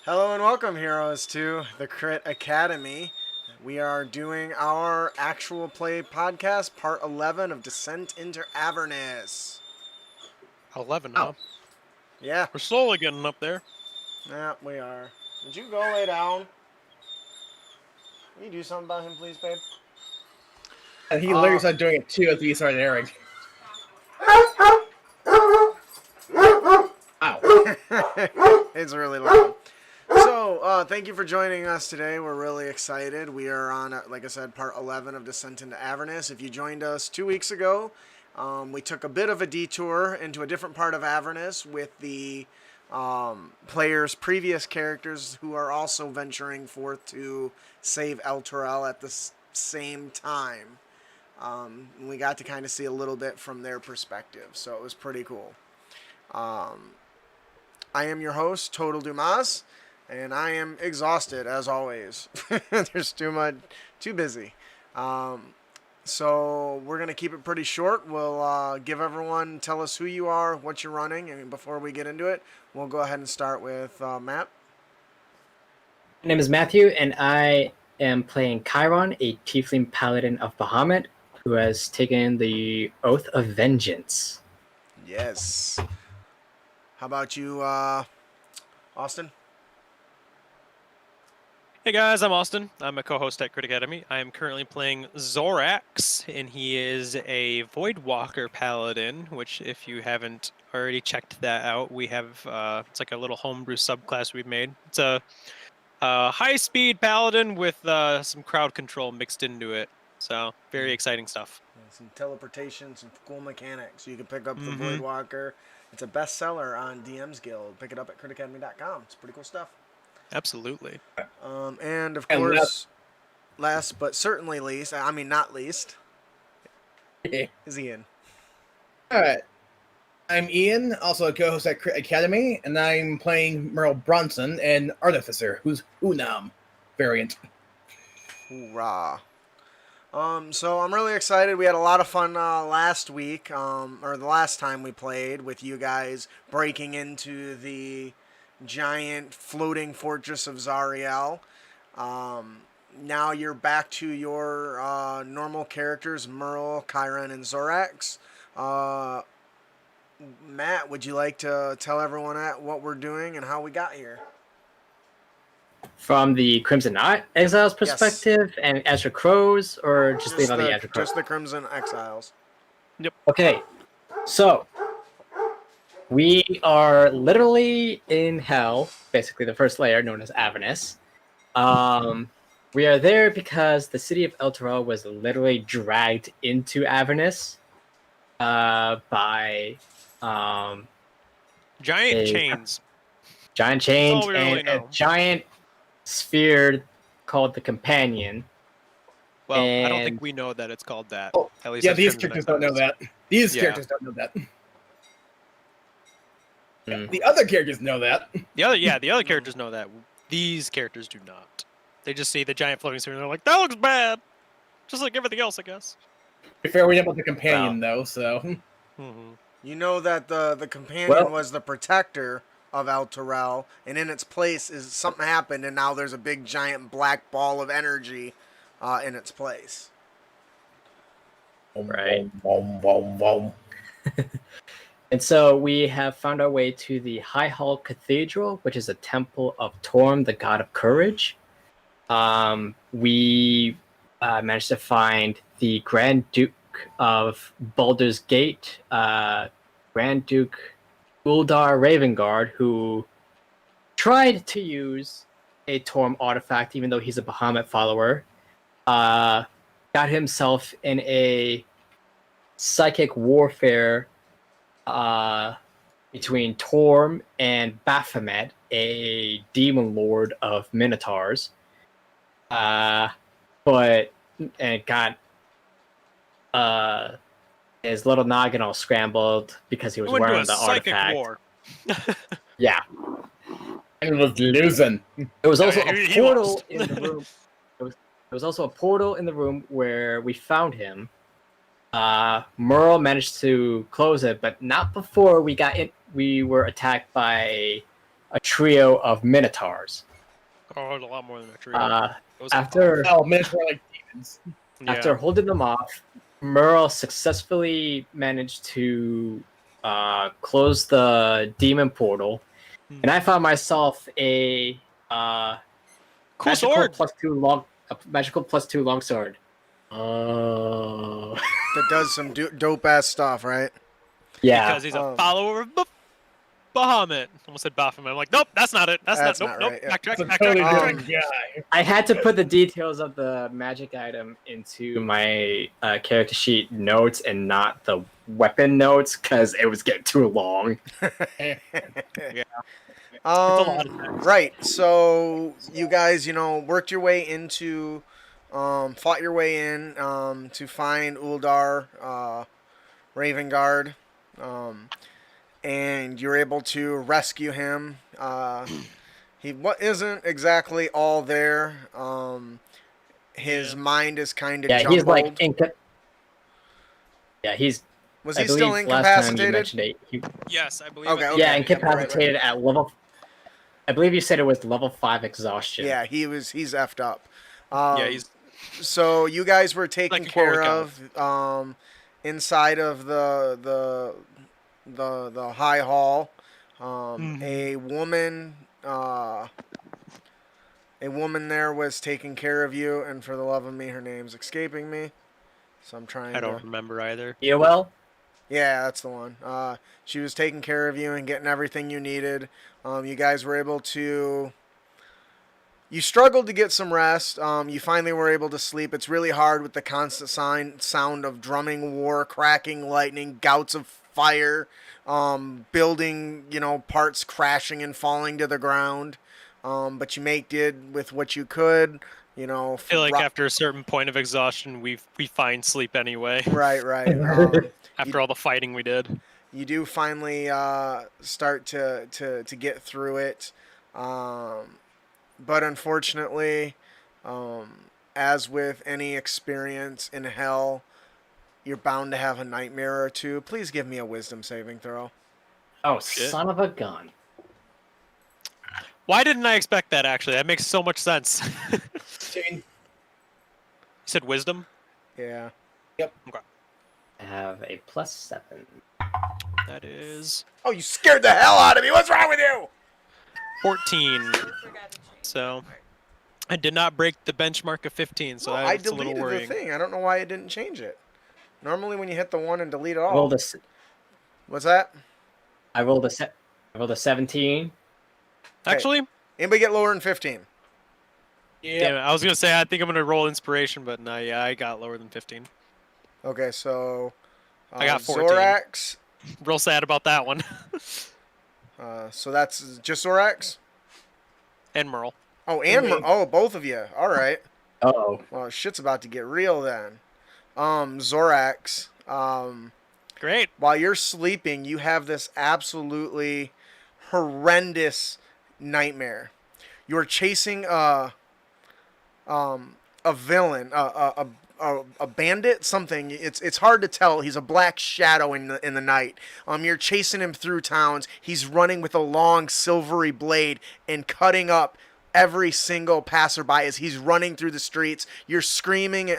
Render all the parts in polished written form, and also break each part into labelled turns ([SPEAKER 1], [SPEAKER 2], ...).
[SPEAKER 1] Hello and welcome, heroes, to the Crit Academy. We are doing our actual play podcast, part 11 of Descent into Avernus.
[SPEAKER 2] 11,
[SPEAKER 3] Oh.
[SPEAKER 2] huh?
[SPEAKER 1] Yeah,
[SPEAKER 2] We're slowly getting up there.
[SPEAKER 1] we are. Would you go lay down? Will you do something about him, please, babe?
[SPEAKER 3] And he literally started doing it too as we started airing. Ow.
[SPEAKER 1] It's really loud. So, thank you for joining us today. We're really excited. We are on, like I said, part 11 of Descent into Avernus. If you joined us 2 weeks ago, we took a bit of a detour into a different part of Avernus with the players' previous characters who are also venturing forth to save El Torel at the same time. We got to kind of see a little bit from their perspective, so it was pretty cool. I am your host, Total Dumas, and I am exhausted as always. There's too busy. So we're gonna keep it pretty short. We'll give everyone, tell us who you are, what you're running, and before we get into it, we'll go ahead and start with Matt.
[SPEAKER 4] My name is Matthew, and I am playing Chiron, a tiefling paladin of Bahamut, who has taken the Oath of Vengeance.
[SPEAKER 1] Yes. How about you, Austin?
[SPEAKER 2] Hey guys, I'm Austin. I'm a co-host at Crit Academy. I am currently playing Zorax, and he is a Voidwalker paladin, which if you haven't already checked that out, we have, it's like a little homebrew subclass we've made. It's a high-speed paladin with some crowd control mixed into it. So, very exciting stuff.
[SPEAKER 1] Some teleportation, some cool mechanics. You can pick up the Voidwalker. It's a bestseller on DM's Guild. Pick it up at critacademy.com. It's pretty cool stuff.
[SPEAKER 2] Absolutely.
[SPEAKER 1] And of course, last but certainly least, not least, is Ian.
[SPEAKER 3] Alright. I'm Ian, also a co-host at Crit Academy, and I'm playing Merle Bronson, an artificer, who's Unam variant.
[SPEAKER 1] Hoorah. So I'm really excited. We had a lot of fun last week, or the last time we played, with you guys breaking into the giant floating fortress of Zariel. Now you're back to your normal characters, Merle, Chiron, and Zorax. Matt, would you like to tell everyone what we're doing and how we got here?
[SPEAKER 4] From the Crimson Exiles perspective, and Azure Crows, or just leave out the Azure Crows?
[SPEAKER 1] Just the Crimson Exiles.
[SPEAKER 2] Yep.
[SPEAKER 4] Okay, so we are literally in hell, basically the first layer known as Avernus. We are there because the city of El Torel was literally dragged into Avernus by
[SPEAKER 2] Giant chains.
[SPEAKER 4] Giant chains
[SPEAKER 2] That's all we really
[SPEAKER 4] and
[SPEAKER 2] know.
[SPEAKER 4] a giant sphere called the Companion.
[SPEAKER 2] Well, I don't
[SPEAKER 4] And-
[SPEAKER 2] think we know that it's called that.
[SPEAKER 3] Oh,
[SPEAKER 2] At least
[SPEAKER 3] yeah,
[SPEAKER 2] as
[SPEAKER 3] these
[SPEAKER 2] Crimson
[SPEAKER 3] characters don't know
[SPEAKER 2] Exiles.
[SPEAKER 3] that. These
[SPEAKER 2] Yeah.
[SPEAKER 3] characters don't know that.
[SPEAKER 4] Mm.
[SPEAKER 3] The other characters know that.
[SPEAKER 2] The other characters know that. These characters do not. They just see the giant floating sphere and they're like, that looks bad! Just like everything else, I guess.
[SPEAKER 3] To be fair, we know about the companion, though, so...
[SPEAKER 2] Mm-hmm.
[SPEAKER 1] You know that the Companion
[SPEAKER 4] Well-
[SPEAKER 1] was the protector of El Torel, and in its place is something happened, and now there's a big giant black ball of energy in its place.
[SPEAKER 4] Right.
[SPEAKER 3] Boom, boom, boom.
[SPEAKER 4] And so we have found our way to the High Hall Cathedral, which is a temple of Torm, the god of courage. We managed to find the Grand Duke of Baldur's Gate, Grand Duke Uldar Ravengard, who tried to use a Torm artifact, even though he's a Bahamut follower. Got himself in a psychic warfare between Torm and Baphomet, a demon lord of Minotaurs. But it got his little noggin all scrambled because he was
[SPEAKER 2] Went to
[SPEAKER 4] wearing
[SPEAKER 2] a
[SPEAKER 4] the
[SPEAKER 2] psychic
[SPEAKER 4] artifact.
[SPEAKER 2] war.
[SPEAKER 4] Yeah.
[SPEAKER 3] And was losing.
[SPEAKER 4] There was also
[SPEAKER 2] Yeah,
[SPEAKER 4] a
[SPEAKER 2] he
[SPEAKER 4] portal
[SPEAKER 2] lost.
[SPEAKER 4] in the room. There was also a portal in the room where we found him. Merle managed to close it, but not before we got in. We were attacked by a trio of minotaurs.
[SPEAKER 2] Oh, it's a lot more than a trio. It was
[SPEAKER 4] After
[SPEAKER 3] Oh, minutes were like demons.
[SPEAKER 4] after holding them off, Merle successfully managed to close the demon portal, and I found myself a
[SPEAKER 2] cool
[SPEAKER 4] magical
[SPEAKER 2] sword.
[SPEAKER 4] magical plus two longsword. Oh,
[SPEAKER 1] That does some dope ass stuff, right?
[SPEAKER 4] yeah.
[SPEAKER 2] Because he's a follower of Bahamut. Almost said Baphomet. I'm like, nope, that's not it. That's
[SPEAKER 1] That's
[SPEAKER 2] not.
[SPEAKER 1] not
[SPEAKER 2] Nope,
[SPEAKER 1] right,
[SPEAKER 2] nope.
[SPEAKER 1] yeah.
[SPEAKER 2] Backtrack,
[SPEAKER 3] It's a
[SPEAKER 2] backtrack,
[SPEAKER 3] totally
[SPEAKER 2] backtrack.
[SPEAKER 3] different guy.
[SPEAKER 4] I had to put the details of the magic item into my character sheet notes and not the weapon notes because it was getting too long.
[SPEAKER 2] Yeah. It's a lot of text.
[SPEAKER 1] Right. So you guys, worked your way into, fought your way in to find Uldar, Ravengard, and you're able to rescue him. He isn't exactly all there. His
[SPEAKER 2] Yeah.
[SPEAKER 1] mind is kind of
[SPEAKER 4] Yeah,
[SPEAKER 1] jumbled.
[SPEAKER 4] he's like yeah, he's.
[SPEAKER 1] Was
[SPEAKER 4] I
[SPEAKER 1] he still
[SPEAKER 4] believe last time you
[SPEAKER 1] incapacitated?
[SPEAKER 4] mentioned it.
[SPEAKER 2] Yes, I believe.
[SPEAKER 1] Okay,
[SPEAKER 2] it.
[SPEAKER 1] okay.
[SPEAKER 4] Yeah,
[SPEAKER 1] Right,
[SPEAKER 4] incapacitated at level. I believe you said it was level 5 exhaustion.
[SPEAKER 1] Yeah, he's effed up.
[SPEAKER 2] Yeah, he's
[SPEAKER 1] So you guys were taken
[SPEAKER 2] Like a forward
[SPEAKER 1] care of inside of the high hall. A woman there was taking care of you, and for the love of me, her name's escaping me. So I'm trying.
[SPEAKER 2] I don't remember either.
[SPEAKER 4] EOL?
[SPEAKER 1] Yeah, that's the one. She was taking care of you and getting everything you needed. You guys were able to. You struggled to get some rest. You finally were able to sleep. It's really hard with the constant sound of drumming war, cracking lightning, gouts of fire, building, parts crashing and falling to the ground. But you did with what you could.
[SPEAKER 2] I feel like after a certain point of exhaustion, we find sleep anyway.
[SPEAKER 1] Right.
[SPEAKER 2] After all the fighting we did.
[SPEAKER 1] You do finally start to get through it. But unfortunately, as with any experience in hell, you're bound to have a nightmare or two. Please give me a wisdom saving throw.
[SPEAKER 4] Oh,
[SPEAKER 2] Shit.
[SPEAKER 4] son of a gun.
[SPEAKER 2] Why didn't I expect that, actually? That makes so much sense. You said wisdom?
[SPEAKER 1] Yeah.
[SPEAKER 4] I have a +7.
[SPEAKER 2] That is
[SPEAKER 1] Oh, you scared the hell out of me. What's wrong with you?
[SPEAKER 2] 14. So I did not break the benchmark of 15, so
[SPEAKER 1] I
[SPEAKER 2] that's a little
[SPEAKER 1] deleted the
[SPEAKER 2] worrying.
[SPEAKER 1] thing. I don't know why it didn't change it. Normally when you hit the 1 and delete it all. What's that?
[SPEAKER 4] I rolled a 17.
[SPEAKER 2] Actually,
[SPEAKER 1] Anybody get lower than 15?
[SPEAKER 2] damn it, I was going to say I think I'm going to roll inspiration, but no, yeah, I got lower than 15.
[SPEAKER 1] Okay, so
[SPEAKER 2] I got 14.
[SPEAKER 1] Zorax.
[SPEAKER 2] Real sad about that one.
[SPEAKER 1] So that's just Zorax?
[SPEAKER 2] And Merle.
[SPEAKER 1] Oh, and both of you. All right.
[SPEAKER 4] Uh-oh.
[SPEAKER 1] Well, shit's about to get real then. Zorax.
[SPEAKER 2] Great.
[SPEAKER 1] While you're sleeping, you have this absolutely horrendous nightmare. You're chasing a villain, a bandit, something. It's hard to tell. He's a black shadow in the night. You're chasing him through towns. He's running with a long silvery blade and cutting up every single passerby as he's running through the streets. You're screaming in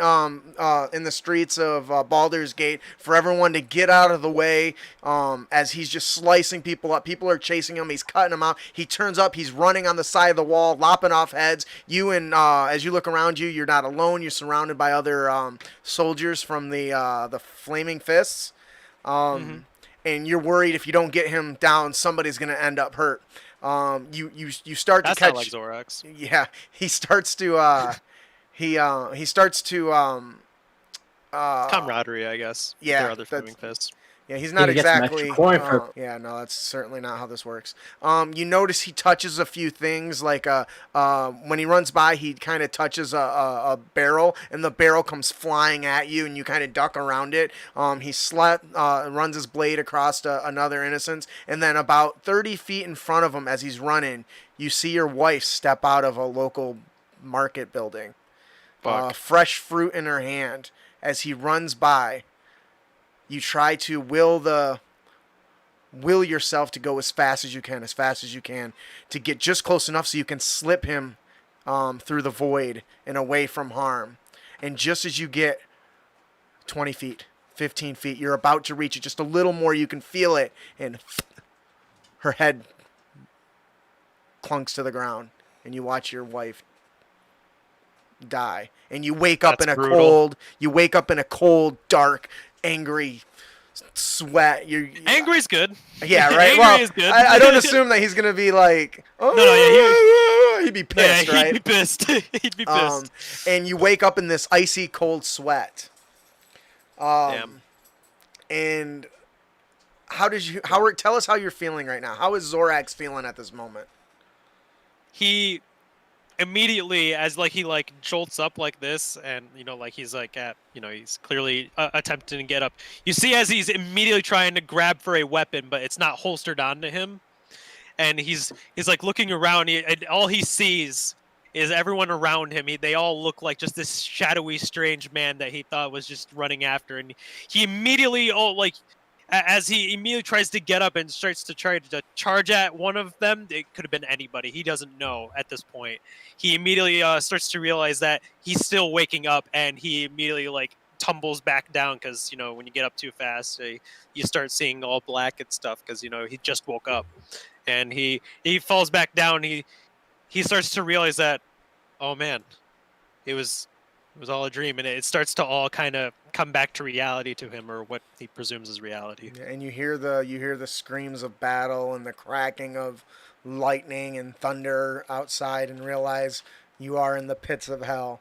[SPEAKER 1] the streets of Baldur's Gate for everyone to get out of the way as he's just slicing people up. People are chasing him. He's cutting them out. He turns up. He's running on the side of the wall, lopping off heads. You and as you look around you, you're not alone. You're surrounded by other soldiers from the Flaming Fists. And you're worried if you don't get him down, somebody's going to end up hurt. You start
[SPEAKER 2] That's
[SPEAKER 1] to catch.
[SPEAKER 2] not like Zorax.
[SPEAKER 1] Yeah, he starts to he starts to
[SPEAKER 2] Camaraderie, I guess. With
[SPEAKER 1] yeah,
[SPEAKER 2] their other
[SPEAKER 1] that's-
[SPEAKER 2] flaming fists.
[SPEAKER 1] yeah, he's not
[SPEAKER 4] He gets an
[SPEAKER 1] exactly.
[SPEAKER 4] extra coin for-
[SPEAKER 1] Yeah, no, that's certainly not how this works. You notice he touches a few things, like when he runs by, he kind of touches a barrel, and the barrel comes flying at you, and you kind of duck around it. He runs his blade across another innocence, and then about 30 feet in front of him, as he's running, you see your wife step out of a local market building, fresh fruit in her hand, as he runs by. You try to will the will yourself to go as fast as you can, to get just close enough so you can slip him through the void and away from harm. And just as you get 20 feet, 15 feet, you're about to reach it just a little more, you can feel it, and her head clunks to the ground, and you watch your wife die. And you wake up
[SPEAKER 2] That's
[SPEAKER 1] in a
[SPEAKER 2] brutal.
[SPEAKER 1] cold, dark, angry sweat.
[SPEAKER 2] Angry's good.
[SPEAKER 1] Yeah, right.
[SPEAKER 2] Angry
[SPEAKER 1] Well,
[SPEAKER 2] is good.
[SPEAKER 1] I don't assume that he's gonna be like, oh,
[SPEAKER 2] No,
[SPEAKER 1] he'd be pissed,
[SPEAKER 2] yeah,
[SPEAKER 1] right?
[SPEAKER 2] he'd be pissed. He'd be pissed.
[SPEAKER 1] And you wake up in this icy cold sweat.
[SPEAKER 2] Damn.
[SPEAKER 1] And tell us how you're feeling right now. How is Zorax feeling at this moment?
[SPEAKER 2] He immediately, as like he like jolts up like this, and like he's like he's clearly attempting to get up. You see, as he's immediately trying to grab for a weapon, but it's not holstered onto him, and he's like looking around, and all he sees is everyone around him. They all look like just this shadowy, strange man that he thought was just running after, and he immediately as he immediately tries to get up and starts to try to charge at one of them. It could have been anybody. He doesn't know at this point. He immediately starts to realize that he's still waking up, and he immediately like tumbles back down because when you get up too fast, you start seeing all black and stuff because he just woke up, and he falls back down. He starts to realize that, oh man, it was all a dream, and it starts to all kind of come back to reality to him, or what he presumes is reality.
[SPEAKER 1] And you hear the screams of battle and the cracking of lightning and thunder outside, and realize you are in the pits of hell.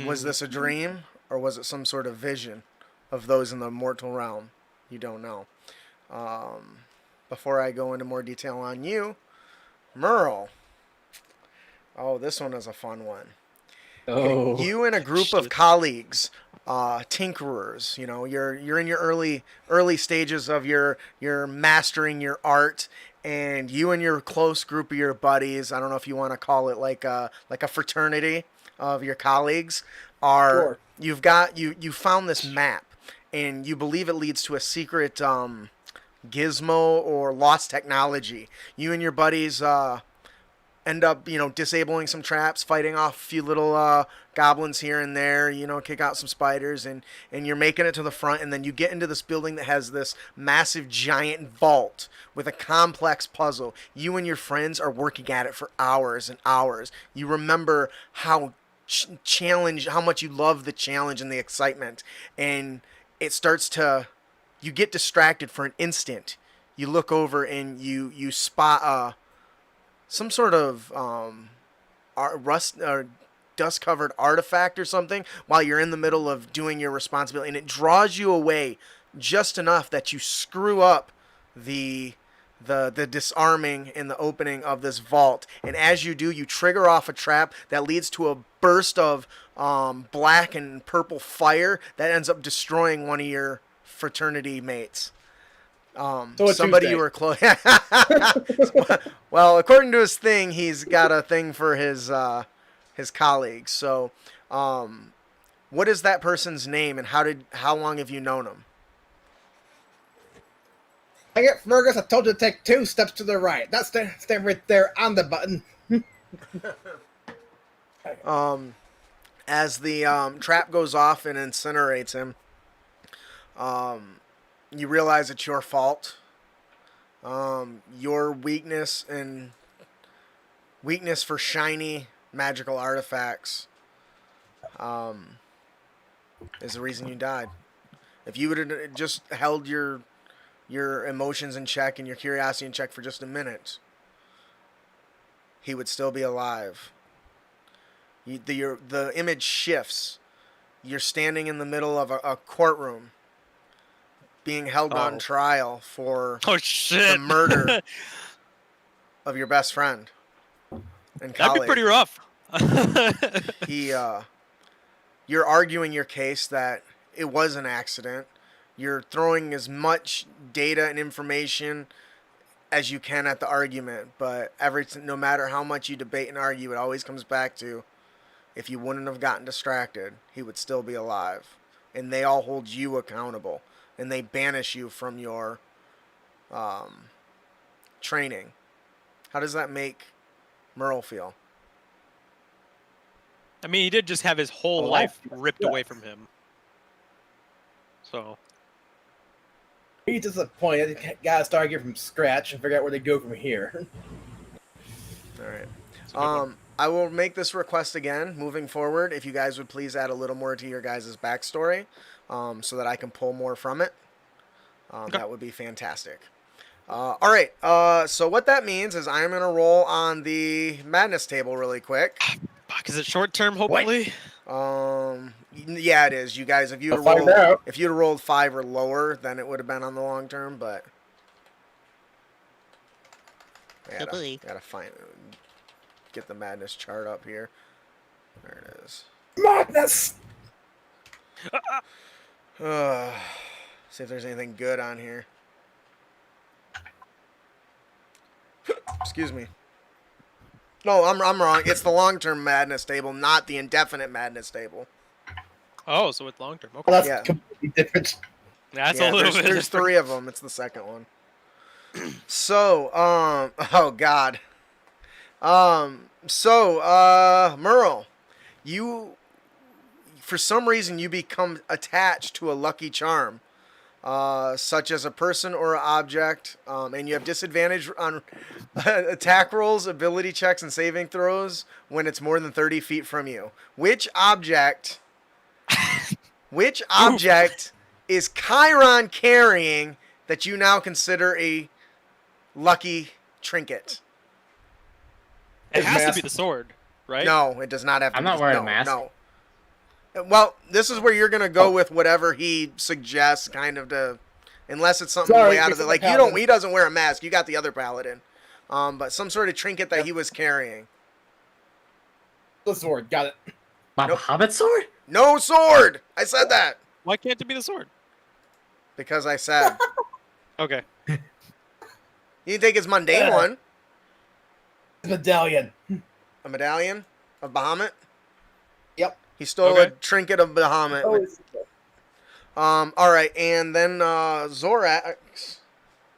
[SPEAKER 1] Was this a dream, or was it some sort of vision of those in the mortal realm? You don't know. Before I go into more detail on you, Merle. Oh, this one is a fun one.
[SPEAKER 4] Oh,
[SPEAKER 1] You and a group of colleagues, tinkerers, you're in your early stages of your mastering your art, and you and your close group of your buddies, I don't know if you want to call it like a fraternity of your colleagues,
[SPEAKER 3] Sure.
[SPEAKER 1] you found this map, and you believe it leads to a secret gizmo or lost technology. You and your buddies end up, disabling some traps, fighting off a few little goblins here and there, kick out some spiders, and you're making it to the front, and then you get into this building that has this massive giant vault with a complex puzzle. You and your friends are working at it for hours and hours. You remember how how much you love the challenge and the excitement, and it starts to, you get distracted for an instant. You look over and you spot some sort of rust or dust covered artifact or something while you're in the middle of doing your responsibility, and it draws you away just enough that you screw up the disarming and the opening of this vault. And as you do, you trigger off a trap that leads to a burst of black and purple fire that ends up destroying one of your fraternity mates. Somebody
[SPEAKER 3] Tuesday.
[SPEAKER 1] you were close. Well, according to his thing, he's got a thing for his colleagues. So, what is that person's name, and how long have you known him?
[SPEAKER 3] I get Fergus. I told you to take 2 steps to the right. That's the step right there on the button.
[SPEAKER 1] As the trap goes off and incinerates him, you realize it's your fault. Your weakness for shiny magical artifacts is the reason you died. If you would have just held your emotions in check and your curiosity in check for just a minute, he would still be alive. The image shifts. You're standing in the middle of a courtroom, being held on trial for the murder of your best friend and colleague.
[SPEAKER 2] That'd be pretty rough.
[SPEAKER 1] You're arguing your case that it was an accident. You're throwing as much data and information as you can at the argument, but no matter how much you debate and argue, it always comes back to, if you wouldn't have gotten distracted, he would still be alive. And they all hold you accountable, and they banish you from your training. How does that make Merle feel?
[SPEAKER 2] I mean, he did just have his whole
[SPEAKER 3] Oh,
[SPEAKER 2] life
[SPEAKER 3] that's
[SPEAKER 2] ripped
[SPEAKER 3] good.
[SPEAKER 2] away from him. So,
[SPEAKER 3] He's disappointed. Gotta start again from scratch and figure out where to go from here.
[SPEAKER 1] All right.
[SPEAKER 2] it's a good one.
[SPEAKER 1] I will make this request again moving forward. If you guys would please add a little more to your guys' backstory, so that I can pull more from it.
[SPEAKER 2] Okay.
[SPEAKER 1] That would be fantastic. All right. So what that means is I'm gonna roll on the madness table really quick.
[SPEAKER 2] Fuck, is it short term, hopefully?
[SPEAKER 1] Yeah, it is. You guys, if you'd
[SPEAKER 3] I'll find
[SPEAKER 1] rolled,
[SPEAKER 3] out.
[SPEAKER 1] if you'd rolled 5 or lower, then it would have been on the long term. But I gotta find, get the madness chart up here. There it is.
[SPEAKER 3] Madness!
[SPEAKER 1] See if there's anything good on here. Excuse me. No, I'm wrong. It's the long-term madness table, not the indefinite madness table.
[SPEAKER 2] Oh, so it's long term. Okay.
[SPEAKER 3] Well, that's
[SPEAKER 1] Yeah.
[SPEAKER 3] completely different.
[SPEAKER 2] That's
[SPEAKER 1] Yeah,
[SPEAKER 2] a little bit.
[SPEAKER 1] there's
[SPEAKER 2] different.
[SPEAKER 1] 3 of them. It's the second one. So, oh God. Merle, you, for some reason, you become attached to a lucky charm, such as a person or an object, and you have disadvantage on attack rolls, ability checks, and saving throws when it's more than 30 feet from you. Which object is Chiron carrying that you now consider a lucky trinket?
[SPEAKER 2] It has to
[SPEAKER 3] mask.
[SPEAKER 2] be the sword, right?
[SPEAKER 1] No, it does not have to
[SPEAKER 4] I'm
[SPEAKER 1] be.
[SPEAKER 4] not wearing a
[SPEAKER 1] No,
[SPEAKER 4] mask.
[SPEAKER 1] No. Well, this is where you're going to go with whatever he suggests, kind of to, unless it's something
[SPEAKER 3] Sorry,
[SPEAKER 1] way out of
[SPEAKER 3] it's
[SPEAKER 1] the,
[SPEAKER 3] the
[SPEAKER 1] like,
[SPEAKER 3] paladin.
[SPEAKER 1] he doesn't wear a mask. You got the other paladin. But some sort of trinket that he was carrying.
[SPEAKER 3] The sword, got it.
[SPEAKER 4] My
[SPEAKER 1] Nope.
[SPEAKER 4] hobbit sword?
[SPEAKER 1] No sword! I said that!
[SPEAKER 2] Why can't it be the sword?
[SPEAKER 1] Because I said.
[SPEAKER 2] Okay.
[SPEAKER 1] You can take his mundane
[SPEAKER 3] Yeah.
[SPEAKER 1] one.
[SPEAKER 3] Medallion.
[SPEAKER 1] A medallion of Bahamut.
[SPEAKER 3] Yep.
[SPEAKER 1] He stole a
[SPEAKER 2] Okay.
[SPEAKER 1] trinket of Bahamut. All right, and then Zorax.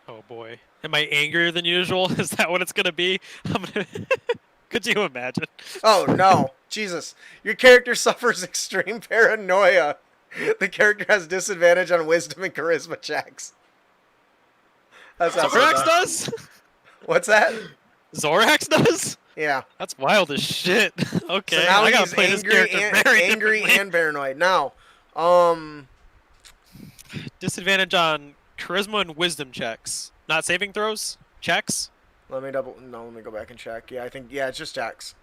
[SPEAKER 2] Oh boy. Am I angrier than usual? Is that what it's gonna be? I'm gonna... Could you imagine?
[SPEAKER 1] Oh no, Jesus! Your character suffers extreme paranoia. The character has disadvantage on wisdom and charisma checks. That's not so
[SPEAKER 2] Zorax
[SPEAKER 1] bad.
[SPEAKER 2] does?
[SPEAKER 1] What's that?
[SPEAKER 2] Zorax does?
[SPEAKER 1] Yeah.
[SPEAKER 2] That's wild as shit. Okay,
[SPEAKER 1] So now
[SPEAKER 2] I gotta
[SPEAKER 1] he's
[SPEAKER 2] play this character very
[SPEAKER 1] angry
[SPEAKER 2] differently.
[SPEAKER 1] and paranoid. Now,
[SPEAKER 2] Disadvantage on charisma and wisdom checks. Not saving throws? Checks?
[SPEAKER 1] let me go back and check. Yeah, it's just checks.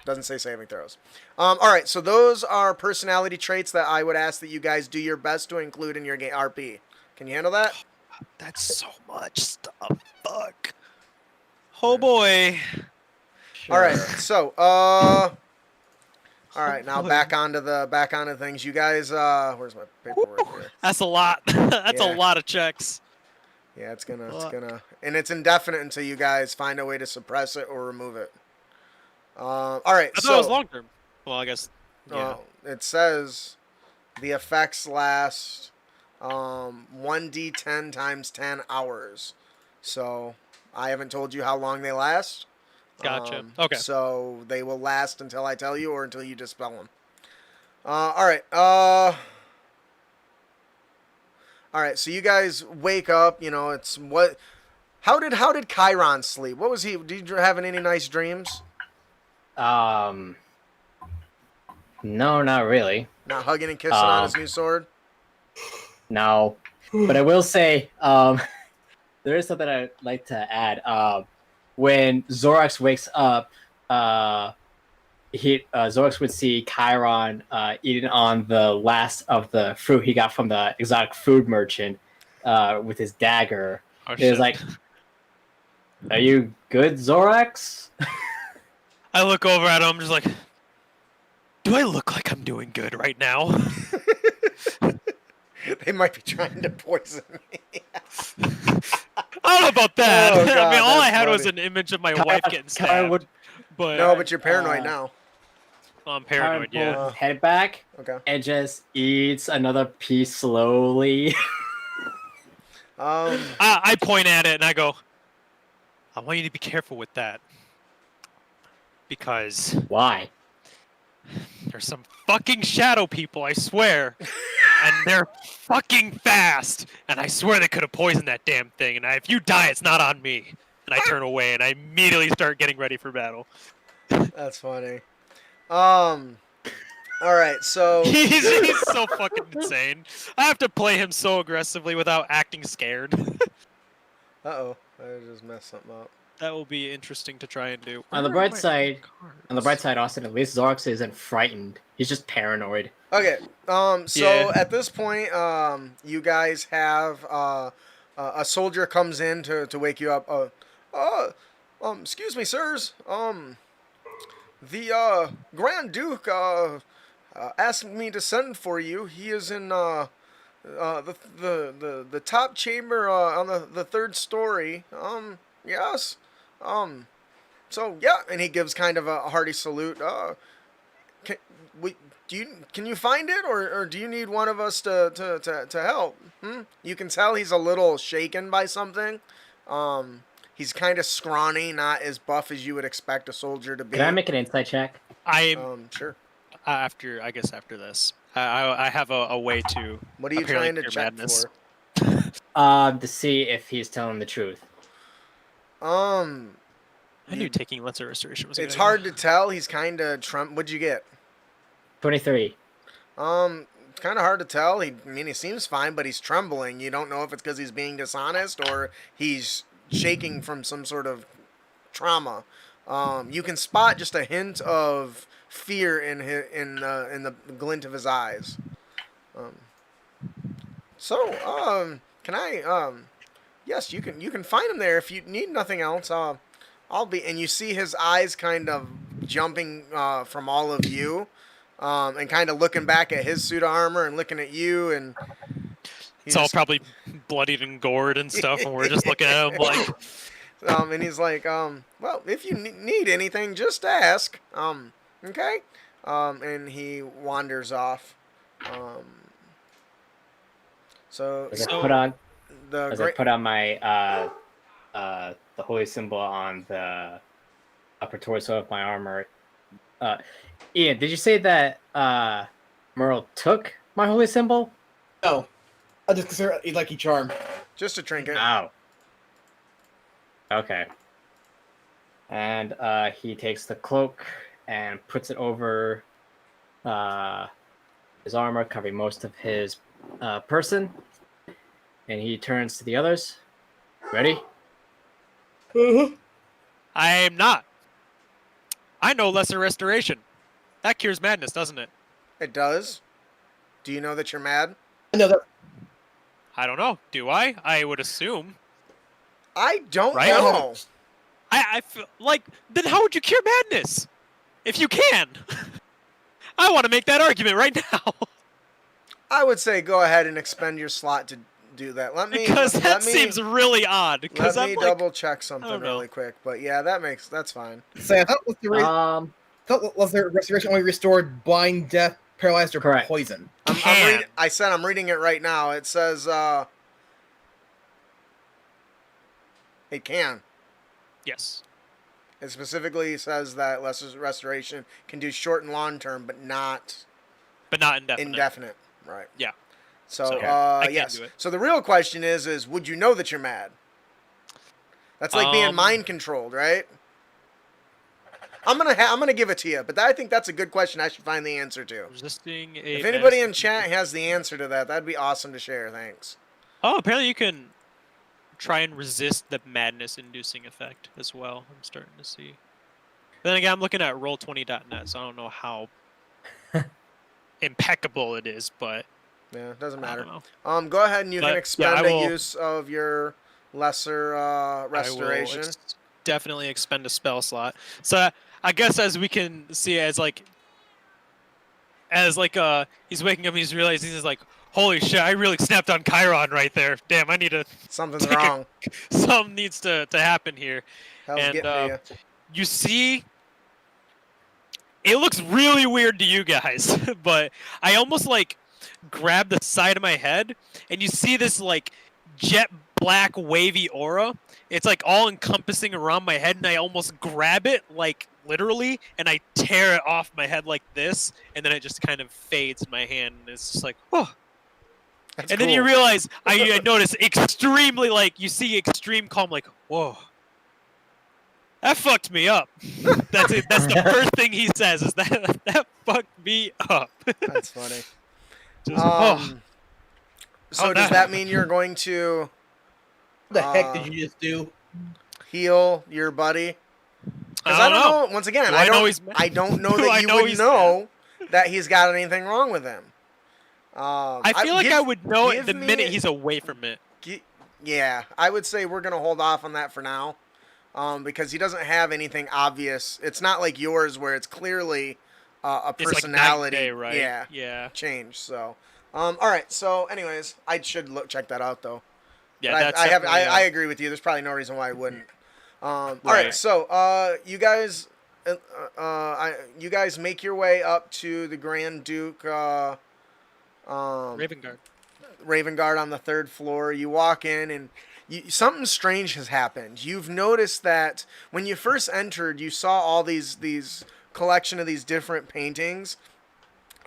[SPEAKER 1] Doesn't say saving throws. All right, so those are personality traits that I would ask that you guys do your best to include in your game RP. Can you handle that?
[SPEAKER 2] That's so much stuff. Fuck. Oh boy.
[SPEAKER 1] All right, so all right, now
[SPEAKER 2] boy.
[SPEAKER 1] back onto things. You guys, where's my paperwork here?
[SPEAKER 2] That's a lot. That's
[SPEAKER 1] Yeah.
[SPEAKER 2] a lot of checks.
[SPEAKER 1] Yeah, it's
[SPEAKER 2] Fuck.
[SPEAKER 1] gonna, and it's indefinite until you guys find a way to suppress it or remove it. All right,
[SPEAKER 2] I thought it was long term. Well, I guess. Yeah.
[SPEAKER 1] it says the effects last 1d10 times 10 hours. So I haven't told you how long they last.
[SPEAKER 2] Gotcha. Okay.
[SPEAKER 1] So they will last until I tell you or until you dispel them. All right. All right. So you guys wake up. You know, it's what. How did Chiron sleep? What was he? Did you have any nice dreams?
[SPEAKER 4] No, not really.
[SPEAKER 1] Not hugging and kissing on his new sword.
[SPEAKER 4] No. But I will say, there is something I'd like to add. When Zorax wakes up, Zorax would see Chiron eating on the last of the fruit he got from the exotic food merchant with his dagger.
[SPEAKER 2] Oh,
[SPEAKER 4] He was
[SPEAKER 2] shit.
[SPEAKER 4] like, "Are you good, Zorax?"
[SPEAKER 2] I look over at him, just like, do I look like I'm doing good right now?
[SPEAKER 1] They might be trying to poison me.
[SPEAKER 2] I don't know about that.
[SPEAKER 1] Oh,
[SPEAKER 2] I
[SPEAKER 1] God,
[SPEAKER 2] mean, all I
[SPEAKER 1] that's
[SPEAKER 2] had was
[SPEAKER 1] funny.
[SPEAKER 2] an image of my wife getting
[SPEAKER 4] Chiron
[SPEAKER 2] stabbed.
[SPEAKER 4] would
[SPEAKER 2] But
[SPEAKER 1] No, but you're paranoid
[SPEAKER 4] Uh,
[SPEAKER 1] now.
[SPEAKER 2] I'm
[SPEAKER 4] Chiron
[SPEAKER 2] paranoid,
[SPEAKER 4] pull
[SPEAKER 2] yeah.
[SPEAKER 4] his head back
[SPEAKER 1] Okay.
[SPEAKER 4] and just eats another piece slowly.
[SPEAKER 2] I point at it and I go, I want you to be careful with that. Because
[SPEAKER 4] Why?
[SPEAKER 2] there's some fucking shadow people, I swear. And they're fucking fast. And I swear they could have poisoned that damn thing. And if you die, it's not on me. And I turn away and I immediately start getting ready for battle.
[SPEAKER 1] That's funny. All right, so
[SPEAKER 2] He's so fucking insane. I have to play him so aggressively without acting scared.
[SPEAKER 1] uh-oh, I just messed something up.
[SPEAKER 2] That will be interesting to try and do.
[SPEAKER 4] On the
[SPEAKER 2] Where are
[SPEAKER 4] bright
[SPEAKER 2] my
[SPEAKER 4] side,
[SPEAKER 2] cards?
[SPEAKER 4] Austin, at least Zorx isn't frightened. He's just paranoid.
[SPEAKER 1] Okay, so
[SPEAKER 2] Yeah.
[SPEAKER 1] at this point, you guys have a soldier comes in to wake you up. Excuse me, sirs. The Grand Duke asked me to send for you. He is in the top chamber on the third story. Yes. So yeah, and he gives kind of a hearty salute. Can can you find it, or do you need one of us to help? You can tell he's a little shaken by something. He's kind of scrawny, not as buff as you would expect a soldier to be.
[SPEAKER 4] Can I make an insight check?
[SPEAKER 2] I'm
[SPEAKER 1] Sure.
[SPEAKER 2] after. I guess after this, I have a way to.
[SPEAKER 1] What are you
[SPEAKER 2] apparently
[SPEAKER 1] trying to
[SPEAKER 2] cure
[SPEAKER 1] check
[SPEAKER 2] madness.
[SPEAKER 1] for?
[SPEAKER 4] To see if he's telling the truth.
[SPEAKER 2] I knew taking lesser restoration was. A
[SPEAKER 1] It's
[SPEAKER 2] good
[SPEAKER 1] hard
[SPEAKER 2] idea.
[SPEAKER 1] to tell. He's kind of What'd you get?
[SPEAKER 4] 23.
[SPEAKER 1] It's kind of hard to tell. He seems fine, but he's trembling. You don't know if it's because he's being dishonest or he's shaking from some sort of trauma. You can spot just a hint of fear in the glint of his eyes. Can I? Yes, you can find him there if you need nothing else. I'll be. And you see his eyes kind of jumping from all of you, and kind of looking back at his suit of armor and looking at you, and
[SPEAKER 2] It's all probably bloodied and gored and stuff, and we're just looking at him like.
[SPEAKER 1] And he's like, well, if you need anything, just ask. Okay. And he wanders off. So
[SPEAKER 4] As I
[SPEAKER 2] So-
[SPEAKER 4] put on
[SPEAKER 1] the
[SPEAKER 4] as I
[SPEAKER 1] great.
[SPEAKER 4] put on my the holy symbol on the upper torso of my armor. Ian, did you say that Merle took my holy symbol?
[SPEAKER 3] No, I just consider it lucky charm.
[SPEAKER 1] Just a trinket.
[SPEAKER 4] Oh. Okay. And he takes the cloak and puts it over his armor, covering most of his person. And he turns to the others. Ready?
[SPEAKER 2] I'm not. I know lesser restoration. That cures madness, doesn't it?
[SPEAKER 1] It does. Do you know that you're mad?
[SPEAKER 3] I know that.
[SPEAKER 2] I don't know. Do I? I would assume.
[SPEAKER 1] I don't
[SPEAKER 2] Right?
[SPEAKER 1] know.
[SPEAKER 2] I feel like, then how would you cure madness? If you can. I want to make that argument right now.
[SPEAKER 1] I would say go ahead and expend your slot to do that.
[SPEAKER 2] Because that seems really odd. Because
[SPEAKER 1] Let
[SPEAKER 2] I'm
[SPEAKER 1] me
[SPEAKER 2] like,
[SPEAKER 1] double check something
[SPEAKER 2] don't know.
[SPEAKER 1] really quick. But yeah, that's fine.
[SPEAKER 3] Say, I thought lesser restoration only restored blind, deaf, paralyzed, or
[SPEAKER 4] Correct.
[SPEAKER 3] poison.
[SPEAKER 1] I'm reading it right now. It says it can.
[SPEAKER 2] yes.
[SPEAKER 1] It specifically says that lesser restoration can do short and long term, but not
[SPEAKER 2] But not indefinite.
[SPEAKER 1] indefinite. Right.
[SPEAKER 2] Yeah.
[SPEAKER 1] So,
[SPEAKER 2] So, I can't
[SPEAKER 1] yes.
[SPEAKER 2] do it.
[SPEAKER 1] So the real question is would you know that you're mad? That's like being mind controlled, right? I'm gonna give it to you, but I think that's a good question. I should find the answer to.
[SPEAKER 2] Resisting a
[SPEAKER 1] If anybody in
[SPEAKER 2] medicine-
[SPEAKER 1] chat has the answer to that, that'd be awesome to share. Thanks.
[SPEAKER 2] Oh, apparently you can try and resist the madness-inducing effect as well. I'm starting to see. Then again, I'm looking at roll20.net, so I don't know how impeccable it is, but
[SPEAKER 1] Yeah, it doesn't
[SPEAKER 2] I
[SPEAKER 1] matter.
[SPEAKER 2] don't know.
[SPEAKER 1] Go ahead and you
[SPEAKER 2] But,
[SPEAKER 1] can
[SPEAKER 2] yeah,
[SPEAKER 1] expend
[SPEAKER 2] I
[SPEAKER 1] a
[SPEAKER 2] will-
[SPEAKER 1] use of your lesser restoration.
[SPEAKER 2] I will definitely expend a spell slot. So I guess as we can see, as he's waking up, he's realizing he's like, holy shit, I really snapped on Chiron right there. Damn, I need to.
[SPEAKER 1] Something's
[SPEAKER 2] take a-
[SPEAKER 1] wrong.
[SPEAKER 2] Something needs to happen here.
[SPEAKER 1] Hell's
[SPEAKER 2] and,
[SPEAKER 1] getting to you.
[SPEAKER 2] You see, it looks really weird to you guys, but I almost like grab the side of my head, and you see this like jet black wavy aura. It's like all encompassing around my head, and I almost grab it, like literally, and I tear it off my head like this, and then it just kind of fades in my hand, and it's just like, oh.
[SPEAKER 1] That's
[SPEAKER 2] And
[SPEAKER 1] cool.
[SPEAKER 2] then you realize, I notice extremely, like, you see extreme calm, like, whoa. That fucked me up. That's it. That's the first thing he says, is that fucked me up.
[SPEAKER 1] That's funny.
[SPEAKER 2] Just, oh.
[SPEAKER 1] So
[SPEAKER 2] How'd
[SPEAKER 1] does
[SPEAKER 2] that
[SPEAKER 1] that mean you're going to
[SPEAKER 3] What the heck did you just do?
[SPEAKER 1] heal your buddy? Because
[SPEAKER 2] I don't know.
[SPEAKER 1] Once again,
[SPEAKER 2] Do
[SPEAKER 1] I
[SPEAKER 2] I know
[SPEAKER 1] don't.
[SPEAKER 2] he's mad?
[SPEAKER 1] I don't know
[SPEAKER 2] Do
[SPEAKER 1] that
[SPEAKER 2] I
[SPEAKER 1] you
[SPEAKER 2] know
[SPEAKER 1] would
[SPEAKER 2] he's
[SPEAKER 1] know that he's got anything wrong with him.
[SPEAKER 2] I feel like I would know it
[SPEAKER 1] give
[SPEAKER 2] the
[SPEAKER 1] me-
[SPEAKER 2] minute he's away from it.
[SPEAKER 1] Yeah, I would say we're gonna hold off on that for now, because he doesn't have anything obvious. It's not like yours where it's clearly a
[SPEAKER 2] It's like
[SPEAKER 1] personality,
[SPEAKER 2] night and day, right?
[SPEAKER 1] yeah,
[SPEAKER 2] Yeah.
[SPEAKER 1] change. So, all right. So, anyways, I should check that out though.
[SPEAKER 2] Yeah,
[SPEAKER 1] But
[SPEAKER 2] that's
[SPEAKER 1] I
[SPEAKER 2] definitely,
[SPEAKER 1] I agree with you. There's probably no reason why I wouldn't. All right.
[SPEAKER 2] Right.
[SPEAKER 1] So, you guys, you guys make your way up to the Grand Duke.
[SPEAKER 2] Raven Guard.
[SPEAKER 1] Raven Guard on the 3rd floor. You walk in and something strange has happened. You've noticed that when you first entered, you saw all these collection of these different paintings,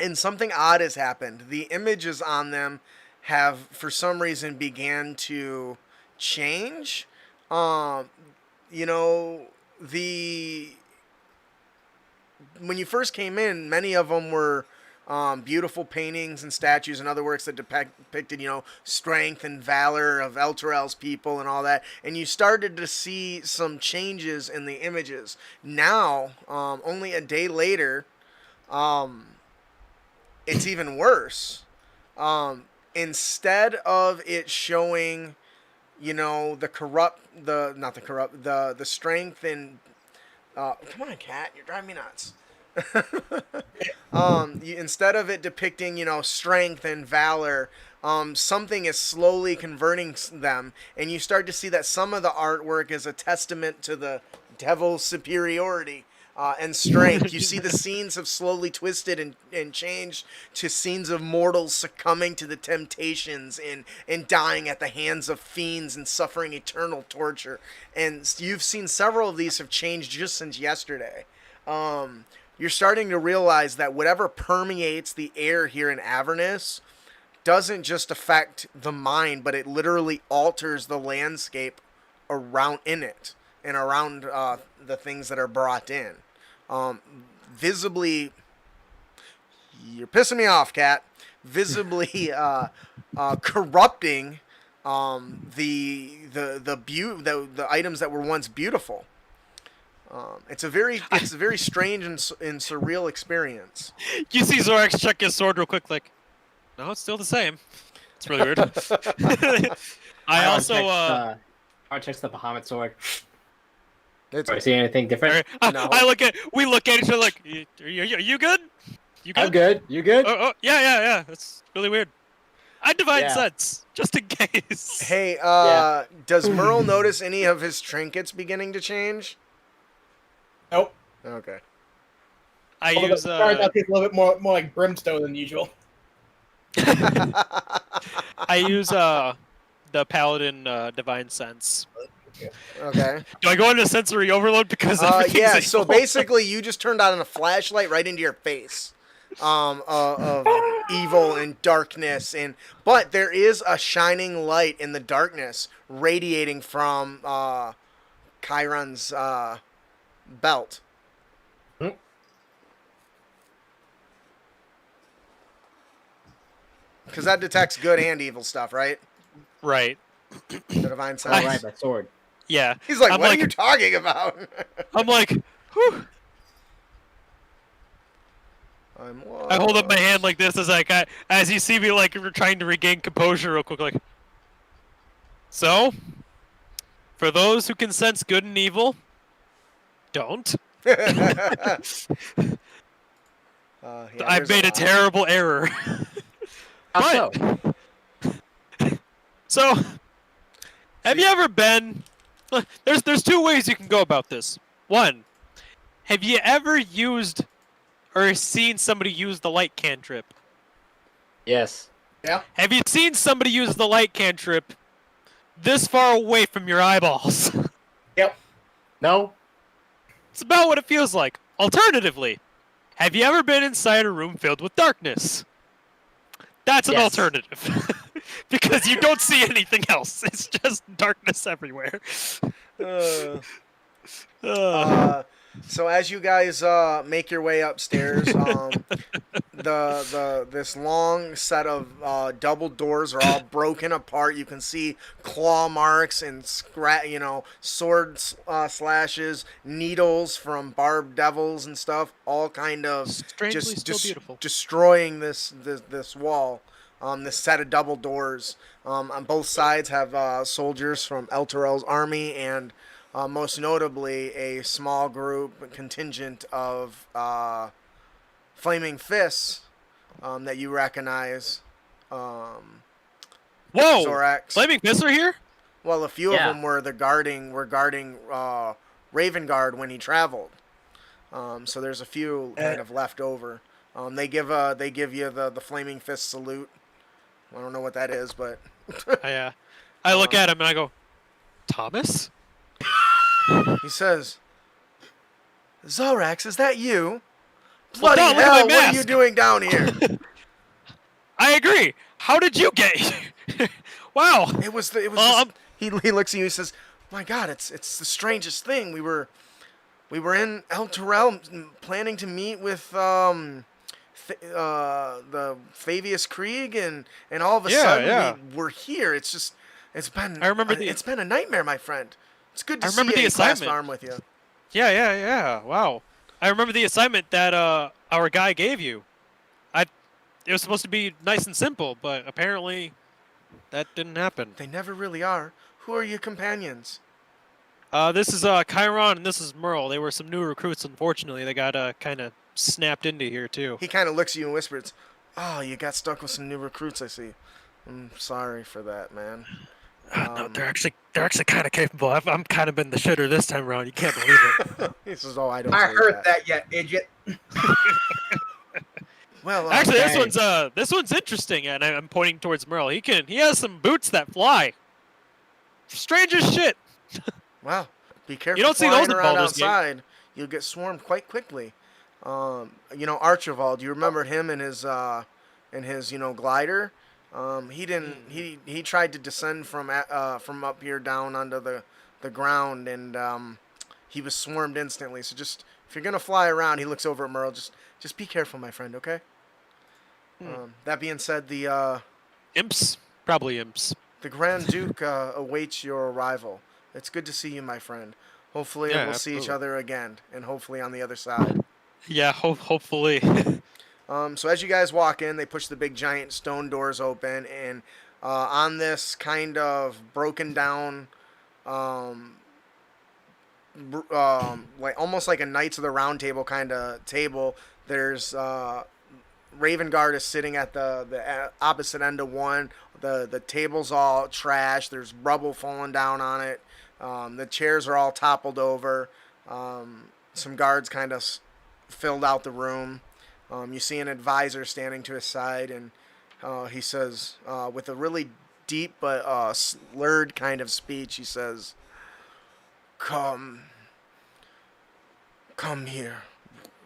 [SPEAKER 1] and something odd has happened. The images on them have, for some reason, began to change. You know, when you first came in, many of them were beautiful paintings and statues and other works that depicted, you know, strength and valor of Elturel's people and all that. And you started to see some changes in the images. Now, only a day later, it's even worse. Instead of it showing, you know, the strength and come on, cat, you're driving me nuts. Instead of it depicting, you know, strength and valor, something is slowly converting them, and you start to see that some of the artwork is a testament to the devil's superiority and strength. You see the scenes have slowly twisted and changed to scenes of mortals succumbing to the temptations and dying at the hands of fiends and suffering eternal torture. And you've seen several of these have changed just since yesterday. You're starting to realize that whatever permeates the air here in Avernus doesn't just affect the mind, but it literally alters the landscape around in it and around the things that are brought in. Visibly, you're pissing me off, cat. Visibly corrupting the items that were once beautiful. It's a very strange and surreal experience.
[SPEAKER 2] You see Zorax check his sword real quick, like, no, it's still the same. It's really weird. I also
[SPEAKER 4] checks the Bahamut sword.
[SPEAKER 1] It's,
[SPEAKER 4] Do I see anything different?
[SPEAKER 1] No.
[SPEAKER 2] We look at each other like, are you good? You good?
[SPEAKER 4] I'm good. You good?
[SPEAKER 2] Oh, yeah. That's really weird. I divine
[SPEAKER 4] Yeah.
[SPEAKER 2] sense, just in case.
[SPEAKER 1] Hey,
[SPEAKER 4] Yeah.
[SPEAKER 1] does Merle notice any of his trinkets beginning to change?
[SPEAKER 3] Nope.
[SPEAKER 1] Okay.
[SPEAKER 2] I
[SPEAKER 3] Although
[SPEAKER 2] use
[SPEAKER 3] the card now tastes a little bit more like brimstone than usual.
[SPEAKER 2] I use the paladin divine sense.
[SPEAKER 1] Okay.
[SPEAKER 2] Do I go into sensory overload because everything's
[SPEAKER 1] Yeah. So
[SPEAKER 2] evil?
[SPEAKER 1] basically, you just turned on a flashlight right into your face, of evil and darkness, but there is a shining light in the darkness radiating from Chiron's belt. Because that detects good and evil stuff, right?
[SPEAKER 2] Right.
[SPEAKER 1] The divine
[SPEAKER 4] Oh,
[SPEAKER 1] sense.
[SPEAKER 4] right, that sword.
[SPEAKER 2] Yeah.
[SPEAKER 1] He's like,
[SPEAKER 2] I'm
[SPEAKER 1] what
[SPEAKER 2] like-
[SPEAKER 1] are you talking about?
[SPEAKER 2] I'm like, whew. I hold up my hand like this as you see me like trying to regain composure real quick, like. So, for those who can sense good and evil, don't. I've made a terrible error.
[SPEAKER 4] How
[SPEAKER 2] But-
[SPEAKER 4] so?
[SPEAKER 2] So, have you ever been? There's two ways you can go about this. One, have you ever used or seen somebody use the light cantrip?
[SPEAKER 4] Yes.
[SPEAKER 3] Yeah.
[SPEAKER 2] Have you seen somebody use the light cantrip this far away from your eyeballs.
[SPEAKER 3] Yep.
[SPEAKER 4] No.
[SPEAKER 2] It's about what it feels like. Alternatively, have you ever been inside a room filled with darkness? That's an
[SPEAKER 4] Yes.
[SPEAKER 2] alternative. Because you don't see anything else. It's just darkness everywhere.
[SPEAKER 1] So as you guys make your way upstairs, this long set of double doors are all broken apart. You can see claw marks and sword slashes, needles from barbed devils and stuff, all kind of
[SPEAKER 2] Strangely
[SPEAKER 1] just
[SPEAKER 2] still beautiful.
[SPEAKER 1] destroying this wall. This set of double doors. On both sides have soldiers from Elturel's army and most notably a small contingent of flaming fists that you recognize.
[SPEAKER 2] Whoa!
[SPEAKER 1] Zorax.
[SPEAKER 2] Flaming fists are here?
[SPEAKER 1] Well, a few
[SPEAKER 4] Yeah.
[SPEAKER 1] of them were guarding Raven Guard when he traveled. So there's a few kind of left over. They give you the flaming fist salute. I don't know what that is, but
[SPEAKER 2] I look at him and I go, Thomas?
[SPEAKER 1] he says, "Zorax, is that you?
[SPEAKER 2] Well,
[SPEAKER 1] Bloody
[SPEAKER 2] no, look at
[SPEAKER 1] hell!
[SPEAKER 2] my
[SPEAKER 1] What are you
[SPEAKER 2] mask."
[SPEAKER 1] doing down here?"
[SPEAKER 2] I agree. How did you get here? Wow.
[SPEAKER 1] It was he looks at you. He says, "My God, it's the strangest thing. We were in El Terrell planning to meet with the Fabius Krieg, and all of a sudden we're here. It's been
[SPEAKER 2] I remember
[SPEAKER 1] it's been a nightmare, my friend. It's good to
[SPEAKER 2] I
[SPEAKER 1] see
[SPEAKER 2] remember
[SPEAKER 1] a
[SPEAKER 2] the
[SPEAKER 1] clasped
[SPEAKER 2] assignment.
[SPEAKER 1] arm with you."
[SPEAKER 2] Yeah. Wow. I remember the assignment that our guy gave you. It was supposed to be nice and simple, but apparently that didn't happen.
[SPEAKER 1] They never really are. Who are your companions?
[SPEAKER 2] This is Chiron and this is Merle. They were some new recruits, unfortunately. They got kind of snapped into here too.
[SPEAKER 1] He kind of looks at you and whispers, "Oh, you got stuck with some new recruits, I see. I'm sorry for that, man."
[SPEAKER 2] No, they're actually kind of capable. I'm kind of been the shitter this time around. You can't believe it.
[SPEAKER 1] He says, "Oh, I don't
[SPEAKER 3] I
[SPEAKER 1] believe
[SPEAKER 3] heard that, you idiot.
[SPEAKER 1] Well,
[SPEAKER 2] Actually,
[SPEAKER 4] Okay.
[SPEAKER 2] this one's interesting, and I'm pointing towards Merle. He has some boots that fly. Strange as shit.
[SPEAKER 1] wow. Be careful
[SPEAKER 2] You don't see
[SPEAKER 1] flying
[SPEAKER 2] those in
[SPEAKER 1] around
[SPEAKER 2] Baldur's Gate.
[SPEAKER 1] outside. You'll get swarmed quite quickly. Archibald, you remember him and his glider? He didn't. He tried to descend from up here down onto the ground, and he was swarmed instantly. So just if you're gonna fly around, he looks over at Merle. Just be careful, my friend. Okay. That being said, the
[SPEAKER 2] Imps? Probably imps.
[SPEAKER 1] Grand Duke awaits your arrival. It's good to see you, my friend. Hopefully,
[SPEAKER 2] Yeah,
[SPEAKER 1] we'll see each
[SPEAKER 2] absolutely.
[SPEAKER 1] other again, and hopefully on the other side.
[SPEAKER 2] Yeah, hopefully.
[SPEAKER 1] So as you guys walk in, they push the big giant stone doors open, and on this kind of broken down, like almost like a Knights of the Round Table kind of table, there's Raven Guard is sitting at the opposite end of one. The table's all trash. There's rubble falling down on it. The chairs are all toppled over. Some guards kind of filled out the room. You see an advisor standing to his side, and he says, with a really deep but slurred kind of speech, he says, Come here.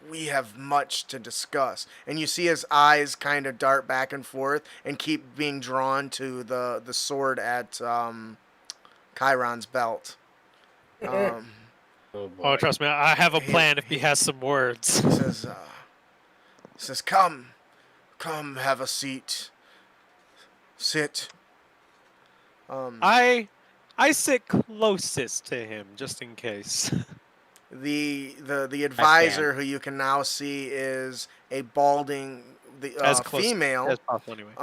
[SPEAKER 1] We have much to discuss." And you see his eyes kind of dart back and forth and keep being drawn to the sword at Chiron's belt.
[SPEAKER 4] Oh, boy.
[SPEAKER 2] Oh, trust me, I have a plan if he has some words.
[SPEAKER 1] He says, come, have a seat. Sit.
[SPEAKER 2] I sit closest to him just in case.
[SPEAKER 1] The advisor, who you can now see is a balding
[SPEAKER 2] As close
[SPEAKER 1] female,
[SPEAKER 2] as possible, anyway.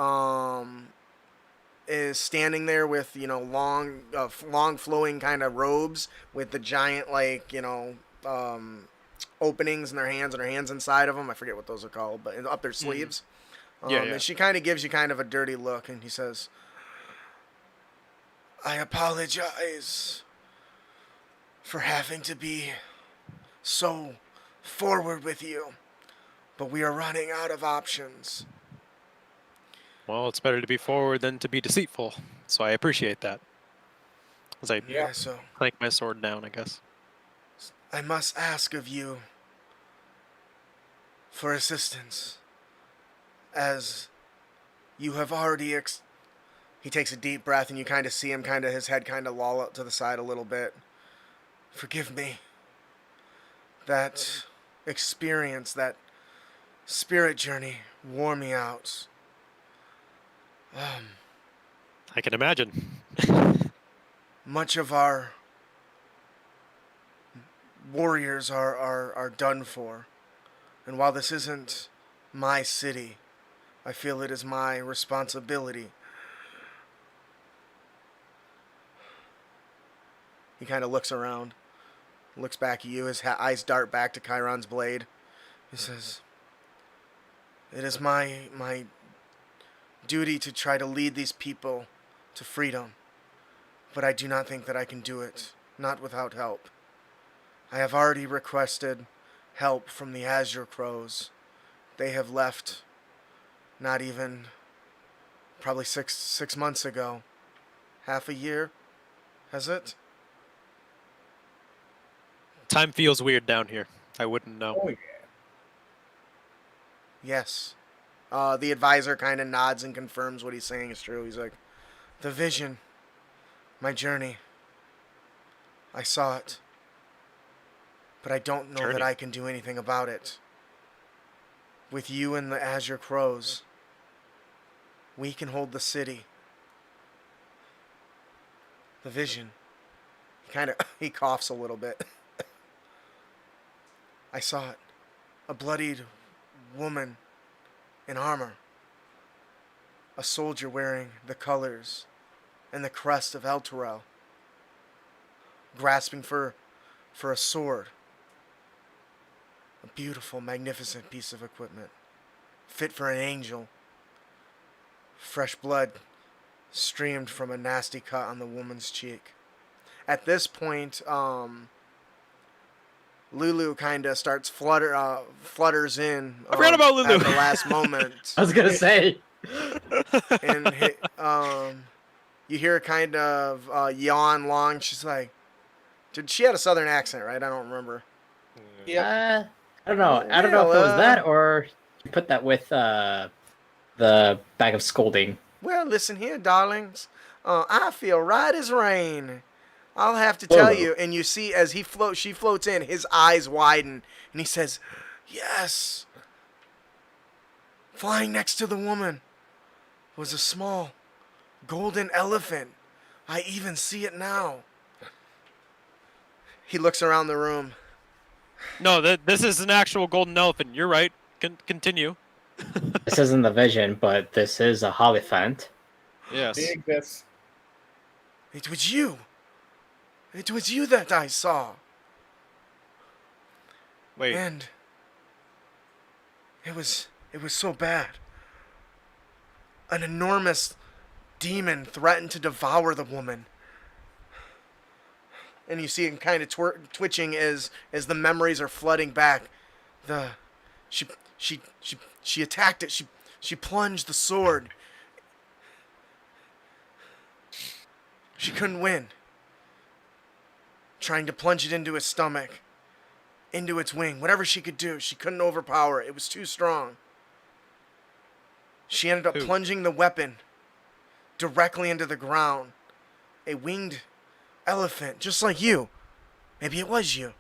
[SPEAKER 1] is standing there with long flowing kind of robes with the giant openings in their hands and her hands inside of them. I forget what those are called, but up their sleeves.
[SPEAKER 2] Yeah.
[SPEAKER 1] And she kind of gives you kind of a dirty look, and he says, "I apologize for having to be so forward with you, but we are running out of options."
[SPEAKER 2] Well, it's better to be forward than to be deceitful, so I appreciate that. As I
[SPEAKER 3] Yeah.
[SPEAKER 1] So
[SPEAKER 2] clank my sword down, I guess.
[SPEAKER 1] I must ask of you for assistance, as you have already he takes a deep breath, and you kind of see him, his head kind of loll up to the side a little bit. Forgive me. That experience, that spirit journey, wore me out.
[SPEAKER 2] I can imagine.
[SPEAKER 1] Much of our warriors are done for. And while this isn't my city, I feel it is my responsibility. He kind of looks around, looks back at you. His eyes dart back to Chiron's blade. He says, "It is my duty to try to lead these people to freedom, but I do not think that I can do it, not without help. I have already requested help from the Azure Crows. They have left not even probably six months ago. Half a year, has it?
[SPEAKER 2] Time feels weird down here. I wouldn't know.
[SPEAKER 3] Oh, yeah.
[SPEAKER 1] Yes." The advisor kind of nods and confirms what he's saying is true. He's like, "The vision, my journey, I saw it, but I don't know that
[SPEAKER 2] Journey.
[SPEAKER 1] I can do anything about it. With you and the Azure Crows, we can hold the city. The vision." He coughs a little bit. "I saw it. A bloodied woman in armor. A soldier wearing the colors and the crest of Elturel, grasping for a sword. A beautiful, magnificent piece of equipment, fit for an angel. Fresh blood streamed from a nasty cut on the woman's cheek." At this point, Lulu kind of starts flutters in.
[SPEAKER 2] I forgot about Lulu.
[SPEAKER 1] At the last moment.
[SPEAKER 4] I was gonna say.
[SPEAKER 1] And you hear kind of yawn long. She's like, she had a southern accent, right? I don't remember.
[SPEAKER 3] Yep.
[SPEAKER 4] I don't know. I don't know if it was
[SPEAKER 1] Well,
[SPEAKER 4] that or you put that with the bag of scolding.
[SPEAKER 1] "Well, listen here, darlings. I feel right as rain. I'll have to tell
[SPEAKER 4] Whoa.
[SPEAKER 1] you." And you see as she floats in, his eyes widen, and he says, "Yes." Flying next to the woman was a small golden elephant. I even see it now. He looks around the room.
[SPEAKER 2] No, this is an actual golden elephant. You're right. Continue.
[SPEAKER 4] This isn't the vision, but this is a Hollyphant.
[SPEAKER 2] Yes.
[SPEAKER 3] They exist.
[SPEAKER 1] "It was you. It was you that I saw.
[SPEAKER 2] Wait.
[SPEAKER 1] And it was so bad. An enormous demon threatened to devour the woman." And you see him kind of twitching as the memories are flooding back. She attacked it. She plunged the sword. She couldn't win. Trying to plunge it into its stomach, into its wing, whatever she could do, she couldn't overpower it. It was too strong. She ended up
[SPEAKER 2] Who?
[SPEAKER 1] plunging the weapon directly into the ground. A winged elephant, just like you. Maybe it was you.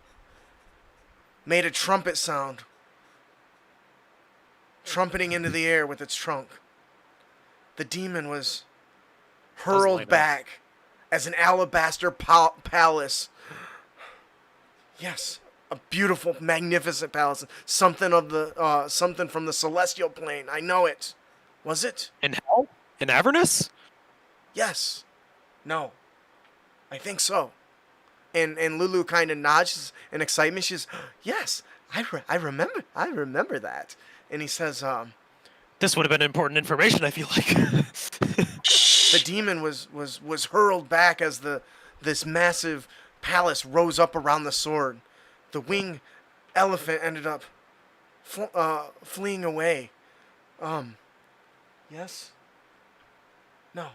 [SPEAKER 1] Made a trumpet sound, trumpeting into the air with its trunk. The demon was hurled
[SPEAKER 2] up.
[SPEAKER 1] back as an alabaster palace. Yes, a beautiful, magnificent palace. Something from the celestial plane. I know it. Was it?
[SPEAKER 2] In hell? In Avernus?
[SPEAKER 1] Yes. No. I think so. And Lulu kind of nods in excitement. She's, "Yes, I remember that." And he says,
[SPEAKER 2] This would have been important information, I feel like.
[SPEAKER 1] the demon was hurled back as this massive palace rose up around the sword. The winged elephant ended up fleeing away. Yes? No.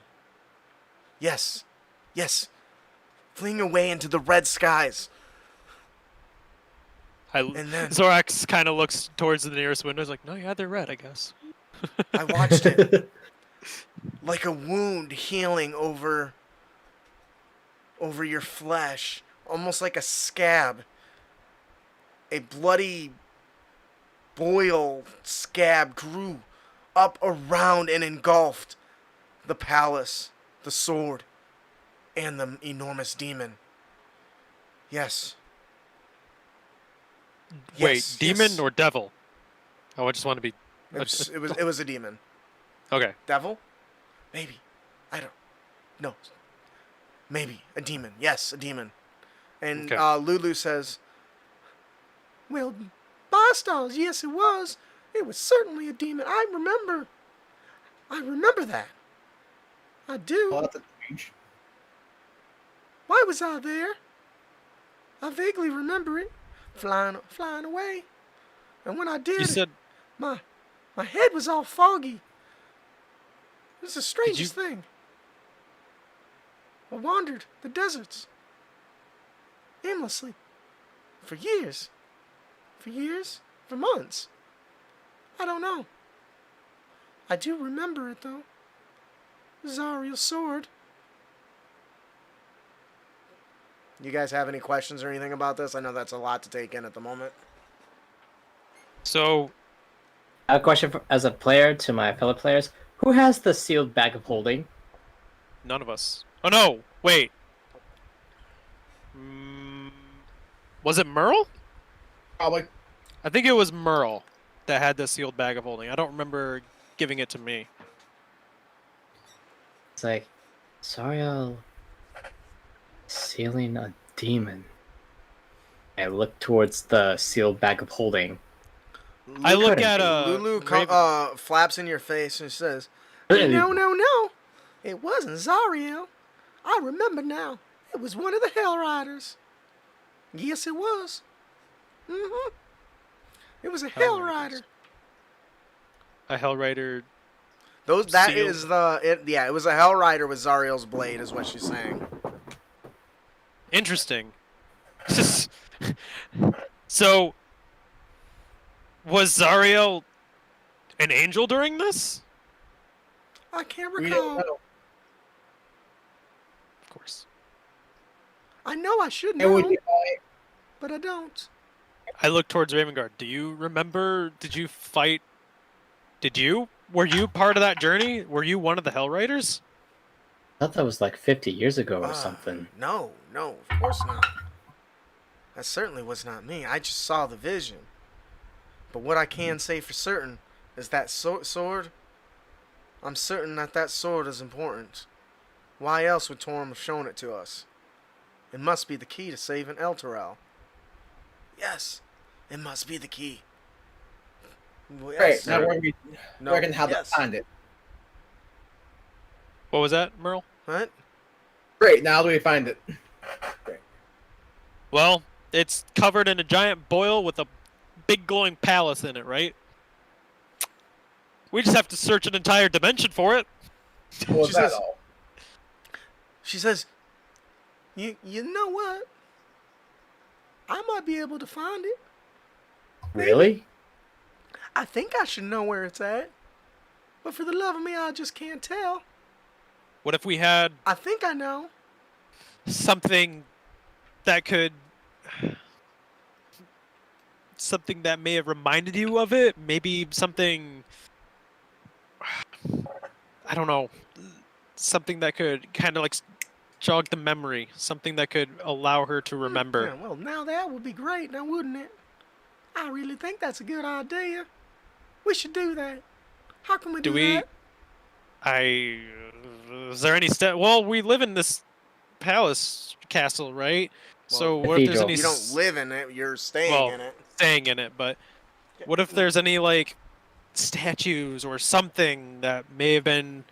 [SPEAKER 1] Yes. Yes. fleeing away into the red skies. And then
[SPEAKER 2] Zorax kind of looks towards the nearest window. He's like, no, yeah, they're red, I guess.
[SPEAKER 1] I watched it like a wound healing over your flesh, almost like a scab. A bloody boil scab grew up around and engulfed the palace, the sword, and the enormous demon. Yes.
[SPEAKER 2] Wait,
[SPEAKER 1] Yes,
[SPEAKER 2] demon
[SPEAKER 1] yes.
[SPEAKER 2] or devil? Oh, I just want to be...
[SPEAKER 1] It was a demon.
[SPEAKER 2] Okay.
[SPEAKER 1] Devil? Maybe. I don't. No. Maybe a demon. Yes, a demon. And
[SPEAKER 2] Okay.
[SPEAKER 1] Lulu says, "Well, Bastards, yes, it was. It was certainly a demon. I remember that. I do.
[SPEAKER 3] Well, that's a change.
[SPEAKER 1] Why was I there? I vaguely remember it, flying away. And when I
[SPEAKER 2] You
[SPEAKER 1] did,
[SPEAKER 2] said...
[SPEAKER 1] my head was all foggy. It was the strangest thing. I wandered the deserts aimlessly for years. For months. I don't know. I do remember it, though. Zariel's sword. You guys have any questions or anything about this? I know that's a lot to take in at the moment.
[SPEAKER 2] So,
[SPEAKER 4] I have a question as a player to my fellow players. Who has the sealed bag of holding?
[SPEAKER 2] none of us... Oh, no! Wait. Was it Merle?
[SPEAKER 3] Probably.
[SPEAKER 2] I think it was Merle that had the sealed bag of holding. I don't remember giving it to me.
[SPEAKER 4] It's like, Sariel sealing a demon. I look towards the sealed bag of holding.
[SPEAKER 2] I look
[SPEAKER 4] couldn't
[SPEAKER 2] at
[SPEAKER 4] be.
[SPEAKER 1] Lulu
[SPEAKER 2] Raven.
[SPEAKER 1] flaps in your face and says,
[SPEAKER 4] Really?
[SPEAKER 1] No. It wasn't Zariel. I remember now. It was one of the Hell Riders. Yes, it was. Mm-hmm. It was a Hell Rider.
[SPEAKER 2] A Hellrider.
[SPEAKER 1] That
[SPEAKER 2] Sealed.
[SPEAKER 1] is it was a Hell Rider with Zariel's blade, is what she's saying.
[SPEAKER 2] Interesting. So, was Zariel an angel during this?
[SPEAKER 1] I can't
[SPEAKER 3] We
[SPEAKER 1] recall.
[SPEAKER 3] don't know.
[SPEAKER 2] Of course.
[SPEAKER 1] I know I should
[SPEAKER 3] It would
[SPEAKER 1] know,
[SPEAKER 3] be fine.
[SPEAKER 1] but I don't.
[SPEAKER 2] I look towards Ravengard. Do you remember? Did you fight? Were you part of that journey? Were you one of the Hellriders?
[SPEAKER 4] I thought that was like 50 years ago or something.
[SPEAKER 1] No, of course not. That certainly was not me. I just saw the vision. But what I can say for certain is that sword. I'm certain that sword is important. Why else would Torm have shown it to us? It must be the key to saving Elturel. Yes, it must be the key. Well,
[SPEAKER 3] Great.
[SPEAKER 1] yes,
[SPEAKER 3] Now
[SPEAKER 1] sir.
[SPEAKER 3] we're
[SPEAKER 1] No,
[SPEAKER 3] working how
[SPEAKER 1] yes.
[SPEAKER 3] to find it.
[SPEAKER 2] What was that, Merle?
[SPEAKER 1] What?
[SPEAKER 3] Great. Now do we find it?
[SPEAKER 2] Well, it's covered in a giant boil with a big glowing palace in it, right? We just have to search an entire dimension for it.
[SPEAKER 3] What was
[SPEAKER 1] She
[SPEAKER 3] that
[SPEAKER 1] says-
[SPEAKER 3] all?
[SPEAKER 1] She says, you know what? I might be able to find it.
[SPEAKER 4] Really?
[SPEAKER 1] I think I should know where it's at. But for the love of me, I just can't tell.
[SPEAKER 2] What if we had
[SPEAKER 1] I think I know.
[SPEAKER 2] something that could... Something that may have reminded you of it? Maybe something... I don't know. Something that could kind of like jog the memory. Something that could allow her to remember.
[SPEAKER 1] Yeah, well, now that would be great, now wouldn't it? I really think that's a good idea. We should do that. How can we do that?
[SPEAKER 2] Is there any step? Well, we live in this palace castle, right? So what if there's
[SPEAKER 4] cathedral.
[SPEAKER 2] any
[SPEAKER 1] You don't live in it, you're staying
[SPEAKER 2] well,
[SPEAKER 1] in it.
[SPEAKER 2] staying in it, but what if there's any like statues or something that may have been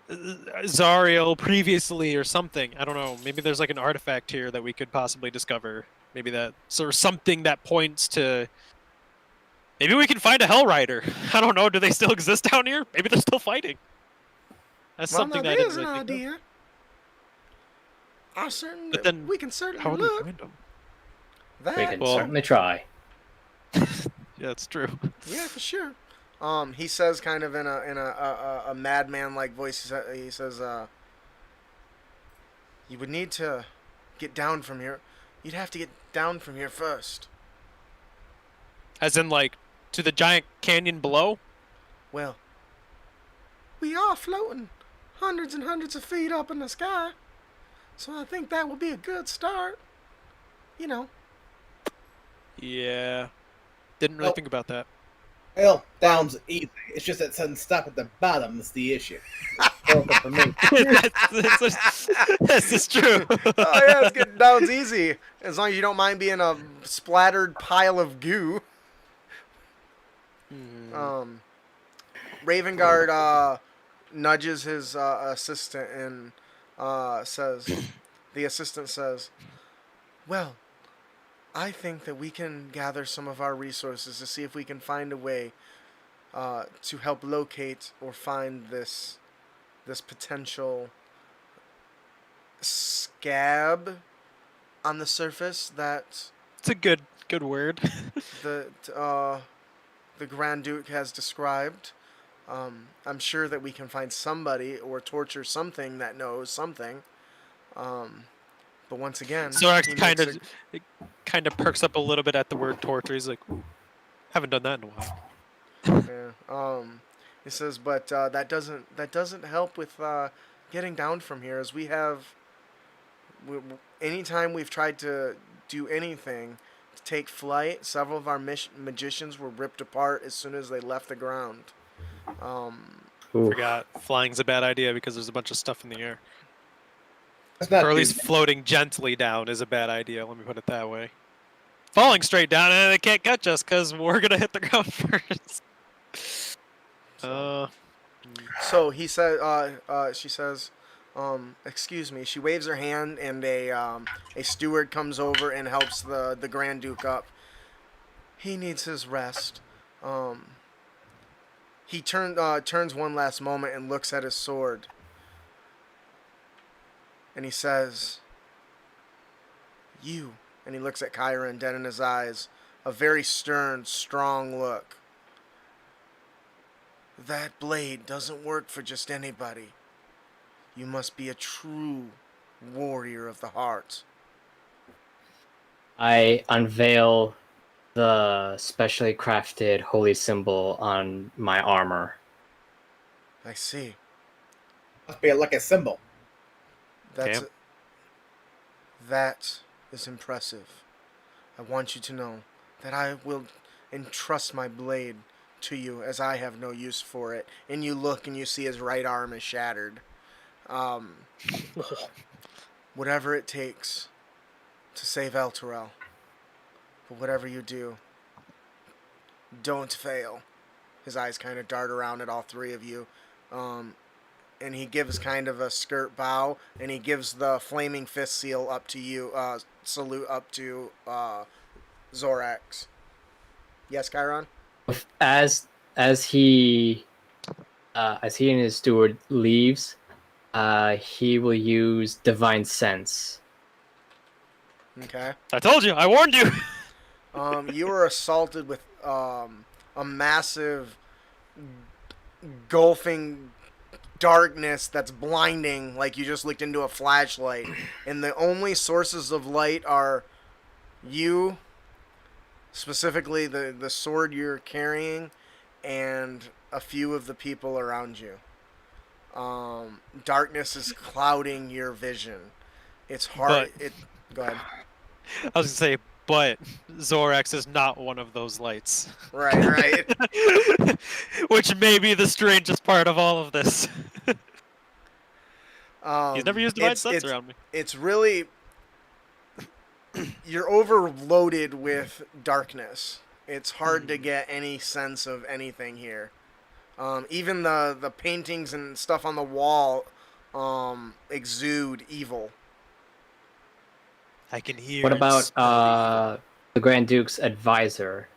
[SPEAKER 2] Zariel previously or something? I don't know. Maybe there's like an artifact here that we could possibly discover. Maybe something that points to. Maybe we can find a Hellrider. I don't know. Do they still exist down here? Maybe they're still fighting. That's
[SPEAKER 1] Well,
[SPEAKER 2] something
[SPEAKER 1] now
[SPEAKER 2] that I
[SPEAKER 1] there's
[SPEAKER 2] didn't
[SPEAKER 1] an
[SPEAKER 2] really think of.
[SPEAKER 1] idea. I certainly,
[SPEAKER 2] But then,
[SPEAKER 1] we can certainly
[SPEAKER 2] how would we
[SPEAKER 1] look.
[SPEAKER 2] find him?
[SPEAKER 4] We
[SPEAKER 1] That,
[SPEAKER 4] can
[SPEAKER 2] Well-
[SPEAKER 4] certainly try.
[SPEAKER 2] Yeah, it's true.
[SPEAKER 1] yeah, for sure. He says, kind of in a madman-like voice. He says, "You would need to get down from here. You'd have to get down from here first.
[SPEAKER 2] As in, like, to the giant canyon below?
[SPEAKER 1] Well, we are floating hundreds and hundreds of feet up in the sky, so I think that will be a good start. You know."
[SPEAKER 2] Yeah. Didn't really
[SPEAKER 3] Oh.
[SPEAKER 2] think about that.
[SPEAKER 3] Well, down's easy. It's just that sudden stop at the bottom is the issue. Welcome for me.
[SPEAKER 2] This is true.
[SPEAKER 1] Oh yeah, it's getting down's easy as long as you don't mind being a splattered pile of goo. Ravengard nudges his assistant and the assistant says, "Well, I think that we can gather some of our resources to see if we can find a way to help locate or find this potential scab on the surface that
[SPEAKER 2] It's a good word.
[SPEAKER 1] the Grand Duke has described. I'm sure that we can find somebody or torture something that knows something. But once again,
[SPEAKER 2] Zorax
[SPEAKER 1] he
[SPEAKER 2] kind
[SPEAKER 1] makes
[SPEAKER 2] of kind of perks up a little bit at the word torture. He's like, "Ooh, haven't done that in a while."
[SPEAKER 1] Yeah. He says, but that doesn't help with getting down from here, as we have. Anytime we've tried to do anything to take flight, several of our magicians were ripped apart as soon as they left the ground.
[SPEAKER 4] Ooh.
[SPEAKER 2] Forgot flying's a bad idea because there's a bunch of stuff in the air.
[SPEAKER 3] That's not
[SPEAKER 2] Or at
[SPEAKER 3] too
[SPEAKER 2] least floating gently down is a bad idea. Let me put it that way. Falling straight down and they can't catch us because we're gonna hit the ground first.
[SPEAKER 1] So he said, she says, excuse me. She waves her hand, and a steward comes over and helps the Grand Duke up. He needs his rest. He turns one last moment and looks at his sword. And he says, "You," and he looks at Chiron, dead in his eyes, a very stern, strong look. "That blade doesn't work for just anybody. You must be a true warrior of the heart."
[SPEAKER 4] I unveil the specially crafted holy symbol on my armor.
[SPEAKER 1] "I see.
[SPEAKER 3] must be like a symbol.
[SPEAKER 1] That's that is impressive. I want you to know that I will entrust my blade to you, as I have no use for it." And you look and you see his right arm is shattered. Whatever it takes to save Elturel. But whatever you do, don't fail. His eyes kind of dart around at all three of you. And he gives kind of a skirt bow, and he gives the flaming fist seal up to you, salute up to Zorax. Yes, Chiron?
[SPEAKER 4] As he and his steward leaves, he will use divine sense.
[SPEAKER 1] Okay.
[SPEAKER 2] I told you. I warned you.
[SPEAKER 1] You were assaulted with a massive, gulfing darkness that's blinding, like you just looked into a flashlight. And the only sources of light are you, specifically the sword you're carrying, and a few of the people around you. Darkness is clouding your vision. It's hard. Go ahead.
[SPEAKER 2] I was gonna say, but Zorax is not one of those lights.
[SPEAKER 1] Right.
[SPEAKER 2] Which may be the strangest part of all of this. He's never used divine sense around me.
[SPEAKER 1] It's really, you're overloaded with darkness. It's hard to get any sense of anything here. Even the paintings and stuff on the wall exude evil.
[SPEAKER 2] I can hear.
[SPEAKER 4] What
[SPEAKER 2] and
[SPEAKER 4] about
[SPEAKER 2] smell
[SPEAKER 4] the Grand Duke's advisor?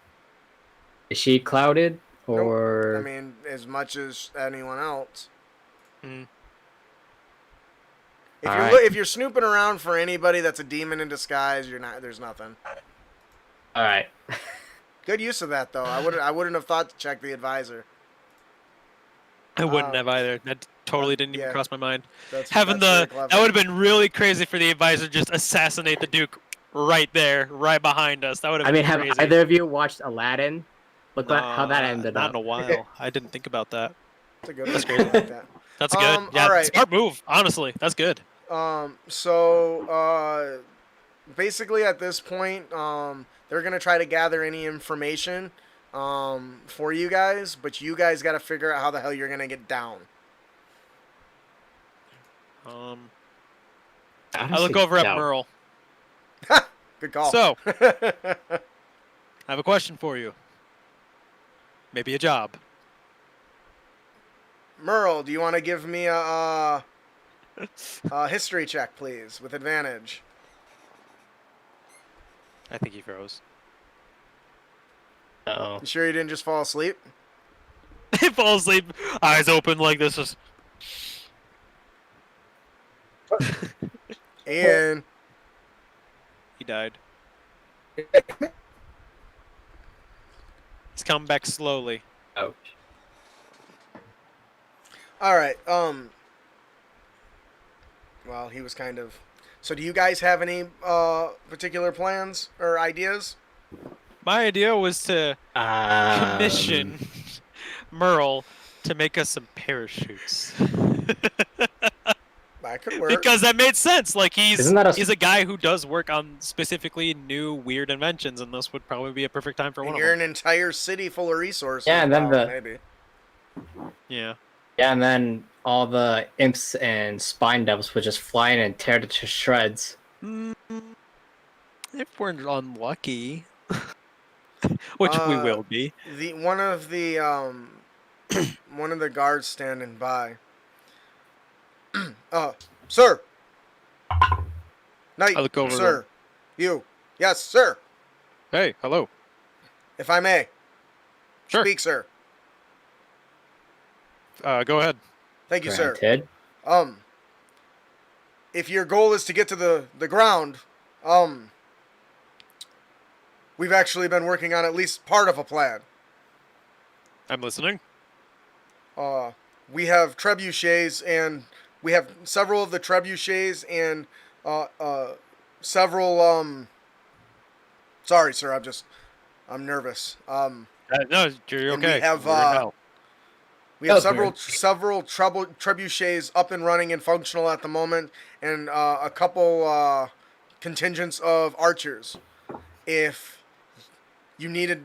[SPEAKER 4] Is she clouded or?
[SPEAKER 1] Nope. I mean, as much as anyone else.
[SPEAKER 2] evil.
[SPEAKER 1] If
[SPEAKER 4] All
[SPEAKER 1] you're
[SPEAKER 4] right.
[SPEAKER 1] if you're snooping around for anybody that's a demon in disguise, you're not. There's nothing.
[SPEAKER 4] All right.
[SPEAKER 1] Good use of that though. I wouldn't have thought to check the advisor.
[SPEAKER 2] I wouldn't
[SPEAKER 1] Um,
[SPEAKER 2] have either. That totally didn't even
[SPEAKER 1] yeah.
[SPEAKER 2] cross my mind.
[SPEAKER 1] That's
[SPEAKER 2] Having
[SPEAKER 1] very
[SPEAKER 2] that
[SPEAKER 1] clever.
[SPEAKER 2] would have been really crazy for the advisor to just assassinate the Duke right there, right behind us. That would have
[SPEAKER 4] I
[SPEAKER 2] been
[SPEAKER 4] mean, have
[SPEAKER 2] crazy.
[SPEAKER 4] either of you watched Aladdin? Look how that
[SPEAKER 2] Nah,
[SPEAKER 4] ended
[SPEAKER 2] not
[SPEAKER 4] up.
[SPEAKER 2] in a while. I didn't think about that.
[SPEAKER 1] That's a good
[SPEAKER 2] That's
[SPEAKER 1] one.
[SPEAKER 2] crazy.
[SPEAKER 1] I like that.
[SPEAKER 2] That's good. Yeah,
[SPEAKER 1] All right.
[SPEAKER 2] smart move. Honestly, that's good.
[SPEAKER 1] So basically at this point, they're gonna try to gather any information, for you guys, but you guys got to figure out how the hell you're gonna get down.
[SPEAKER 2] I look over at Merle.
[SPEAKER 1] Good call.
[SPEAKER 2] So, I have a question for you. Maybe a job.
[SPEAKER 1] Merle, do you want to give me a history check, please, with advantage?
[SPEAKER 2] I think he froze.
[SPEAKER 4] Uh-oh.
[SPEAKER 1] You sure you didn't just fall asleep?
[SPEAKER 2] He falls asleep, eyes open like this. Is
[SPEAKER 1] And
[SPEAKER 2] he died. He's come back slowly.
[SPEAKER 4] Ouch.
[SPEAKER 1] all right. Well, he was kind of. So, do you guys have any particular plans or ideas?
[SPEAKER 2] My idea was to commission Merle to make us some parachutes.
[SPEAKER 1] That could work.
[SPEAKER 2] Because that made sense. Like
[SPEAKER 4] Isn't that
[SPEAKER 2] he's a guy who does work on specifically new weird inventions, and this would probably be a perfect time for
[SPEAKER 1] And
[SPEAKER 2] one
[SPEAKER 1] you're
[SPEAKER 2] of them.
[SPEAKER 1] an entire city full of resources.
[SPEAKER 4] Yeah, and then
[SPEAKER 1] Well,
[SPEAKER 4] the-
[SPEAKER 1] maybe.
[SPEAKER 2] Yeah.
[SPEAKER 4] Yeah, and then all the imps and spine devils would just fly in and tear it to shreds.
[SPEAKER 2] If we're unlucky, which we will be.
[SPEAKER 1] One of the one of the guards standing by. Sir. Knight,
[SPEAKER 2] I look over
[SPEAKER 1] sir. You. Yes, sir.
[SPEAKER 2] Hey, hello.
[SPEAKER 1] If I may.
[SPEAKER 2] Sure.
[SPEAKER 1] Speak, sir.
[SPEAKER 2] Go ahead.
[SPEAKER 1] Thank you, sir.
[SPEAKER 4] Granted.
[SPEAKER 1] If your goal is to get to the ground, we've actually been working on at least part of a plan.
[SPEAKER 2] I'm listening.
[SPEAKER 1] We have trebuchets, and we have several of the trebuchets and several. Sorry, sir. I'm nervous.
[SPEAKER 2] No, you're
[SPEAKER 1] And we
[SPEAKER 2] okay.
[SPEAKER 1] have,
[SPEAKER 2] We're in hell.
[SPEAKER 1] We have
[SPEAKER 3] That was
[SPEAKER 1] several trebuchets up and running and functional at the moment, and a couple contingents of archers. If you needed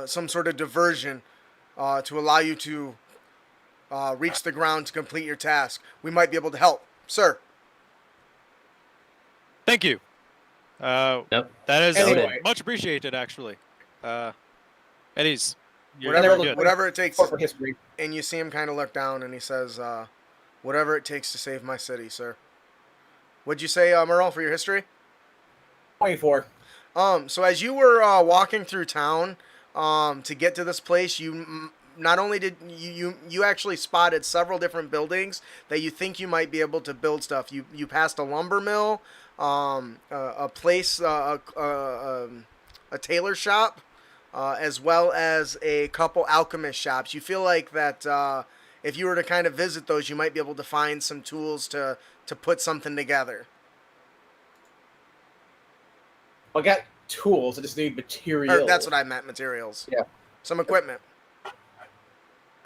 [SPEAKER 1] some sort of diversion to allow you to reach the ground to complete your task, we might be able to help, sir.
[SPEAKER 2] Thank you.
[SPEAKER 4] Yep.
[SPEAKER 2] That is
[SPEAKER 3] Anyway.
[SPEAKER 2] much appreciated, actually. Eddie's. You're
[SPEAKER 1] Whatever,
[SPEAKER 2] good.
[SPEAKER 1] whatever it takes.
[SPEAKER 3] For history.
[SPEAKER 1] And you see him kind of look down, and he says, "Whatever it takes to save my city, sir." What'd you say, Merle, for your history?
[SPEAKER 3] 24.
[SPEAKER 1] So as you were walking through town, to get to this place, not only did you actually spotted several different buildings that you think you might be able to build stuff. You passed a lumber mill, a place, a tailor shop, as well as a couple alchemist shops. You feel like that if you were to kind of visit those, you might be able to find some tools to put something together.
[SPEAKER 3] I got tools. I just need materials.
[SPEAKER 1] Or that's what I meant, materials.
[SPEAKER 3] Yeah.
[SPEAKER 1] Some equipment.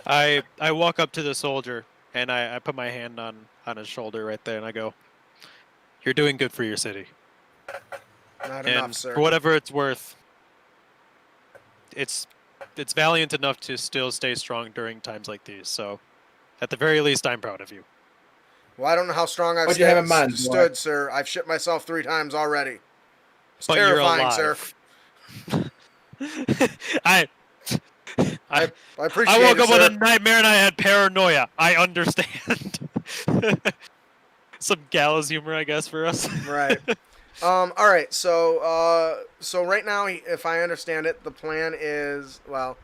[SPEAKER 2] I walk up to the soldier and I put my hand on his shoulder right there and I go, "You're doing good for your city.
[SPEAKER 1] Not
[SPEAKER 2] And
[SPEAKER 1] enough, sir.
[SPEAKER 2] for whatever it's worth, it's valiant enough to still stay strong during times like these. So, at the very least, I'm proud of you."
[SPEAKER 1] Well, I don't know how strong I've
[SPEAKER 3] What'd you have in mind, boy?
[SPEAKER 1] stood, sir. I've shit myself 3 times already. It's
[SPEAKER 2] But
[SPEAKER 1] terrifying,
[SPEAKER 2] you're
[SPEAKER 1] sir.
[SPEAKER 2] alive. I
[SPEAKER 1] I appreciate
[SPEAKER 2] I woke
[SPEAKER 1] it,
[SPEAKER 2] up with
[SPEAKER 1] sir.
[SPEAKER 2] a nightmare and I had paranoia. I understand. Some gallows humor, I guess, for us.
[SPEAKER 1] Right. All right. So right now, if I understand it, the plan is
[SPEAKER 2] Well,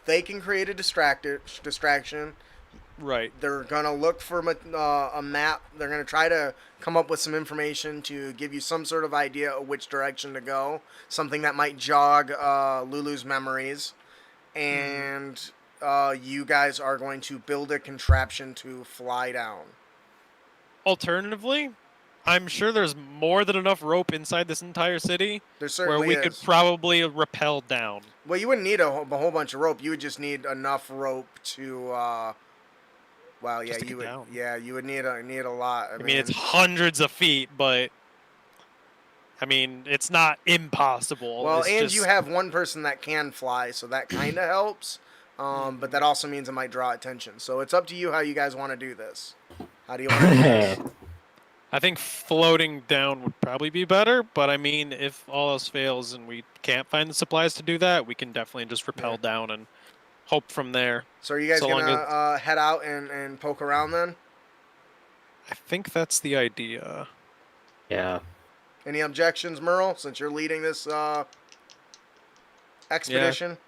[SPEAKER 1] they can create a distraction.
[SPEAKER 2] Right.
[SPEAKER 1] They're gonna look for a map. They're gonna try to come up with some information to give you some sort of idea of which direction to go. Something that might jog Lulu's memories, and you guys are going to build a contraption to fly down.
[SPEAKER 2] Alternatively, I'm sure there's more than enough rope inside this entire city
[SPEAKER 1] There
[SPEAKER 2] where
[SPEAKER 1] certainly
[SPEAKER 2] we
[SPEAKER 1] is.
[SPEAKER 2] could probably rappel down.
[SPEAKER 1] Well, you wouldn't need a whole bunch of rope. You would just need enough rope to. Well, yeah,
[SPEAKER 2] Just to
[SPEAKER 1] you
[SPEAKER 2] get
[SPEAKER 1] would.
[SPEAKER 2] down.
[SPEAKER 1] Yeah, you would need a lot.
[SPEAKER 2] I mean, it's hundreds of feet, but I mean, it's not impossible.
[SPEAKER 1] Well,
[SPEAKER 2] It's
[SPEAKER 1] and
[SPEAKER 2] just,
[SPEAKER 1] you have one person that can fly, so that kind of helps. But that also means it might draw attention. So it's up to you how you guys want to do this. How do you want to do this?
[SPEAKER 2] I think floating down would probably be better, but I mean, if all else fails and we can't find the supplies to do that, we can definitely just rappel down and hope from there.
[SPEAKER 1] So are you guys
[SPEAKER 2] So long
[SPEAKER 1] gonna head out and poke around then?
[SPEAKER 2] I think that's the idea.
[SPEAKER 4] Yeah.
[SPEAKER 1] Any objections, Merle? Since you're leading this expedition.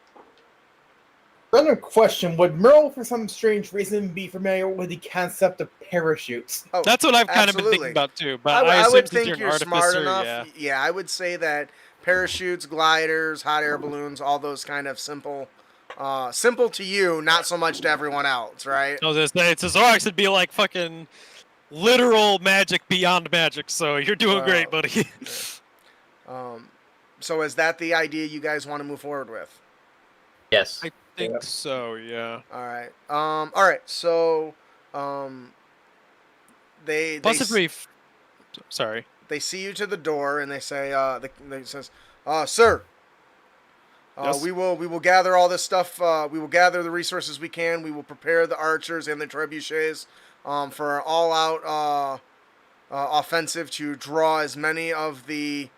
[SPEAKER 3] Random question: would Merle, for some strange reason, be familiar with the concept of parachutes?
[SPEAKER 1] Oh,
[SPEAKER 2] That's what I've kind of been
[SPEAKER 1] absolutely.
[SPEAKER 2] thinking about too. But I
[SPEAKER 1] I
[SPEAKER 2] assume
[SPEAKER 1] would
[SPEAKER 2] since
[SPEAKER 1] think
[SPEAKER 2] you're an
[SPEAKER 1] you're smart
[SPEAKER 2] artificer,
[SPEAKER 1] enough.
[SPEAKER 2] yeah.
[SPEAKER 1] I would say that parachutes, gliders, hot air balloons, all those kind of simple to you, not so much to everyone else, right?
[SPEAKER 2] I was gonna say, to Zorax, it'd be like fucking literal magic beyond magic. So you're doing great, buddy.
[SPEAKER 1] So is that the idea you guys want to move forward with?
[SPEAKER 4] Yes.
[SPEAKER 2] I think so. Yeah.
[SPEAKER 1] All right. All right. So, they
[SPEAKER 2] Plus, if we, sorry.
[SPEAKER 1] they see you to the door and they say, they says, sir.
[SPEAKER 2] Yes?
[SPEAKER 1] We will gather all this stuff. We will gather the resources we can. We will prepare the archers and the trebuchets for an all-out offensive to draw as many of the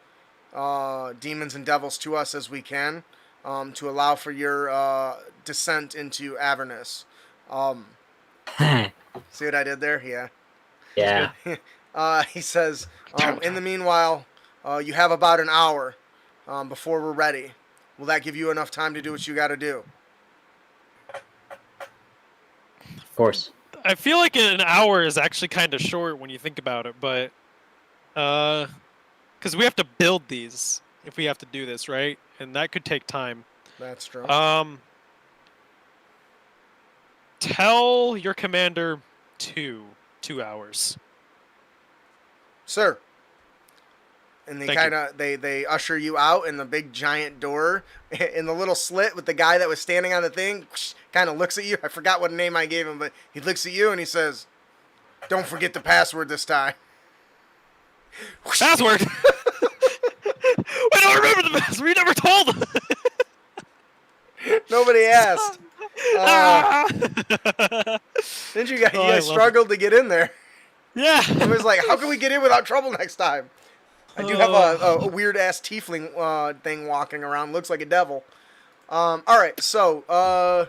[SPEAKER 1] demons and devils to us as we can, to allow for your descent into Avernus. See what I did there? Yeah.
[SPEAKER 4] Yeah.
[SPEAKER 1] He says, in the meanwhile, you have about an hour before we're ready. Will that give you enough time to do what you got to do?
[SPEAKER 4] Of course.
[SPEAKER 2] I feel like an hour is actually kind of short when you think about it, but because we have to build these if we have to do this, right? And that could take time.
[SPEAKER 1] That's true.
[SPEAKER 2] Tell your commander 2 hours.
[SPEAKER 1] Sir. And they
[SPEAKER 2] Thank
[SPEAKER 1] kind of they usher you out in the big giant door in the little slit with the guy that was standing on the thing. Kind of looks at you. I forgot what name I gave him, but he looks at you and he says, "Don't forget the password this time."
[SPEAKER 2] Password. We don't remember the password. We never told them.
[SPEAKER 1] Nobody asked. Didn't you guys struggled to get in there?
[SPEAKER 2] Yeah.
[SPEAKER 1] It was like, how can we get in without trouble next time? I do have a weird ass tiefling thing walking around. Looks like a devil. All right, so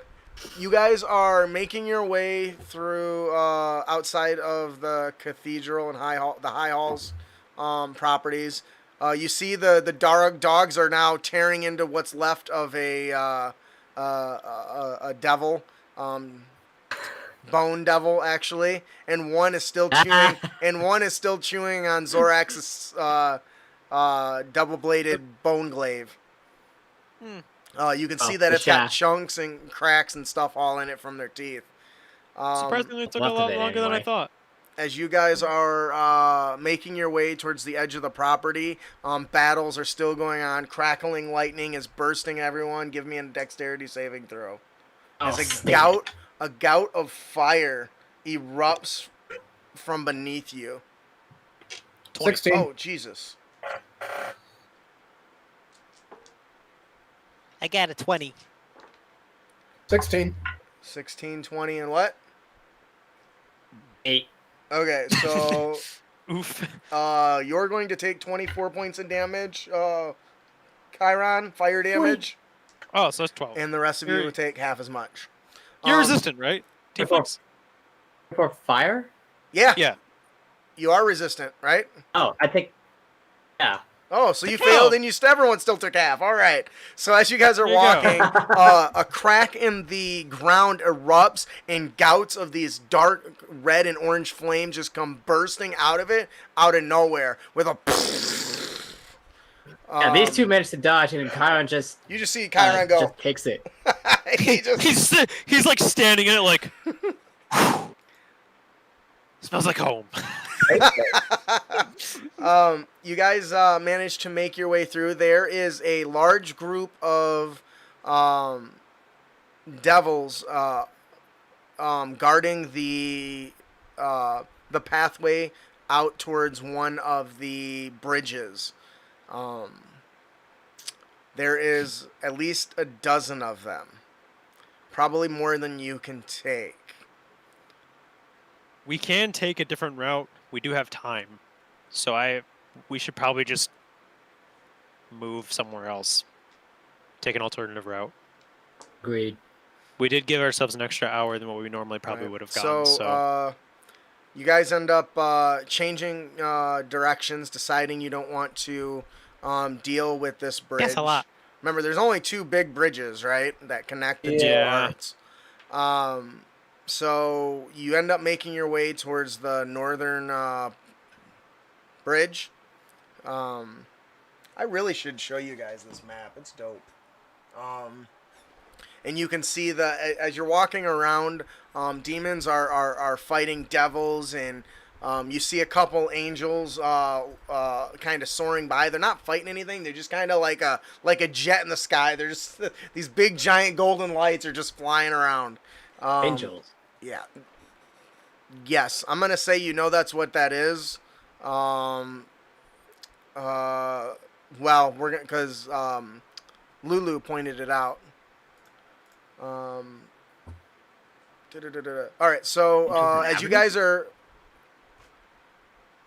[SPEAKER 1] you guys are making your way through outside of the cathedral and the high halls properties. You see the dogs are now tearing into what's left of a devil. Bone devil, actually, and one is still chewing. And one is still chewing on Zorax's double-bladed bone glaive. You can see that it's got chunks and cracks and stuff all in it from their teeth.
[SPEAKER 2] Surprisingly, it took a lot longer than I thought.
[SPEAKER 1] As you guys are making your way towards the edge of the property, battles are still going on. Crackling lightning is bursting everyone. Give me a dexterity saving throw. As a gout of fire erupts from beneath you.
[SPEAKER 3] 16.
[SPEAKER 1] Oh, Jesus.
[SPEAKER 5] I got a 20.
[SPEAKER 3] 16.
[SPEAKER 1] 16, 20, and what?
[SPEAKER 4] 8.
[SPEAKER 1] Okay, so
[SPEAKER 2] Oof.
[SPEAKER 1] you're going to take 24 points of damage, Chiron, fire damage.
[SPEAKER 2] Oh, so that's 12.
[SPEAKER 1] And the rest of you will take half as much.
[SPEAKER 2] You're resistant, right? Tieflings?
[SPEAKER 4] For fire?
[SPEAKER 1] Yeah.
[SPEAKER 2] Yeah.
[SPEAKER 1] You are resistant, right?
[SPEAKER 4] Oh, I think. Yeah.
[SPEAKER 1] Oh, so you
[SPEAKER 2] Damn.
[SPEAKER 1] failed and everyone still took half. All right. So as you guys are
[SPEAKER 2] There you go.
[SPEAKER 1] walking, a crack in the ground erupts and gouts of these dark red and orange flames just come bursting out of it, out of nowhere, with a.
[SPEAKER 4] Yeah, these two managed to dodge, and then Chiron just
[SPEAKER 1] You just see Chiron go.
[SPEAKER 4] just takes it.
[SPEAKER 1] He just.
[SPEAKER 2] He's like standing in it like. Smells like home.
[SPEAKER 1] You guys managed to make your way through. There is a large group of devils guarding the pathway out towards one of the bridges. There is at least a dozen of them, probably more than you can take.
[SPEAKER 2] We can take a different route. We do have time, so we should probably just move somewhere else. Take an alternative route.
[SPEAKER 4] Agreed.
[SPEAKER 2] We did give ourselves an extra hour than what we normally probably would have gotten. So,
[SPEAKER 1] you guys end up changing directions, deciding you don't want to deal with this bridge.
[SPEAKER 2] That's a lot.
[SPEAKER 1] Remember, there's only 2 big bridges, right, that connect the 2
[SPEAKER 2] Yeah.
[SPEAKER 1] parts. So you end up making your way towards the northern bridge. I really should show you guys this map. It's dope. And you can see as you're walking around, demons are fighting devils, and you see a couple angels kind of soaring by. They're not fighting anything. They're just kind of like a jet in the sky. They're just these big giant golden lights are just flying around.
[SPEAKER 4] Angels.
[SPEAKER 1] Yeah. Yes, I'm gonna say that's what that is. Well, we're gonna because Lulu pointed it out. All right, so as you guys are,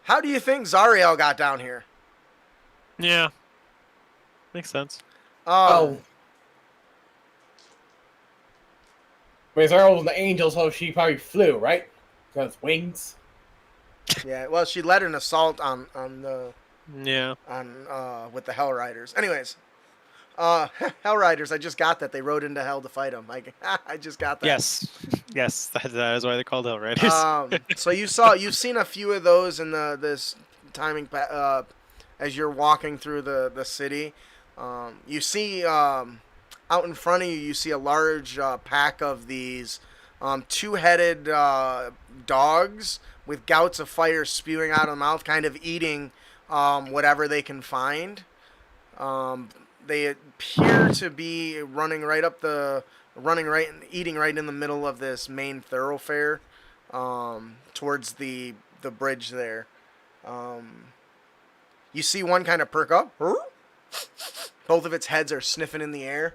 [SPEAKER 1] how do you think Zariel got down here?
[SPEAKER 2] yeah, makes sense.
[SPEAKER 3] Oh. Whereas Earl was an angel, so she probably flew, right? Because wings.
[SPEAKER 1] Yeah. Well, she led an assault on
[SPEAKER 2] Yeah.
[SPEAKER 1] with the Hell Riders. Anyways, Hell Riders. I just got that they rode into hell to fight them. I just got that.
[SPEAKER 2] Yes, that is why they're called Hell Riders.
[SPEAKER 1] So you've seen a few of those in this timing as you're walking through the city. You see out in front of you see a large pack of these 2-headed dogs with gouts of fire spewing out of the mouth, kind of eating whatever they can find. They appear to be eating right in the middle of this main thoroughfare towards the bridge there. You see one kind of perk up. Both of its heads are sniffing in the air.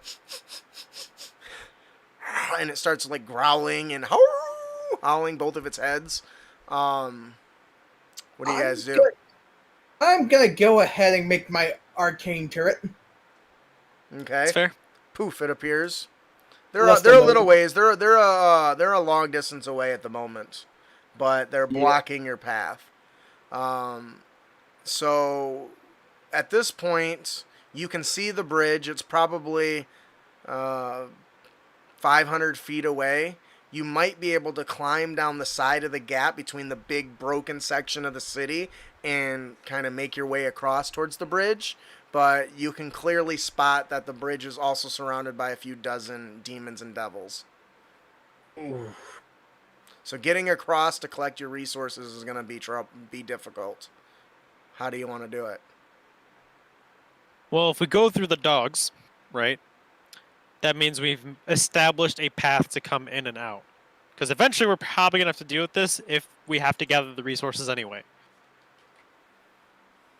[SPEAKER 1] And it starts like growling and howling both of its heads. What do you guys do?
[SPEAKER 3] I'm gonna go ahead and make my arcane turret.
[SPEAKER 1] Okay.
[SPEAKER 2] That's fair.
[SPEAKER 1] Poof, it appears. They're
[SPEAKER 3] Less
[SPEAKER 1] a
[SPEAKER 3] than
[SPEAKER 1] little
[SPEAKER 3] one.
[SPEAKER 1] ways. They're a long distance away at the moment, but they're blocking your path. So at this point, you can see the bridge. It's probably 500 feet away. You might be able to climb down the side of the gap between the big broken section of the city and kind of make your way across towards the bridge. But you can clearly spot that the bridge is also surrounded by a few dozen demons and devils.
[SPEAKER 4] Oof.
[SPEAKER 1] So getting across to collect your resources is going to be difficult. How do you want to do it?
[SPEAKER 2] Well, if we go through the dogs, right, that means we've established a path to come in and out. Because eventually we're probably going to have to deal with this if we have to gather the resources anyway.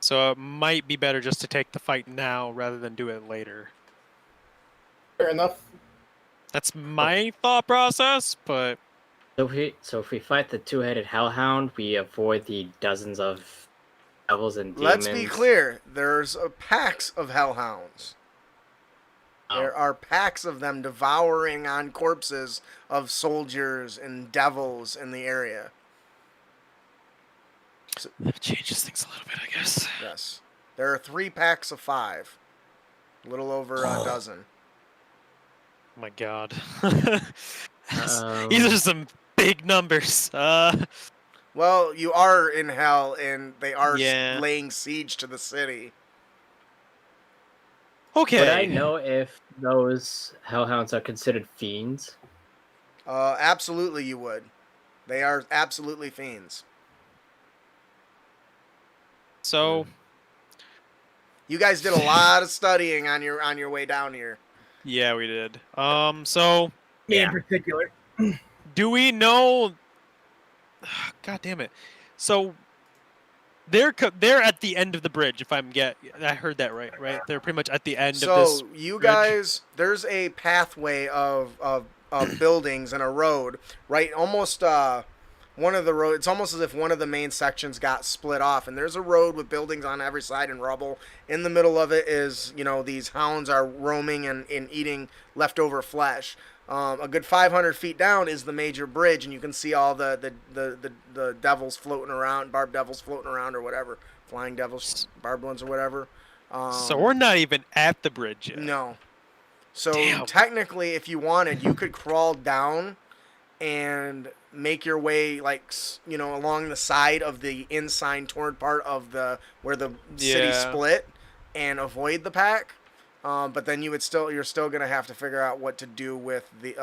[SPEAKER 2] So it might be better just to take the fight now rather than do it later.
[SPEAKER 3] Fair enough.
[SPEAKER 2] That's my thought process, but
[SPEAKER 4] So if we fight the 2-headed hellhound, we avoid the dozens of devils and demons.
[SPEAKER 1] Let's be clear. There's packs of hellhounds.
[SPEAKER 4] Oh.
[SPEAKER 1] There are packs of them devouring on corpses of soldiers and devils in the area.
[SPEAKER 2] that changes things a little bit, I guess.
[SPEAKER 1] Yes. There are 3 packs of 5. A little over a dozen.
[SPEAKER 2] Oh my god.
[SPEAKER 4] Um,
[SPEAKER 2] These are some big numbers.
[SPEAKER 1] Well, you are in hell, and they are
[SPEAKER 2] Yeah.
[SPEAKER 1] laying siege to the city.
[SPEAKER 2] Okay.
[SPEAKER 4] Would I know if those hellhounds are considered fiends?
[SPEAKER 1] Absolutely, you would. They are absolutely fiends.
[SPEAKER 2] So,
[SPEAKER 1] You guys did a lot of studying on your way down here.
[SPEAKER 2] yeah, we did. So
[SPEAKER 3] Me in
[SPEAKER 4] Yeah.
[SPEAKER 3] particular.
[SPEAKER 2] do we know? God damn it! So they're at the end of the bridge. If I heard that right, right? They're pretty much at the end of this.
[SPEAKER 1] So you
[SPEAKER 2] bridge.
[SPEAKER 1] guys, there's a pathway of buildings and a road, right? Almost one of the road. It's almost as if one of the main sections got split off, and there's a road with buildings on every side and rubble. In the middle of it is, these hounds are roaming and eating leftover flesh. A good 500 feet down is the major bridge, and you can see all the devils floating around, barbed devils floating around, or whatever, flying devils, barbed ones, or whatever.
[SPEAKER 2] So we're not even at the bridge yet.
[SPEAKER 1] No. So
[SPEAKER 2] Damn.
[SPEAKER 1] technically, if you wanted, you could crawl down and make your way, along the side of the inside toward part of where the city
[SPEAKER 2] Yeah.
[SPEAKER 1] split, and avoid the pack. But then you're still gonna have to figure out what to do with the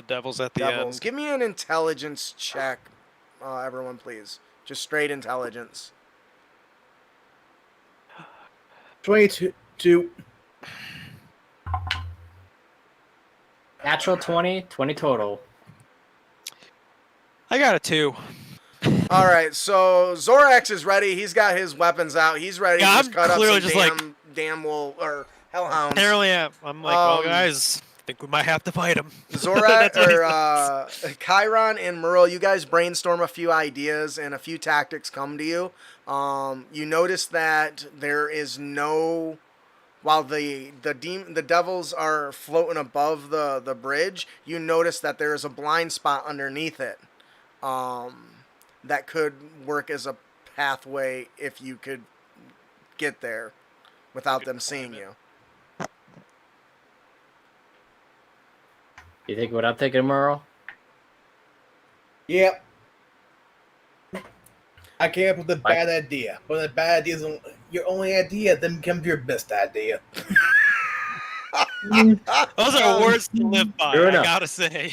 [SPEAKER 2] devil's at the
[SPEAKER 1] devils.
[SPEAKER 2] end.
[SPEAKER 1] Give me an intelligence check, everyone, please. Just straight intelligence.
[SPEAKER 3] 22.
[SPEAKER 4] Natural 20, 20 total.
[SPEAKER 2] I got a 2.
[SPEAKER 1] All right, so Zorax is ready. He's got his weapons out. He's ready
[SPEAKER 2] Yeah,
[SPEAKER 1] to just
[SPEAKER 2] I'm
[SPEAKER 1] cut up
[SPEAKER 2] clearly
[SPEAKER 1] some
[SPEAKER 2] just
[SPEAKER 1] damn wolf or hellhounds.
[SPEAKER 2] Apparently, I'm like, well,
[SPEAKER 1] Um,
[SPEAKER 2] guys, I think we might have to fight him.
[SPEAKER 1] Zorak
[SPEAKER 2] That's what he
[SPEAKER 1] or Chiron and Merle, you guys brainstorm a few ideas and a few tactics come to you. You notice that there is no, while the devils are floating above the bridge, you notice that there is a blind spot underneath it. That could work as a pathway if you could get there without them seeing you.
[SPEAKER 4] You think what I'm thinking, Merle?
[SPEAKER 3] Yep. I came up with a bad idea. But the bad idea isn't your only idea, then becomes your best idea.
[SPEAKER 2] Those are words to live by,
[SPEAKER 4] True
[SPEAKER 2] I
[SPEAKER 4] enough.
[SPEAKER 2] gotta say.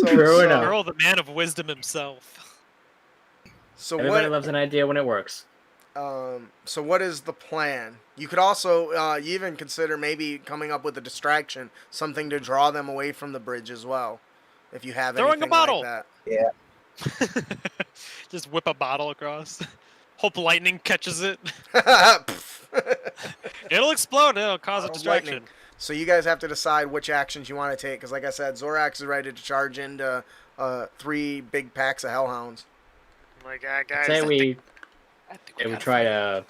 [SPEAKER 4] True enough.
[SPEAKER 2] Earl, the man of wisdom himself.
[SPEAKER 1] So
[SPEAKER 4] Everybody
[SPEAKER 1] what?
[SPEAKER 4] loves an idea when it works.
[SPEAKER 1] So what is the plan? You could also you even consider maybe coming up with a distraction, something to draw them away from the bridge as well, if you have
[SPEAKER 2] Throwing a
[SPEAKER 1] anything
[SPEAKER 2] bottle.
[SPEAKER 1] like
[SPEAKER 2] Just whip a bottle across. Hope lightning catches it.
[SPEAKER 1] that.
[SPEAKER 2] It'll explode. It'll cause a
[SPEAKER 1] Bottle's
[SPEAKER 2] distraction.
[SPEAKER 1] lightning. So you guys have to decide which actions you want to take, because like I said, Zorax is ready to charge into 3 big packs of hellhounds.
[SPEAKER 2] Oh my God, guys.
[SPEAKER 4] Say we
[SPEAKER 2] we
[SPEAKER 4] we try to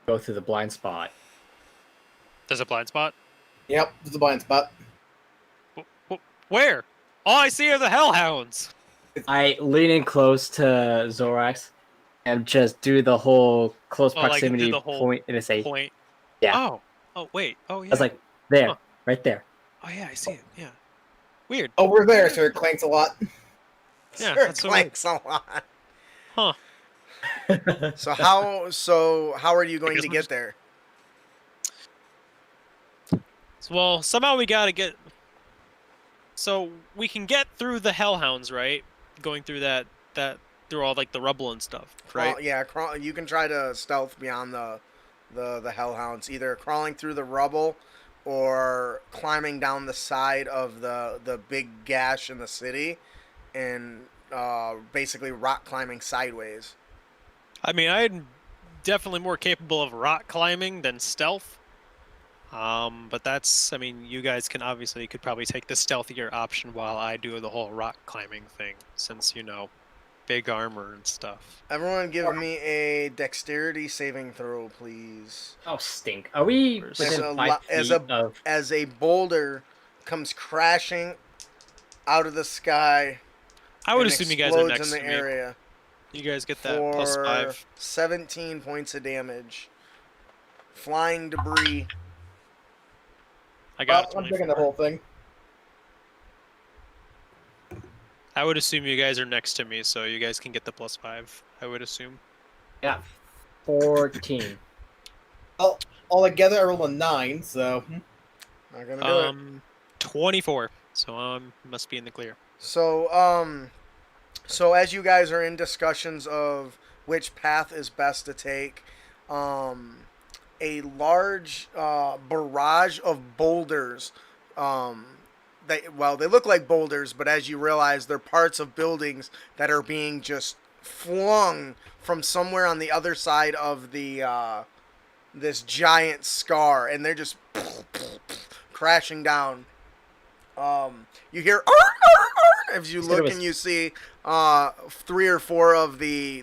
[SPEAKER 4] go through the blind spot.
[SPEAKER 2] There's a blind spot.
[SPEAKER 3] Yep, there's a blind spot.
[SPEAKER 2] Where? All I see are the hellhounds.
[SPEAKER 4] I lean in close to Zorax and just do the whole close
[SPEAKER 2] Oh, like, do
[SPEAKER 4] proximity
[SPEAKER 2] the whole
[SPEAKER 4] point and say,
[SPEAKER 2] Point.
[SPEAKER 4] Yeah.
[SPEAKER 2] Oh. Oh wait. Oh yeah.
[SPEAKER 4] I was like, there,
[SPEAKER 2] Huh.
[SPEAKER 4] right there.
[SPEAKER 2] Oh yeah, I see it. Yeah. Weird.
[SPEAKER 3] Over there, sir. It clanks a lot.
[SPEAKER 2] Yeah,
[SPEAKER 1] Sure,
[SPEAKER 2] that's so weird.
[SPEAKER 1] clanks a lot.
[SPEAKER 2] Huh.
[SPEAKER 1] So how are you going
[SPEAKER 2] guess
[SPEAKER 1] to
[SPEAKER 2] I'm
[SPEAKER 1] get
[SPEAKER 2] just-
[SPEAKER 1] there?
[SPEAKER 2] Well, somehow we gotta get. So we can get through the hellhounds, right? Going through that through all like the rubble and stuff, right?
[SPEAKER 1] You can try to stealth beyond the hellhounds, either crawling through the rubble or climbing down the side of the big gash in the city and basically rock climbing sideways.
[SPEAKER 2] I mean, I'm definitely more capable of rock climbing than stealth. But that's, I mean, you guys could probably take the stealthier option while I do the whole rock climbing thing, since, big armor and stuff.
[SPEAKER 1] Everyone give me a dexterity saving throw, please.
[SPEAKER 4] Oh, stink. Are we
[SPEAKER 2] As
[SPEAKER 4] within
[SPEAKER 1] a
[SPEAKER 4] 5
[SPEAKER 1] lo- as
[SPEAKER 4] feet
[SPEAKER 1] a-
[SPEAKER 4] of...
[SPEAKER 1] As a boulder comes crashing out of the sky
[SPEAKER 2] I would
[SPEAKER 1] and
[SPEAKER 2] assume you guys are
[SPEAKER 1] explodes
[SPEAKER 2] next
[SPEAKER 1] in the
[SPEAKER 2] to me.
[SPEAKER 1] area.
[SPEAKER 2] You guys get that
[SPEAKER 1] for
[SPEAKER 2] +5.
[SPEAKER 1] 17 points of damage. Flying debris.
[SPEAKER 2] I got
[SPEAKER 3] I'm taking the
[SPEAKER 2] 24.
[SPEAKER 3] whole thing.
[SPEAKER 2] I would assume you guys are next to me, so you guys can get the +5. I would assume.
[SPEAKER 4] Yeah, 14.
[SPEAKER 3] All together, I rolled a 9, so
[SPEAKER 1] Not gonna do it.
[SPEAKER 2] 24. So must be in the clear.
[SPEAKER 1] So so as you guys are in discussions of which path is best to take, a large barrage of boulders. They look like boulders, but as you realize, they're parts of buildings that are being just flung from somewhere on the other side of the this giant scar, and they're just crashing down. You hear "Arr, arr, arr," as you look and you see 3 or 4 of the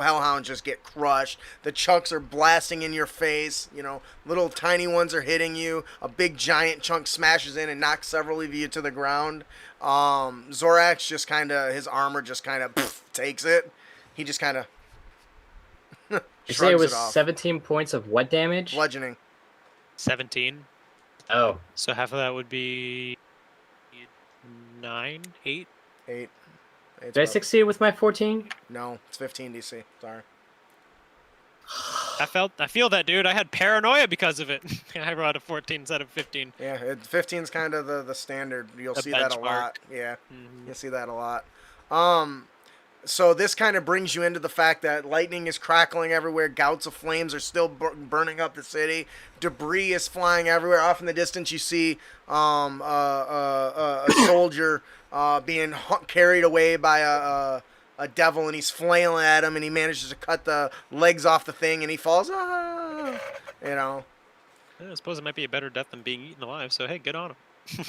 [SPEAKER 1] hellhounds just get crushed. The chunks are blasting in your face. You know, little tiny ones are hitting you. A big giant chunk smashes in and knocks several of you to the ground. Zorax just kind of, his armor just kind of takes it. He just kind of
[SPEAKER 4] You say it was
[SPEAKER 1] off.
[SPEAKER 4] 17 points of what damage?
[SPEAKER 1] Bludgeoning.
[SPEAKER 2] 17.
[SPEAKER 4] Oh.
[SPEAKER 2] So half of that would be 9, 8.
[SPEAKER 1] 8.
[SPEAKER 4] Did I succeed with my 14?
[SPEAKER 1] No, it's 15 DC. Sorry.
[SPEAKER 2] I feel that, dude. I had paranoia because of it. I rolled a 14 instead of 15.
[SPEAKER 1] Yeah, 15's kind of the standard. You'll
[SPEAKER 2] The
[SPEAKER 1] see that a
[SPEAKER 2] benchmark.
[SPEAKER 1] lot. Yeah,
[SPEAKER 2] Mhm.
[SPEAKER 1] you'll see that a lot. So this kind of brings you into the fact that lightning is crackling everywhere. Gouts of flames are still burning up the city. Debris is flying everywhere. Off in the distance, you see a soldier being carried away by a devil, and he's flailing at him, and he manages to cut the legs off the thing, and he falls. Ah, you know.
[SPEAKER 2] I suppose it might be a better death than being eaten alive. So hey, get on him.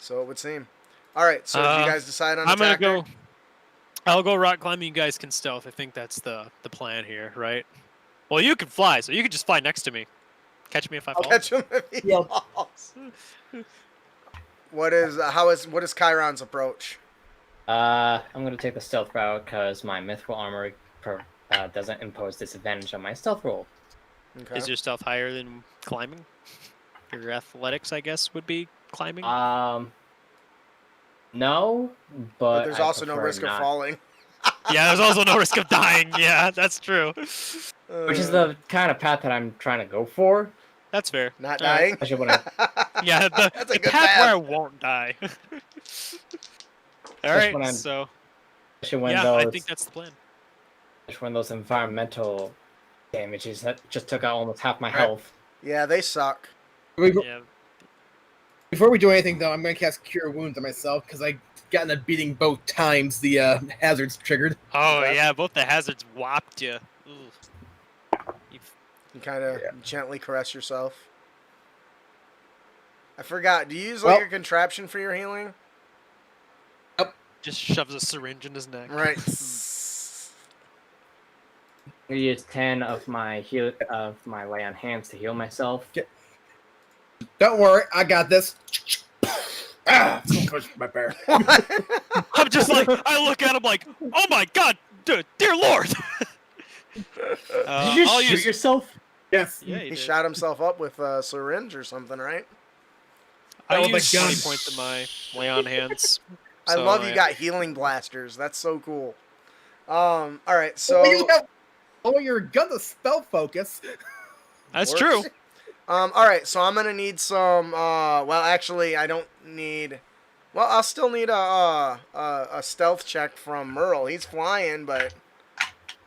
[SPEAKER 1] So it would seem. All right, so did you guys decide on a
[SPEAKER 2] I'm gonna
[SPEAKER 1] tactic?
[SPEAKER 2] go. I'll go rock climbing. You guys can stealth. I think that's the plan here, right? Well, you can fly, so you can just fly next to me. Catch me if I
[SPEAKER 1] I'll
[SPEAKER 2] fall.
[SPEAKER 1] catch him if he
[SPEAKER 3] Yeah.
[SPEAKER 1] falls. What is Chiron's approach?
[SPEAKER 4] I'm gonna take the stealth route because my mythical armor doesn't impose disadvantage on my stealth roll.
[SPEAKER 1] Okay.
[SPEAKER 2] Is your stealth higher than climbing? Your athletics, I guess, would be climbing.
[SPEAKER 4] No,
[SPEAKER 1] but
[SPEAKER 4] but
[SPEAKER 1] there's
[SPEAKER 4] I
[SPEAKER 1] also no
[SPEAKER 4] prefer
[SPEAKER 1] risk of
[SPEAKER 4] not.
[SPEAKER 1] falling.
[SPEAKER 2] Yeah, there's also no risk of dying. Yeah, that's true.
[SPEAKER 4] Which is the kind of path that I'm trying to go for.
[SPEAKER 2] That's fair.
[SPEAKER 1] Not
[SPEAKER 2] All right.
[SPEAKER 1] dying.
[SPEAKER 4] Especially when I,
[SPEAKER 2] Yeah,
[SPEAKER 1] That's a
[SPEAKER 2] the
[SPEAKER 1] good
[SPEAKER 2] path
[SPEAKER 1] path.
[SPEAKER 2] where I won't die. All right,
[SPEAKER 4] when I'm-
[SPEAKER 2] so
[SPEAKER 4] especially when
[SPEAKER 2] yeah,
[SPEAKER 4] those,
[SPEAKER 2] I think that's the plan.
[SPEAKER 4] especially when those environmental damages that just took out almost half my
[SPEAKER 1] Right.
[SPEAKER 4] health.
[SPEAKER 1] Yeah, they suck.
[SPEAKER 2] Yeah,
[SPEAKER 3] Before we do anything, though, I'm going to cast Cure Wounds on myself because I gotten a beating both times the hazards triggered.
[SPEAKER 2] oh
[SPEAKER 1] Okay.
[SPEAKER 2] yeah, both the hazards whopped you.
[SPEAKER 1] You kind of
[SPEAKER 3] Yeah.
[SPEAKER 1] gently caress yourself. I forgot. Do you use like
[SPEAKER 3] Well-
[SPEAKER 1] a contraption for your healing?
[SPEAKER 2] Just shoves a syringe in his neck.
[SPEAKER 1] Right.
[SPEAKER 4] I use 10 of my lay on hands to heal myself.
[SPEAKER 3] Don't worry, I got this. Push my bear.
[SPEAKER 2] I'm just like, I look at him like, oh my god, dear lord.
[SPEAKER 4] Did you
[SPEAKER 2] I'll
[SPEAKER 4] shoot
[SPEAKER 2] use.
[SPEAKER 4] yourself?
[SPEAKER 3] Yes.
[SPEAKER 2] Yeah,
[SPEAKER 1] He
[SPEAKER 2] did.
[SPEAKER 1] shot himself up with a syringe or something, right?
[SPEAKER 2] I
[SPEAKER 3] Oh my
[SPEAKER 2] use 20
[SPEAKER 3] God.
[SPEAKER 2] points of my lay on hands.
[SPEAKER 1] I
[SPEAKER 2] So,
[SPEAKER 1] love you
[SPEAKER 2] yeah.
[SPEAKER 1] got healing blasters. That's so cool. All right, so
[SPEAKER 3] Well, you have your gun to spell focus.
[SPEAKER 2] That's
[SPEAKER 1] works.
[SPEAKER 2] true.
[SPEAKER 1] All right, so I'm gonna need some. Well, actually, I don't need. Well, I'll still need a stealth check from Merle. He's flying, but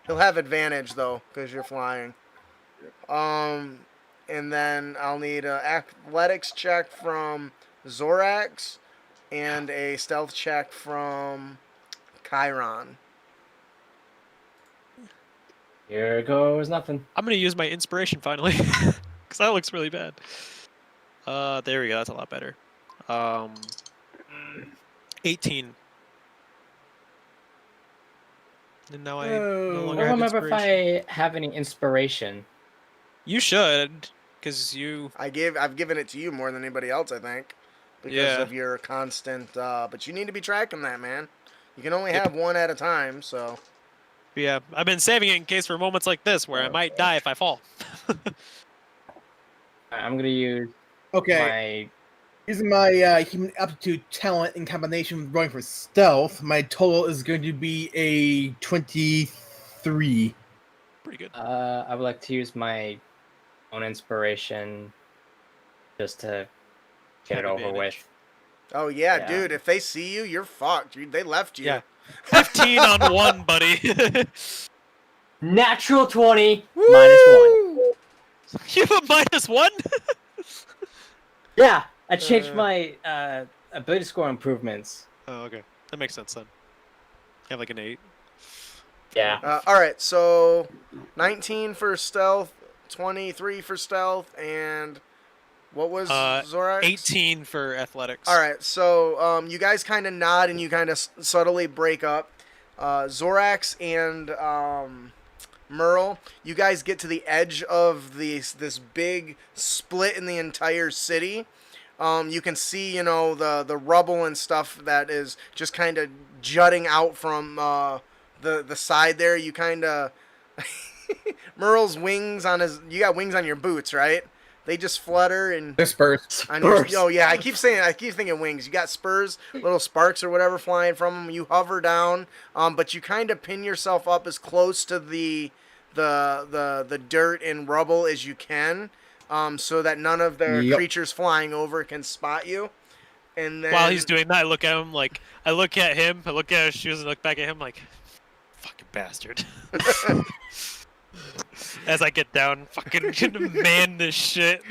[SPEAKER 1] he'll have advantage though because you're flying. And then I'll need a athletics check from Zorax and a stealth check from Chiron.
[SPEAKER 4] Here goes nothing.
[SPEAKER 2] I'm gonna use my inspiration finally, because that looks really bad. There we go. That's a lot better. 18. And now I no
[SPEAKER 4] I
[SPEAKER 2] longer
[SPEAKER 4] don't
[SPEAKER 2] have
[SPEAKER 4] remember if
[SPEAKER 2] inspiration.
[SPEAKER 4] I have any inspiration.
[SPEAKER 2] You should, because you.
[SPEAKER 1] I've given it to you more than anybody else, I think, because
[SPEAKER 2] Yeah.
[SPEAKER 1] of your constant. But you need to be tracking that, man. You can only
[SPEAKER 2] Yep.
[SPEAKER 1] have one at a time, so.
[SPEAKER 2] Yeah, I've been saving it in case for moments like this where I might die if I fall.
[SPEAKER 4] I'm gonna use
[SPEAKER 3] Okay,
[SPEAKER 4] my.
[SPEAKER 3] using my human aptitude talent in combination with going for stealth, my total is going to be a 23.
[SPEAKER 2] Pretty good.
[SPEAKER 4] I would like to use my own inspiration just to get
[SPEAKER 2] Have
[SPEAKER 4] it over
[SPEAKER 2] advantage.
[SPEAKER 4] with.
[SPEAKER 1] Oh yeah,
[SPEAKER 4] Yeah.
[SPEAKER 1] dude. If they see you, you're fucked. They left you.
[SPEAKER 2] Yeah. 15 on 1, buddy.
[SPEAKER 4] Natural 20
[SPEAKER 1] Woo!
[SPEAKER 4] -1.
[SPEAKER 2] You have a -1?
[SPEAKER 4] Yeah, I changed
[SPEAKER 1] Uh,
[SPEAKER 4] my ability score improvements.
[SPEAKER 2] Oh, okay. That makes sense then. You have like an 8.
[SPEAKER 4] Yeah.
[SPEAKER 1] all right, so 19 for stealth, 23 for stealth, and what was Zorax?
[SPEAKER 2] 18 for athletics.
[SPEAKER 1] All right, so you guys kind of nod and you kind of subtly break up. Zorax and Merle, you guys get to the edge of this big split in the entire city. You can see, the rubble and stuff that is just kind of jutting out from the side there. You kind of Merle's wings on his. You got wings on your boots, right? They just flutter and
[SPEAKER 3] Disperse.
[SPEAKER 1] on your,
[SPEAKER 4] Spurs.
[SPEAKER 1] oh yeah, I keep thinking wings. You got spurs, little sparks or whatever flying from them. You hover down, but you kind of pin yourself up as close to the dirt and rubble as you can, so that none of the
[SPEAKER 3] Yep.
[SPEAKER 1] creatures flying over can spot you. And then
[SPEAKER 2] While he's doing that, I look at him like I look at him, I look at his shoes, and look back at him like, fucking bastard. As I get down, fucking man this shit.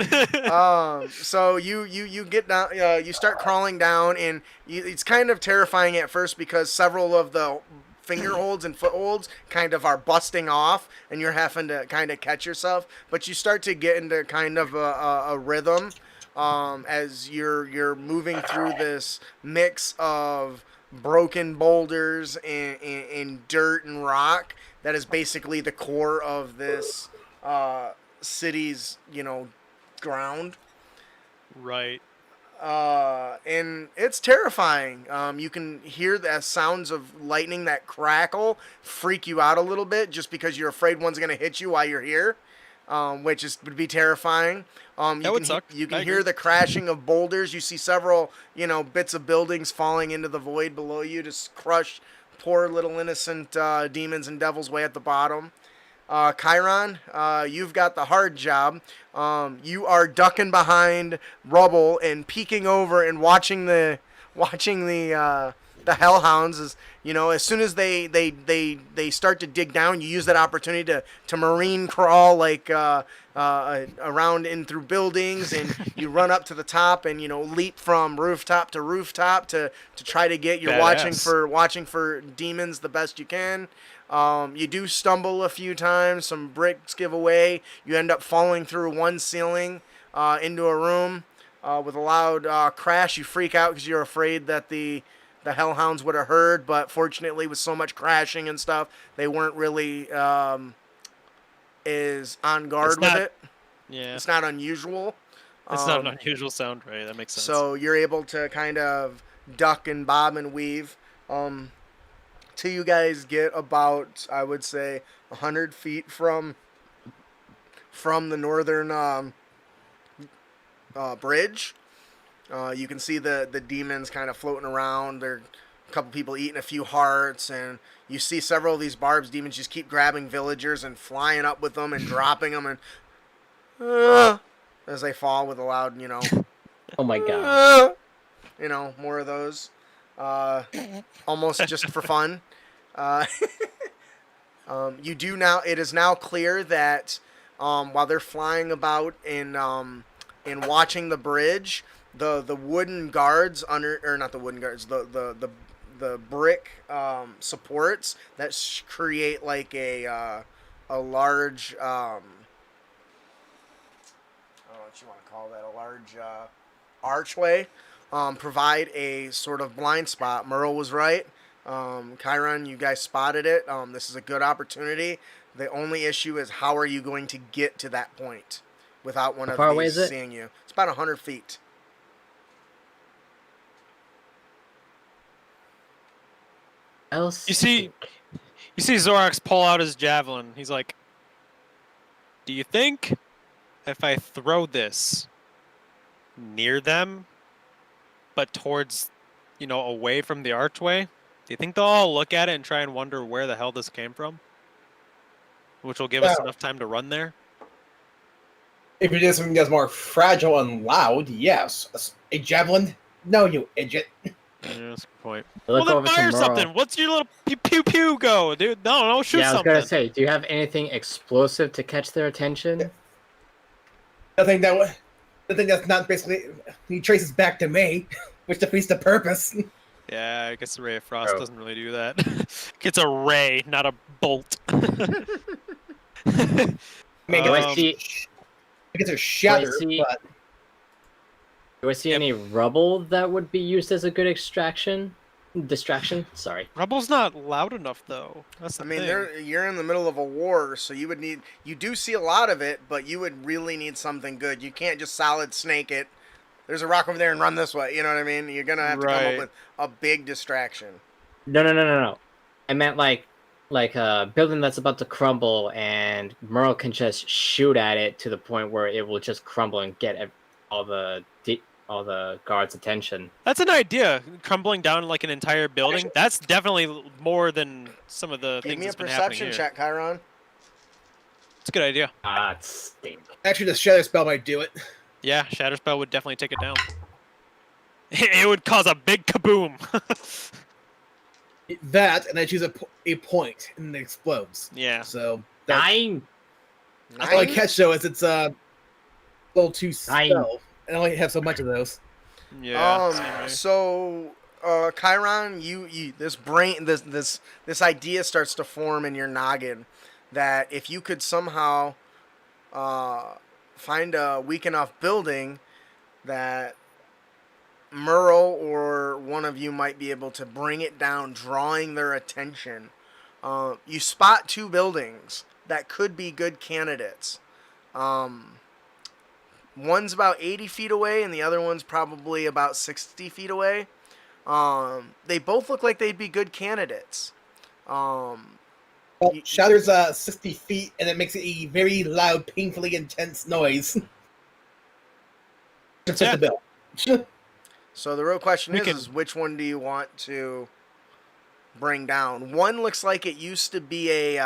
[SPEAKER 1] So you get down, you start crawling down, and it's kind of terrifying at first because several of the finger holds and footholds kind of are busting off, and you're having to kind of catch yourself. But you start to get into kind of a rhythm as you're moving through this mix of broken boulders and dirt and rock that is basically the core of this city's ground.
[SPEAKER 2] Right.
[SPEAKER 1] And it's terrifying. You can hear the sounds of lightning that crackle freak you out a little bit just because you're afraid one's going to hit you while you're here, which would be terrifying.
[SPEAKER 2] That would suck.
[SPEAKER 1] You
[SPEAKER 2] I
[SPEAKER 1] can
[SPEAKER 2] agree.
[SPEAKER 1] hear the crashing of boulders. You see several, bits of buildings falling into the void below you to crush poor little innocent demons and devils way at the bottom. Chiron, you've got the hard job. You are ducking behind rubble and peeking over and watching the hellhounds. As soon as they start to dig down, you use that opportunity to marine crawl like around in through buildings, and you run up to the top and leap from rooftop to rooftop to try to get. You're
[SPEAKER 2] Badass.
[SPEAKER 1] watching for demons the best you can. You do stumble a few times. Some bricks give away. You end up falling through one ceiling into a room with a loud crash. You freak out because you're afraid that the hellhounds would have heard, but fortunately with so much crashing and stuff, they weren't really is on guard with it.
[SPEAKER 2] Yeah.
[SPEAKER 1] It's not unusual.
[SPEAKER 2] It's not an unusual sound, right? That makes sense.
[SPEAKER 1] So you're able to kind of duck and bob and weave till you guys get about, I would say, 100 feet from the northern bridge. You can see the demons kind of floating around. There are a couple people eating a few hearts, and you see several of these barbs demons just keep grabbing villagers and flying up with them and dropping them, and as they fall with a loud,
[SPEAKER 4] Oh my god.
[SPEAKER 1] more of those. Almost just for fun. You do now. It is now clear that while they're flying about and watching the bridge, the wooden guards not the wooden guards, the brick supports that create like a large I don't know what you want to call that, a large archway, provide a sort of blind spot. Merle was right. Chiron, you guys spotted it. This is a good opportunity. The only issue is how are you going to get to that point without one
[SPEAKER 4] How
[SPEAKER 1] of
[SPEAKER 4] far away
[SPEAKER 1] these
[SPEAKER 4] is it?
[SPEAKER 1] seeing you? It's about 100 feet.
[SPEAKER 4] I'll
[SPEAKER 2] You see-
[SPEAKER 4] speak.
[SPEAKER 2] You see Zorax pull out his javelin. He's like, do you think if I throw this near them, but towards, away from the archway, do you think they'll all look at it and try and wonder where the hell this came from? Which will give us enough time to run there?
[SPEAKER 3] If you do something that's more fragile and loud, yes. A javelin? No, you idiot.
[SPEAKER 2] Yeah, that's a good point.
[SPEAKER 4] Look
[SPEAKER 2] Well, then
[SPEAKER 4] over to
[SPEAKER 2] fire
[SPEAKER 4] Merle.
[SPEAKER 2] something. What's your little pew pew go, dude? No, shoot
[SPEAKER 4] Yeah, I was
[SPEAKER 2] something.
[SPEAKER 4] gonna say, do you have anything explosive to catch their attention?
[SPEAKER 3] Nothing that's not basically. He traces back to me, which defeats the purpose.
[SPEAKER 2] Yeah, I guess the Ray of Frost
[SPEAKER 4] Oh.
[SPEAKER 2] doesn't really do that. It's a ray, not a bolt.
[SPEAKER 3] I mean,
[SPEAKER 4] Do I
[SPEAKER 2] Um,
[SPEAKER 4] see?
[SPEAKER 3] I guess they're shattered,
[SPEAKER 4] see-
[SPEAKER 3] but
[SPEAKER 4] Do I see
[SPEAKER 2] Yep.
[SPEAKER 4] any rubble that would be used as a good distraction? Sorry.
[SPEAKER 2] Rubble's not loud enough, though. That's the
[SPEAKER 1] I mean,
[SPEAKER 2] thing.
[SPEAKER 1] you're in the middle of a war, so you do see a lot of it, but you would really need something good. You can't just solid snake it. There's a rock over there and run this way. You know what I mean? You're gonna have to come
[SPEAKER 2] Right.
[SPEAKER 1] up with a big distraction.
[SPEAKER 4] No. I meant like a building that's about to crumble, and Merle can just shoot at it to the point where it will just crumble and get all the guards' attention.
[SPEAKER 2] That's an idea. Crumbling down like an entire building. That's definitely more than some of the
[SPEAKER 1] Give
[SPEAKER 2] things
[SPEAKER 1] me a
[SPEAKER 2] that's been happening
[SPEAKER 1] perception
[SPEAKER 2] here.
[SPEAKER 1] check, Chiron.
[SPEAKER 2] It's a good idea.
[SPEAKER 4] Ah, it stink.
[SPEAKER 3] actually, the shatter spell might do it.
[SPEAKER 2] Yeah, Shatter Spell would definitely take it down. It would cause a big kaboom.
[SPEAKER 3] That, and I choose a point, and it explodes.
[SPEAKER 2] Yeah.
[SPEAKER 3] So
[SPEAKER 4] 9.
[SPEAKER 3] that's all I catch though is it's a little too
[SPEAKER 4] Nine.
[SPEAKER 3] slow. I only have so much of those.
[SPEAKER 2] Yeah. same way.
[SPEAKER 1] So, Chiron, you this idea starts to form in your noggin that if you could somehow find a weak enough building that Merle or one of you might be able to bring it down, drawing their attention. You spot two buildings that could be good candidates. One's about 80 feet away, and the other one's probably about 60 feet away. They both look like they'd be good candidates.
[SPEAKER 3] Well, Shatter's 60 feet, and it makes a very loud, painfully intense noise. Just
[SPEAKER 2] Yeah.
[SPEAKER 3] hit the bill.
[SPEAKER 1] So the real question
[SPEAKER 2] We
[SPEAKER 1] is,
[SPEAKER 2] can-
[SPEAKER 1] is which one do you want to bring down? One looks like it used to be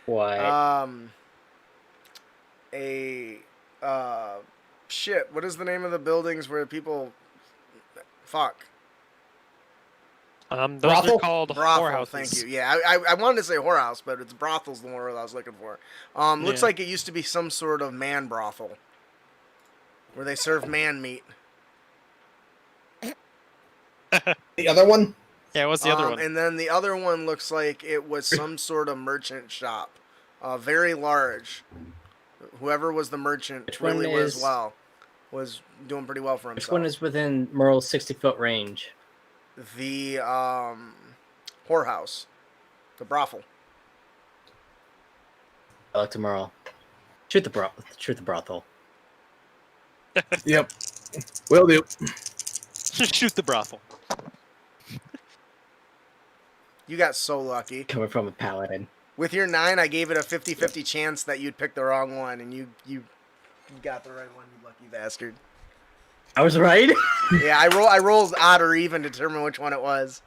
[SPEAKER 4] What?
[SPEAKER 1] Shit, what is the name of the buildings where people fuck?
[SPEAKER 2] Those
[SPEAKER 3] Brothel?
[SPEAKER 2] are called
[SPEAKER 1] Brothel,
[SPEAKER 2] whorehouses.
[SPEAKER 1] thank you. Yeah, I wanted to say whorehouse, but it's brothel's the word I was looking for. Looks
[SPEAKER 2] Yeah.
[SPEAKER 1] like it used to be some sort of man brothel where they serve man meat.
[SPEAKER 3] The other one?
[SPEAKER 2] Yeah, what's the other one?
[SPEAKER 1] And then the other one looks like it was some sort of merchant shop, very large. Whoever was the merchant
[SPEAKER 4] Which one
[SPEAKER 1] really was
[SPEAKER 4] is-
[SPEAKER 1] was doing pretty well for
[SPEAKER 4] Which
[SPEAKER 1] himself.
[SPEAKER 4] one is within Merle's 60-foot range?
[SPEAKER 1] The whorehouse, the brothel.
[SPEAKER 4] I like to Merle. Shoot the brothel.
[SPEAKER 3] Yep. Will do.
[SPEAKER 2] Shoot the brothel.
[SPEAKER 1] You got so lucky.
[SPEAKER 4] Coming from a paladin.
[SPEAKER 1] With your 9, I gave it a 50-50 chance that you'd pick the wrong one, and you got the right one, you lucky bastard.
[SPEAKER 4] I was right.
[SPEAKER 1] Yeah, I rolled odd or even to determine which one it was.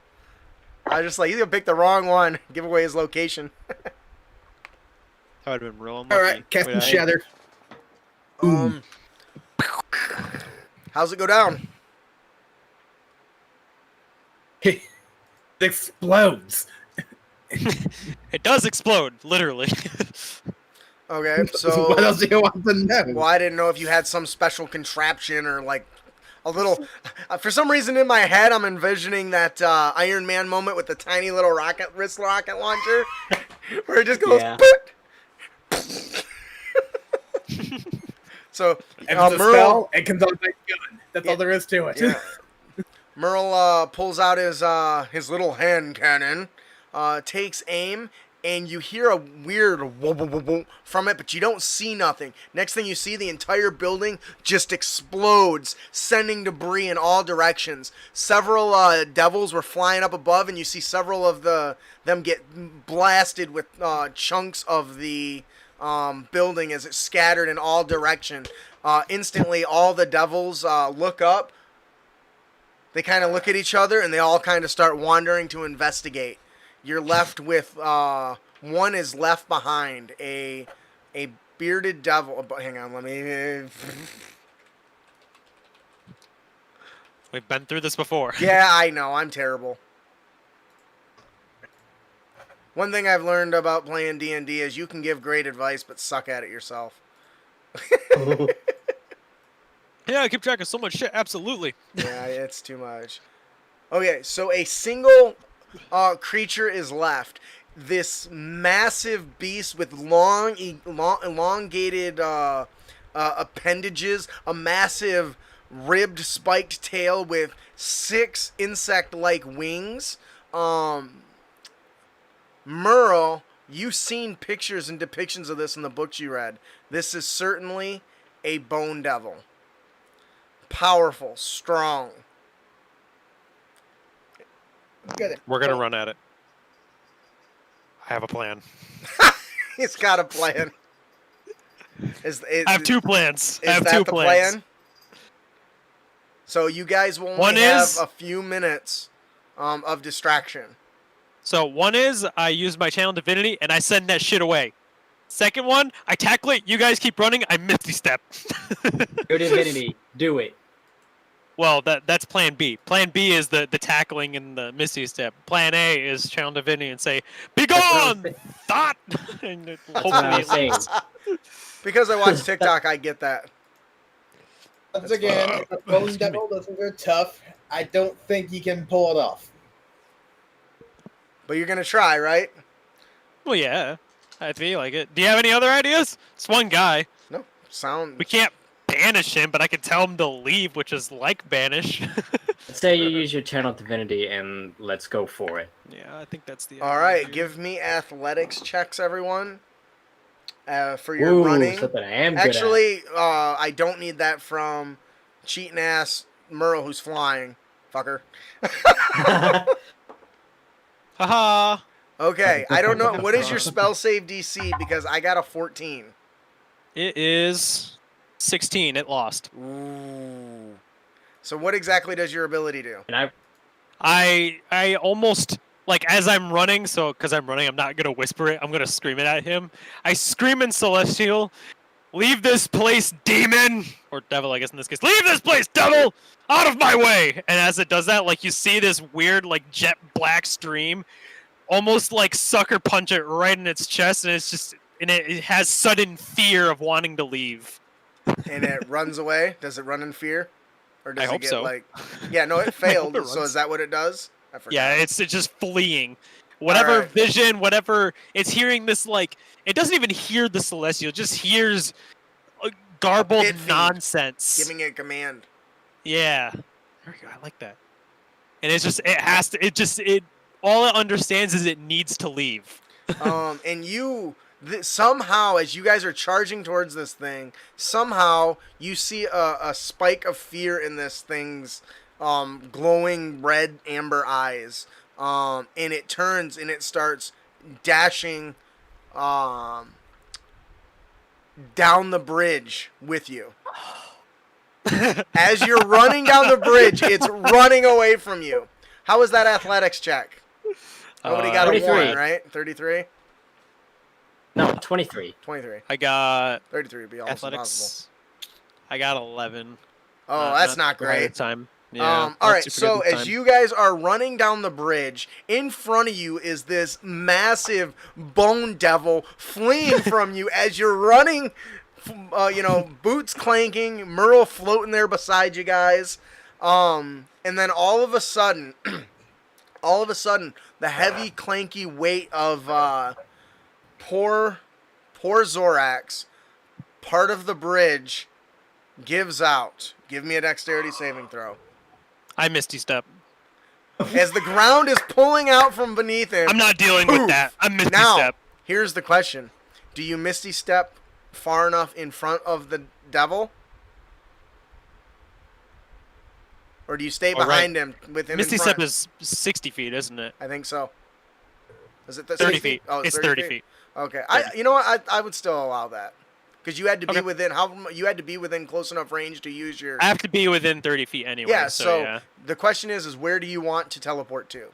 [SPEAKER 1] I was just like, he's gonna pick the wrong one, give away his location.
[SPEAKER 2] That would have been real unlucky.
[SPEAKER 3] All right, Captain
[SPEAKER 2] Wait, I-
[SPEAKER 3] Shatter.
[SPEAKER 1] How's it go down?
[SPEAKER 3] It explodes.
[SPEAKER 2] It does explode, literally.
[SPEAKER 1] Okay, so
[SPEAKER 3] what else do you want to know?
[SPEAKER 1] well, I didn't know if you had some special contraption or like a little. For some reason in my head, I'm envisioning that Iron Man moment with the tiny little wrist rocket launcher, where it just goes.
[SPEAKER 4] Yeah.
[SPEAKER 1] "Boop." So
[SPEAKER 3] If it's a
[SPEAKER 1] Merle,
[SPEAKER 3] spell, it comes out like gun. That's all there is to it.
[SPEAKER 1] yeah. Merle pulls out his little hand cannon, takes aim, and you hear a weird whoa, whoa, whoa, whoa from it, but you don't see nothing. Next thing you see, the entire building just explodes, sending debris in all directions. Several devils were flying up above, and you see several of them get blasted with chunks of the building as it scattered in all directions. Instantly, all the devils look up. They kind of look at each other, and they all kind of start wandering to investigate. You're left with one is left behind, a bearded devil. Hang on, let me.
[SPEAKER 2] We've been through this before.
[SPEAKER 1] Yeah, I know. I'm terrible. One thing I've learned about playing D&D is you can give great advice, but suck at it yourself.
[SPEAKER 2] Yeah, I keep track of so much shit. Absolutely.
[SPEAKER 1] Yeah, it's too much. Okay, so a single creature is left. This massive beast with elongated appendages, a massive ribbed spiked tail with 6 insect-like wings. Merle, you've seen pictures and depictions of this in the books you read. This is certainly a bone devil. Powerful, strong.
[SPEAKER 2] We're going to run at it. I have a plan.
[SPEAKER 1] He's got a plan.
[SPEAKER 2] I have 2 plans. I
[SPEAKER 1] Is
[SPEAKER 2] have
[SPEAKER 1] that
[SPEAKER 2] 2
[SPEAKER 1] the
[SPEAKER 2] plans.
[SPEAKER 1] plan? So you guys will only have a few minutes of distraction.
[SPEAKER 2] So one is I use my channel divinity and I send that shit away. Second one, I tackle it. You guys keep running. I misty step.
[SPEAKER 4] Your divinity, do it.
[SPEAKER 2] Well, that's plan B. Plan B is the tackling and the misty step. Plan A is channel divinity and say, "Be gone, thought." And
[SPEAKER 4] That's what I was saying.
[SPEAKER 1] Because I watch TikTok, I get that.
[SPEAKER 3] Once again, it's a bone devil. Those things are tough. I don't think you can pull it off.
[SPEAKER 1] But you're gonna try, right?
[SPEAKER 2] Well, yeah, I feel like it. Do you have any other ideas? It's one guy.
[SPEAKER 1] No. Sound.
[SPEAKER 2] We can't banish him, but I can tell him to leave, which is like banish.
[SPEAKER 4] Let's say you use your channel divinity and let's go for it.
[SPEAKER 2] Yeah, I think that's the.
[SPEAKER 1] All
[SPEAKER 2] idea
[SPEAKER 1] right,
[SPEAKER 2] here.
[SPEAKER 1] give me athletics checks, everyone. For your
[SPEAKER 4] Ooh,
[SPEAKER 1] running.
[SPEAKER 4] something I am good
[SPEAKER 1] Actually, I don't need that from cheating ass Merle who's flying. Fucker.
[SPEAKER 4] at.
[SPEAKER 2] Haha.
[SPEAKER 1] Okay, I don't know. What is your spell save DC? Because I got a 14.
[SPEAKER 2] It is 16. It lost.
[SPEAKER 1] Ooh. So what exactly does your ability do?
[SPEAKER 4] And
[SPEAKER 2] I almost like as I'm running, so because I'm running, I'm not gonna whisper it. I'm gonna scream it at him. I scream in Celestial, "Leave this place, demon!" Or devil, I guess in this case. "Leave this place, devil! Out of my way!" And as it does that, like you see this weird, like jet black stream, almost like sucker punch it right in its chest, and it's just, and it has sudden fear of wanting to leave.
[SPEAKER 1] And it runs away? Does it run in fear? Or does
[SPEAKER 2] I
[SPEAKER 1] it
[SPEAKER 2] hope
[SPEAKER 1] get
[SPEAKER 2] so.
[SPEAKER 1] like... Yeah, no, it failed.
[SPEAKER 2] it
[SPEAKER 1] So
[SPEAKER 2] runs.
[SPEAKER 1] is that what it does? I forgot.
[SPEAKER 2] Yeah, it's just fleeing. Whatever
[SPEAKER 1] Alright.
[SPEAKER 2] vision, whatever it's hearing this, like it doesn't even hear the celestial, it just hears garbled
[SPEAKER 1] pit fiend.
[SPEAKER 2] nonsense.
[SPEAKER 1] Giving it command.
[SPEAKER 2] Yeah. There we go. I like that. And it's just it all it understands is it needs to leave.
[SPEAKER 1] And you... somehow, as you guys are charging towards this thing, somehow you see a spike of fear in this thing's glowing red amber eyes. And it turns and it starts dashing down the bridge with you. As you're running down the bridge, it's running away from you. How was that athletics check? Nobody got a
[SPEAKER 4] 33.
[SPEAKER 1] 1, right? 33?
[SPEAKER 4] No, 23.
[SPEAKER 1] 23.
[SPEAKER 2] I got
[SPEAKER 1] 33 would be almost impossible.
[SPEAKER 2] athletics. I got 11.
[SPEAKER 1] Oh, that's not
[SPEAKER 2] the height of
[SPEAKER 1] great.
[SPEAKER 2] Time. Yeah.
[SPEAKER 1] All
[SPEAKER 2] not
[SPEAKER 1] right,
[SPEAKER 2] super
[SPEAKER 1] so
[SPEAKER 2] good with
[SPEAKER 1] as
[SPEAKER 2] time.
[SPEAKER 1] you guys are running down the bridge, in front of you is this massive bone devil fleeing from you as you're running, boots clanking, Merle floating there beside you guys. And then all of a sudden, the heavy, clanky weight of poor Zorax, part of the bridge, gives out. Give me a dexterity saving throw.
[SPEAKER 2] I misty step.
[SPEAKER 1] As the ground is pulling out from beneath him.
[SPEAKER 2] I'm not dealing
[SPEAKER 1] Poof!
[SPEAKER 2] with that. I'm Misty
[SPEAKER 1] Now,
[SPEAKER 2] Step.
[SPEAKER 1] here's the question. Do you Misty Step far enough in front of the devil? Or do you stay
[SPEAKER 2] Oh, right.
[SPEAKER 1] behind him with him
[SPEAKER 2] Misty
[SPEAKER 1] in front?
[SPEAKER 2] Step is 60 feet, isn't it?
[SPEAKER 1] I think so. Is it the
[SPEAKER 2] 30
[SPEAKER 1] 60?
[SPEAKER 2] feet.
[SPEAKER 1] Oh,
[SPEAKER 2] It's 30 feet.
[SPEAKER 1] Okay.
[SPEAKER 2] 30.
[SPEAKER 1] You know what? I would still allow that. Because you had to be
[SPEAKER 2] Okay.
[SPEAKER 1] within you had to be within close enough range to use your.
[SPEAKER 2] I have to be within 30 feet anyway.
[SPEAKER 1] Yeah.
[SPEAKER 2] So yeah.
[SPEAKER 1] The question is where do you want to teleport to?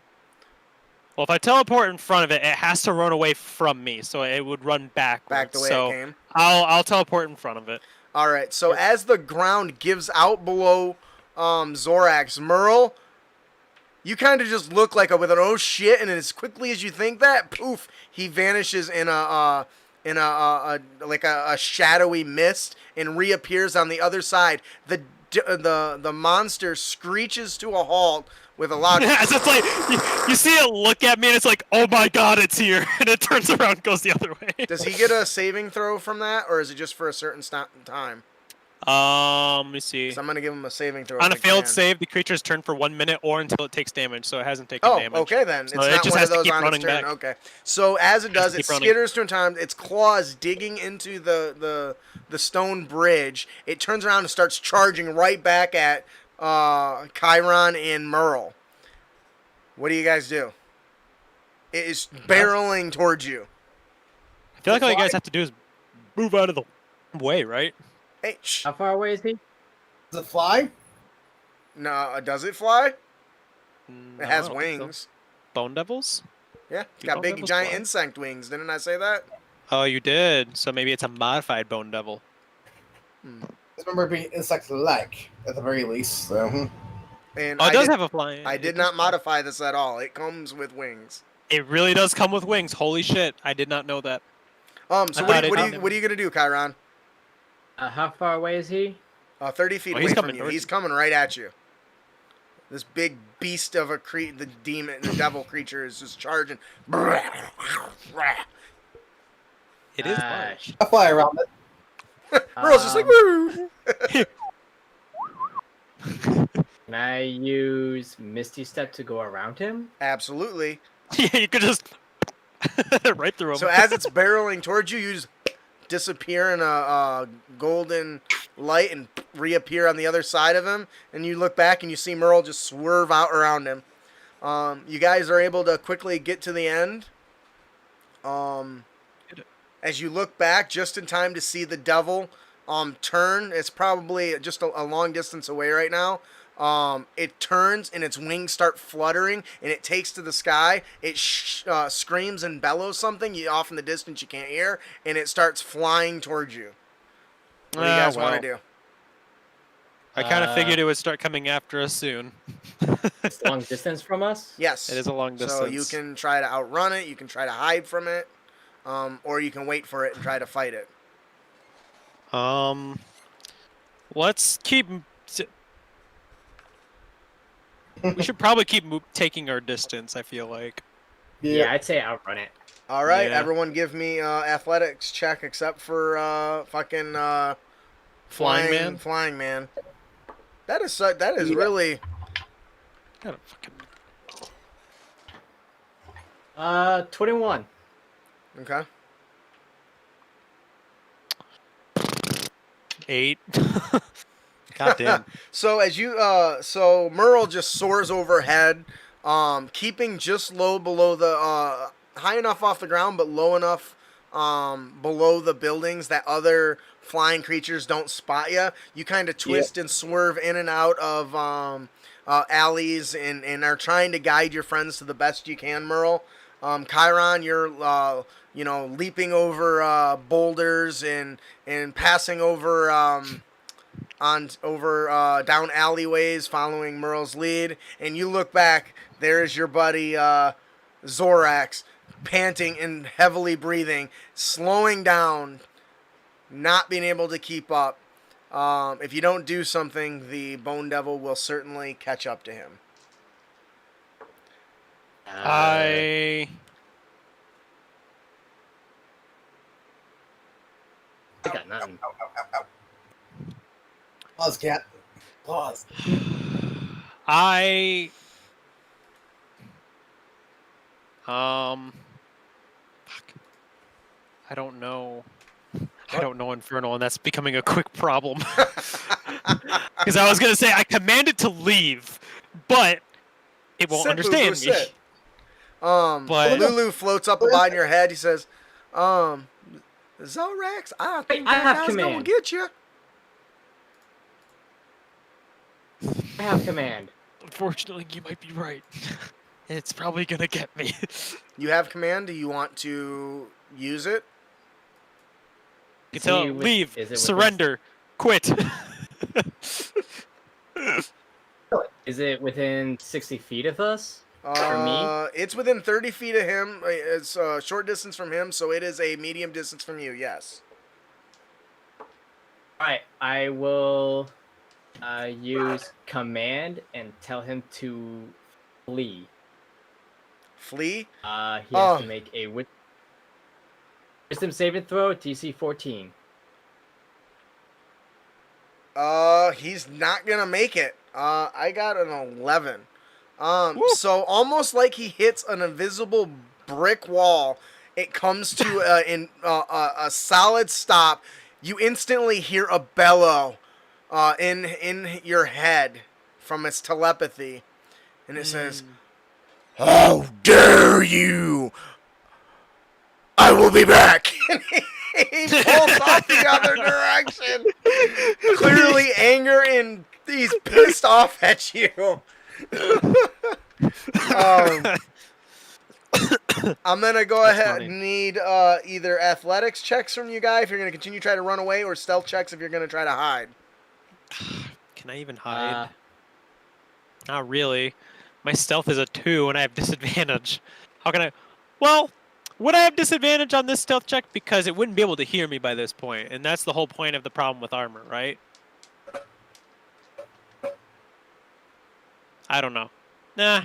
[SPEAKER 2] Well, if I teleport in front of it, it has to run away from me, so it would run backwards.
[SPEAKER 1] Back the way
[SPEAKER 2] so
[SPEAKER 1] it came.
[SPEAKER 2] I'll teleport in front of it.
[SPEAKER 1] All right. So as the ground gives out below Zorax, Merle, you kind of just look like with an oh shit, and as quickly as you think that, poof, he vanishes in a shadowy mist and reappears on the other side. The monster screeches to a halt with a loud.
[SPEAKER 2] It's just like you see it look at me, and it's like, oh my god, it's here, and it turns around, and goes the other way.
[SPEAKER 1] Does he get a saving throw from that, or is it just for a certain time?
[SPEAKER 2] Let me see.
[SPEAKER 1] So I'm gonna give him a saving throw.
[SPEAKER 2] On a
[SPEAKER 1] if I
[SPEAKER 2] failed
[SPEAKER 1] can.
[SPEAKER 2] save, the creature's turn for 1 minute or until it takes damage, so it hasn't taken
[SPEAKER 1] Oh,
[SPEAKER 2] damage.
[SPEAKER 1] okay then.
[SPEAKER 2] So
[SPEAKER 1] It's
[SPEAKER 2] it
[SPEAKER 1] not
[SPEAKER 2] just
[SPEAKER 1] one
[SPEAKER 2] has
[SPEAKER 1] of
[SPEAKER 2] to
[SPEAKER 1] those
[SPEAKER 2] keep
[SPEAKER 1] on its
[SPEAKER 2] running
[SPEAKER 1] turn.
[SPEAKER 2] back.
[SPEAKER 1] Okay. So as it does,
[SPEAKER 2] to
[SPEAKER 1] it
[SPEAKER 2] keep running.
[SPEAKER 1] skitters to a time. Its claws digging into the stone bridge. It turns around and starts charging right back at Chiron and Merle. What do you guys do? It is barreling towards you.
[SPEAKER 2] I feel like all you guys have to do is move out of the way, right?
[SPEAKER 1] Hey, shh.
[SPEAKER 4] How far away is he?
[SPEAKER 3] Does it fly?
[SPEAKER 1] No, does it fly?
[SPEAKER 2] No,
[SPEAKER 1] It has
[SPEAKER 2] I don't think so.
[SPEAKER 1] wings.
[SPEAKER 2] Bone devils?
[SPEAKER 1] Yeah, it's
[SPEAKER 2] Do
[SPEAKER 1] got
[SPEAKER 2] bone
[SPEAKER 1] big
[SPEAKER 2] devils
[SPEAKER 1] giant
[SPEAKER 2] fly?
[SPEAKER 1] insect wings. Didn't I say that?
[SPEAKER 2] Oh, you did. So maybe it's a modified bone devil.
[SPEAKER 3] Just remember being insect-like, at the very least. So.
[SPEAKER 1] And
[SPEAKER 2] Oh, it does have a flying.
[SPEAKER 1] I did not modify this at all. It comes with wings.
[SPEAKER 2] It really does come with wings. Holy shit! I did not know that.
[SPEAKER 1] So
[SPEAKER 2] I
[SPEAKER 1] what
[SPEAKER 2] thought
[SPEAKER 1] are
[SPEAKER 2] it-
[SPEAKER 1] you gonna do, Chiron?
[SPEAKER 4] How far away is he?
[SPEAKER 1] 30 feet
[SPEAKER 2] Oh, he's
[SPEAKER 1] away from
[SPEAKER 2] coming
[SPEAKER 1] you.
[SPEAKER 2] towards
[SPEAKER 1] He's
[SPEAKER 2] you.
[SPEAKER 1] coming right at you. This big beast of the devil creature is just charging.
[SPEAKER 2] It is
[SPEAKER 4] Uh,
[SPEAKER 2] large.
[SPEAKER 3] I fly around it.
[SPEAKER 1] Merle's just like, woo!
[SPEAKER 4] Can I use Misty Step to go around him?
[SPEAKER 1] Absolutely.
[SPEAKER 2] Yeah, you could just right through him.
[SPEAKER 1] So as it's barreling towards you, you just disappear in a golden light and reappear on the other side of him. And you look back and you see Merle just swerve out around him. You guys are able to quickly get to the end. As you look back, just in time to see the devil turn. It's probably just a long distance away right now. It turns and its wings start fluttering and it takes to the sky. It screams and bellows something off in the distance you can't hear, and it starts flying towards you. What do you guys want to do?
[SPEAKER 2] I kind of figured it would start coming after us soon.
[SPEAKER 4] It's long distance from us?
[SPEAKER 1] Yes.
[SPEAKER 2] It is a long distance.
[SPEAKER 1] So you can try to outrun it. You can try to hide from it. Or you can wait for it and try to fight it.
[SPEAKER 2] Let's keep. We should probably keep taking our distance. I feel like.
[SPEAKER 4] Yeah, I'd say outrun it.
[SPEAKER 1] All right,
[SPEAKER 2] Yeah.
[SPEAKER 1] everyone, give me athletics check except for fucking
[SPEAKER 2] Flying man?
[SPEAKER 1] Flying man. That is really.
[SPEAKER 2] Gotta fucking.
[SPEAKER 4] 21.
[SPEAKER 1] Okay.
[SPEAKER 2] 8. God damn.
[SPEAKER 1] So as you so Merle just soars overhead, keeping just low below the high enough off the ground but low enough below the buildings that other flying creatures don't spot you. You kind of twist and swerve in and out of alleys and are trying to guide your friends to the best you can, Merle. Chiron, you're leaping over boulders and passing over down alleyways, following Merle's lead. And you look back, there's your buddy Zorax, panting and heavily breathing, slowing down, not being able to keep up. If you don't do something, the Bone Devil will certainly catch up to him.
[SPEAKER 2] I
[SPEAKER 4] got nothing.
[SPEAKER 3] Pause, cat. Pause.
[SPEAKER 2] I Fuck. I don't know. I don't know Infernal, and that's becoming a quick problem. Because I was gonna say I command it to leave, but it won't
[SPEAKER 1] Sit,
[SPEAKER 2] understand
[SPEAKER 1] boo-boo,
[SPEAKER 2] me.
[SPEAKER 1] sit.
[SPEAKER 2] But
[SPEAKER 1] Lulu floats up behind your head. He says, Zorax, I think
[SPEAKER 4] I
[SPEAKER 1] that
[SPEAKER 4] have
[SPEAKER 1] guy's gonna
[SPEAKER 4] command.
[SPEAKER 1] get you.
[SPEAKER 4] I have command.
[SPEAKER 2] unfortunately, you might be right. It's probably gonna get me.
[SPEAKER 1] You have command. Do you want to use it?
[SPEAKER 2] You
[SPEAKER 4] Is
[SPEAKER 2] tell
[SPEAKER 4] he
[SPEAKER 2] him,
[SPEAKER 4] with-
[SPEAKER 2] leave,
[SPEAKER 4] is it within-
[SPEAKER 2] surrender, quit.
[SPEAKER 4] Is it within 60 feet of us? For me?
[SPEAKER 1] It's within 30 feet of him. It's a short distance from him, so it is a medium distance from you. Yes.
[SPEAKER 4] Alright, I will use command and tell him to flee.
[SPEAKER 1] Flee.
[SPEAKER 4] He has
[SPEAKER 1] Oh.
[SPEAKER 4] to make a wisdom saving throw, DC 14.
[SPEAKER 1] He's not gonna make it. I got an 11.
[SPEAKER 2] Woo.
[SPEAKER 1] So almost like he hits an invisible brick wall, it comes to a solid stop. You instantly hear a bellow, in your head from its telepathy, and it says, "How dare you! I will be back." He pulls off the other direction. Clearly anger and he's pissed off at you. I'm gonna go
[SPEAKER 2] That's
[SPEAKER 1] ahead
[SPEAKER 2] funny.
[SPEAKER 1] and need either athletics checks from you guys if you're gonna continue to try to run away, or stealth checks if you're gonna try to hide.
[SPEAKER 2] Can I even hide? Not really. My stealth is a 2 and I have disadvantage. How can I? Well, would I have disadvantage on this stealth check? Because it wouldn't be able to hear me by this point, and that's the whole point of the problem with armor, right? I don't know. Nah.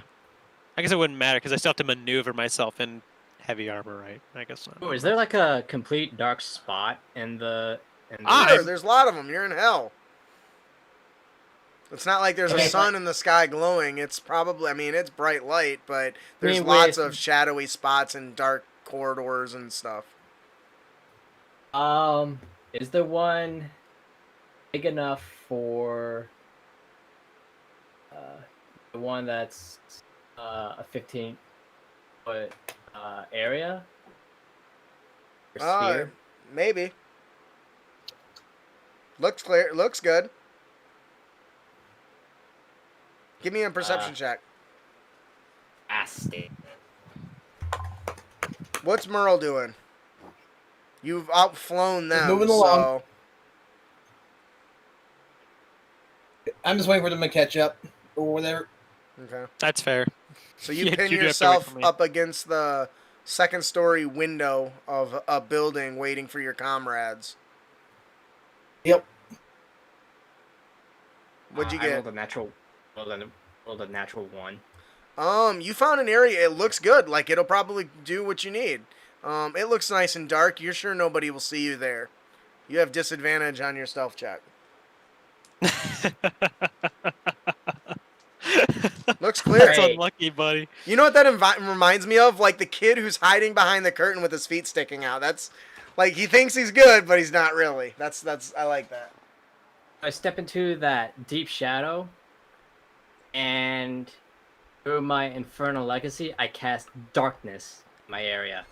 [SPEAKER 2] I guess it wouldn't matter because I still have to maneuver myself in heavy armor, right? I guess not.
[SPEAKER 4] Oh, is there like a complete dark spot in the?
[SPEAKER 1] Sure, there's a lot of them. You're in hell. It's not like there's a
[SPEAKER 4] Okay,
[SPEAKER 1] sun in the sky glowing. It's probably, I mean, it's bright light, but there's
[SPEAKER 4] mean,
[SPEAKER 1] lots
[SPEAKER 4] with-
[SPEAKER 1] of shadowy spots and dark corridors and stuff.
[SPEAKER 4] Is there one big enough for the one that's a 15-foot area? Or sphere?
[SPEAKER 1] Maybe. Looks clear. Looks good. Give me a perception check.
[SPEAKER 4] Fantastic.
[SPEAKER 1] What's Merle doing? You've outflown them.
[SPEAKER 3] moving
[SPEAKER 1] so
[SPEAKER 3] along. I'm just waiting for them to catch up or whatever.
[SPEAKER 1] Okay.
[SPEAKER 2] That's fair.
[SPEAKER 1] So you
[SPEAKER 2] Yeah,
[SPEAKER 1] pin
[SPEAKER 2] you do have to wait
[SPEAKER 1] yourself
[SPEAKER 2] for me.
[SPEAKER 1] up against the second story window of a building waiting for your comrades.
[SPEAKER 3] Yep.
[SPEAKER 1] What'd you
[SPEAKER 4] I
[SPEAKER 1] get?
[SPEAKER 4] rolled a natural. Rolled a natural 1.
[SPEAKER 1] You found an area. It looks good. Like, it'll probably do what you need. It looks nice and dark. You're sure nobody will see you there. You have disadvantage on your stealth check. Looks clear.
[SPEAKER 2] That's
[SPEAKER 4] Great.
[SPEAKER 2] unlucky, buddy.
[SPEAKER 1] You know what that reminds me of? Like the kid who's hiding behind the curtain with his feet sticking out. That's like he thinks he's good, but he's not really. That's I like that.
[SPEAKER 4] I step into that deep shadow, and through my infernal legacy, I cast darkness in my area.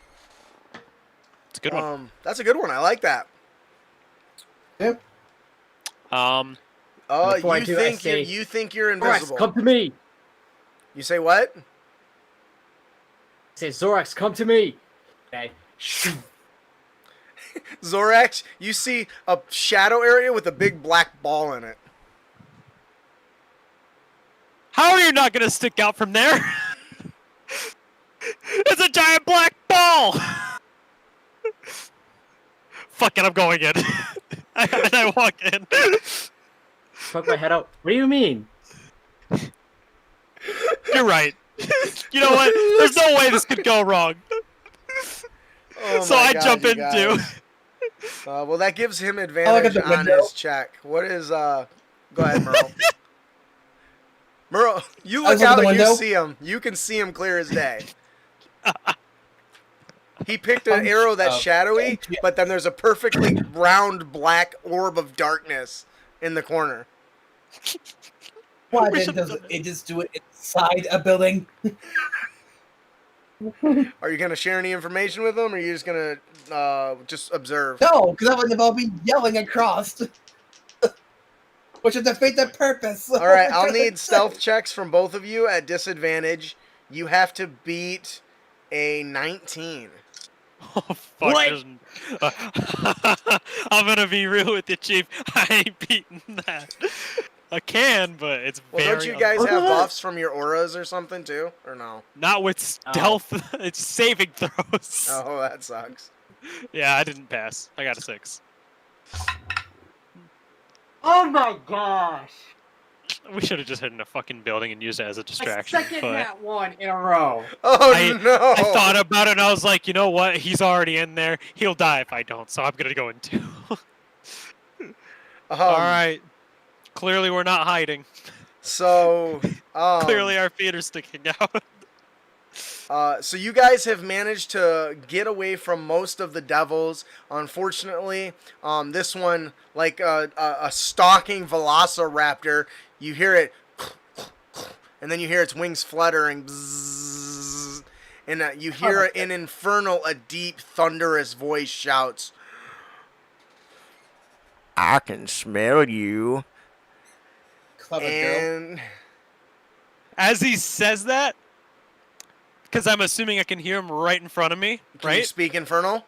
[SPEAKER 2] It's a good one.
[SPEAKER 1] That's a good one. I like that.
[SPEAKER 3] Yep.
[SPEAKER 4] Before I
[SPEAKER 1] You
[SPEAKER 4] do, I
[SPEAKER 1] think
[SPEAKER 4] say,
[SPEAKER 1] you think you're
[SPEAKER 4] Zorax,
[SPEAKER 1] invisible.
[SPEAKER 4] come to me!
[SPEAKER 1] You say what?
[SPEAKER 4] I say, Zorax, come to me! Okay.
[SPEAKER 1] Zorax, you see a shadow area with a big black ball in it.
[SPEAKER 2] How are you not gonna stick out from there? It's a giant black ball! Fuck it, I'm going in. And I walk in.
[SPEAKER 4] Poke my head out. What do you mean?
[SPEAKER 2] You're right. You know what? There's no way this could go wrong.
[SPEAKER 1] Oh
[SPEAKER 2] So
[SPEAKER 1] my
[SPEAKER 2] I
[SPEAKER 1] God,
[SPEAKER 2] jump
[SPEAKER 1] you
[SPEAKER 2] into.
[SPEAKER 1] guys. Well, that gives him
[SPEAKER 3] look at
[SPEAKER 1] advantage
[SPEAKER 3] the
[SPEAKER 1] on
[SPEAKER 3] window.
[SPEAKER 1] his check. What is Go ahead, Merle. Merle, you
[SPEAKER 3] I
[SPEAKER 1] look
[SPEAKER 3] look at
[SPEAKER 1] out
[SPEAKER 3] the
[SPEAKER 1] and you
[SPEAKER 3] window.
[SPEAKER 1] see him. You can see him clear as day. He picked an arrow that's
[SPEAKER 3] of-
[SPEAKER 1] shadowy, but then there's a perfectly round black orb of darkness in the corner.
[SPEAKER 3] Why
[SPEAKER 2] We
[SPEAKER 3] then
[SPEAKER 2] should've
[SPEAKER 3] does
[SPEAKER 2] done that.
[SPEAKER 3] it just do it inside a building?
[SPEAKER 1] Are you gonna share any information with him, or are you just gonna just observe?
[SPEAKER 3] No, because that would involve me yelling across. Which would defeat the purpose.
[SPEAKER 1] All right, I'll need stealth checks from both of you at disadvantage. You have to beat a 19.
[SPEAKER 2] Oh, fuck.
[SPEAKER 4] What?
[SPEAKER 2] I'm gonna be real with you, Chief. I ain't beating that. I can, but it's
[SPEAKER 1] Well,
[SPEAKER 2] very
[SPEAKER 1] don't you guys have buffs from your auras or something too, or no?
[SPEAKER 2] not with stealth. It's saving throws.
[SPEAKER 1] Oh, that sucks.
[SPEAKER 2] Yeah, I didn't pass. I got a 6.
[SPEAKER 4] Oh my gosh!
[SPEAKER 2] We should have just hit in a fucking building and used it as a
[SPEAKER 4] A
[SPEAKER 2] distraction.
[SPEAKER 4] second
[SPEAKER 2] But
[SPEAKER 4] that one in a row.
[SPEAKER 1] Oh no!
[SPEAKER 2] I thought about it and I was like, you know what? He's already in there. He'll die if I don't, so I'm gonna go in too. All right. Clearly, we're not hiding.
[SPEAKER 1] So,
[SPEAKER 2] Clearly, our feet are sticking out.
[SPEAKER 1] So you guys have managed to get away from most of the devils. Unfortunately, this one, like a stalking velociraptor, you hear it, and then you hear its wings fluttering, bzzz, and you hear an infernal, a deep, thunderous voice shouts, "I can smell you."
[SPEAKER 3] Clever girl.
[SPEAKER 1] And
[SPEAKER 2] As he says that, because I'm assuming I can hear him right in front of me,
[SPEAKER 1] can you
[SPEAKER 2] right?
[SPEAKER 1] speak infernal?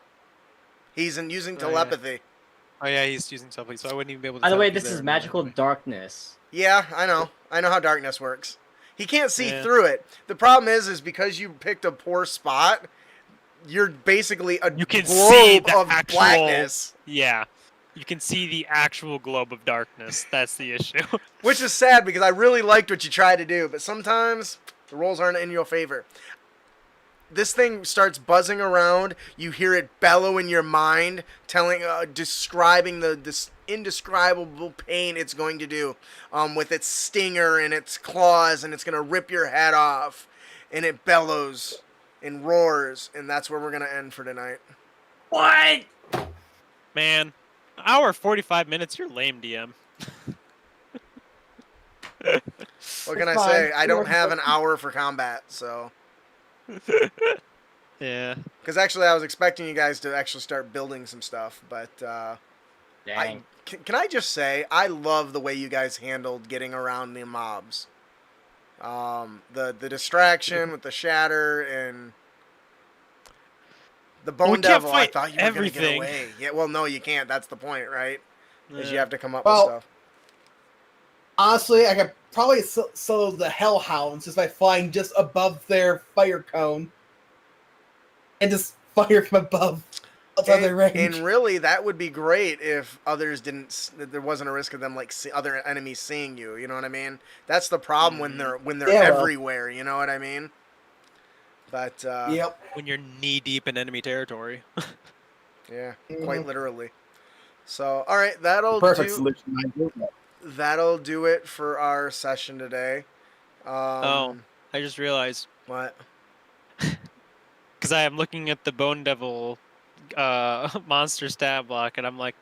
[SPEAKER 1] He's using
[SPEAKER 2] Oh, yeah.
[SPEAKER 1] telepathy.
[SPEAKER 2] Oh yeah, he's using something, so I wouldn't even be able to.
[SPEAKER 4] By the
[SPEAKER 2] tell
[SPEAKER 4] way,
[SPEAKER 2] if he's
[SPEAKER 4] this is
[SPEAKER 2] there.
[SPEAKER 4] magical darkness.
[SPEAKER 1] Yeah, I know. I know how darkness works. He can't see
[SPEAKER 2] Yeah.
[SPEAKER 1] through it. The problem is because you picked a poor spot, you're basically a
[SPEAKER 2] You can
[SPEAKER 1] globe
[SPEAKER 2] see the
[SPEAKER 1] of
[SPEAKER 2] actual-
[SPEAKER 1] blackness.
[SPEAKER 2] Yeah, you can see the actual globe of darkness. That's the issue.
[SPEAKER 1] Which is sad because I really liked what you tried to do, but sometimes the rolls aren't in your favor. This thing starts buzzing around. You hear it bellow in your mind, describing this indescribable pain it's going to do, with its stinger and its claws, and it's gonna rip your head off. And it bellows and roars, and that's where we're gonna end for tonight.
[SPEAKER 4] What?
[SPEAKER 2] Man, hour 45 minutes. You're lame, DM.
[SPEAKER 1] What can I
[SPEAKER 3] It's
[SPEAKER 1] say?
[SPEAKER 3] fine.
[SPEAKER 1] I don't have an hour for combat, so.
[SPEAKER 2] Yeah.
[SPEAKER 1] Because actually, I was expecting you guys to actually start building some stuff, but
[SPEAKER 4] Dang.
[SPEAKER 1] can I just say I love the way you guys handled getting around the mobs. The distraction with the shatter and the
[SPEAKER 2] Well, we
[SPEAKER 1] bone
[SPEAKER 2] can't
[SPEAKER 1] devil. I
[SPEAKER 2] fight
[SPEAKER 1] thought you were gonna get
[SPEAKER 2] everything.
[SPEAKER 1] away. Yeah, well, no, you can't. That's the point, right? Is you
[SPEAKER 2] Yeah.
[SPEAKER 1] have to come up
[SPEAKER 3] Well,
[SPEAKER 1] with stuff.
[SPEAKER 3] Honestly, I could probably solo the Hellhounds just by flying just above their fire cone. And just fire from above. Outside their range.
[SPEAKER 1] And really, that would be great if others didn't. There wasn't a risk of them other enemies seeing you. You know what I mean? That's the problem when they're
[SPEAKER 3] Yeah, well.
[SPEAKER 1] everywhere. You know what I mean? But
[SPEAKER 3] Yep.
[SPEAKER 2] When you're knee deep in enemy territory.
[SPEAKER 1] yeah,
[SPEAKER 3] Mhm.
[SPEAKER 1] quite literally. So, all right, that'll
[SPEAKER 3] Perfect
[SPEAKER 1] do.
[SPEAKER 3] solution. I do that.
[SPEAKER 1] That'll do it for our session today.
[SPEAKER 2] Oh. I just realized,
[SPEAKER 1] What?
[SPEAKER 2] because I am looking at the Bone Devil monster stat block, and I'm like,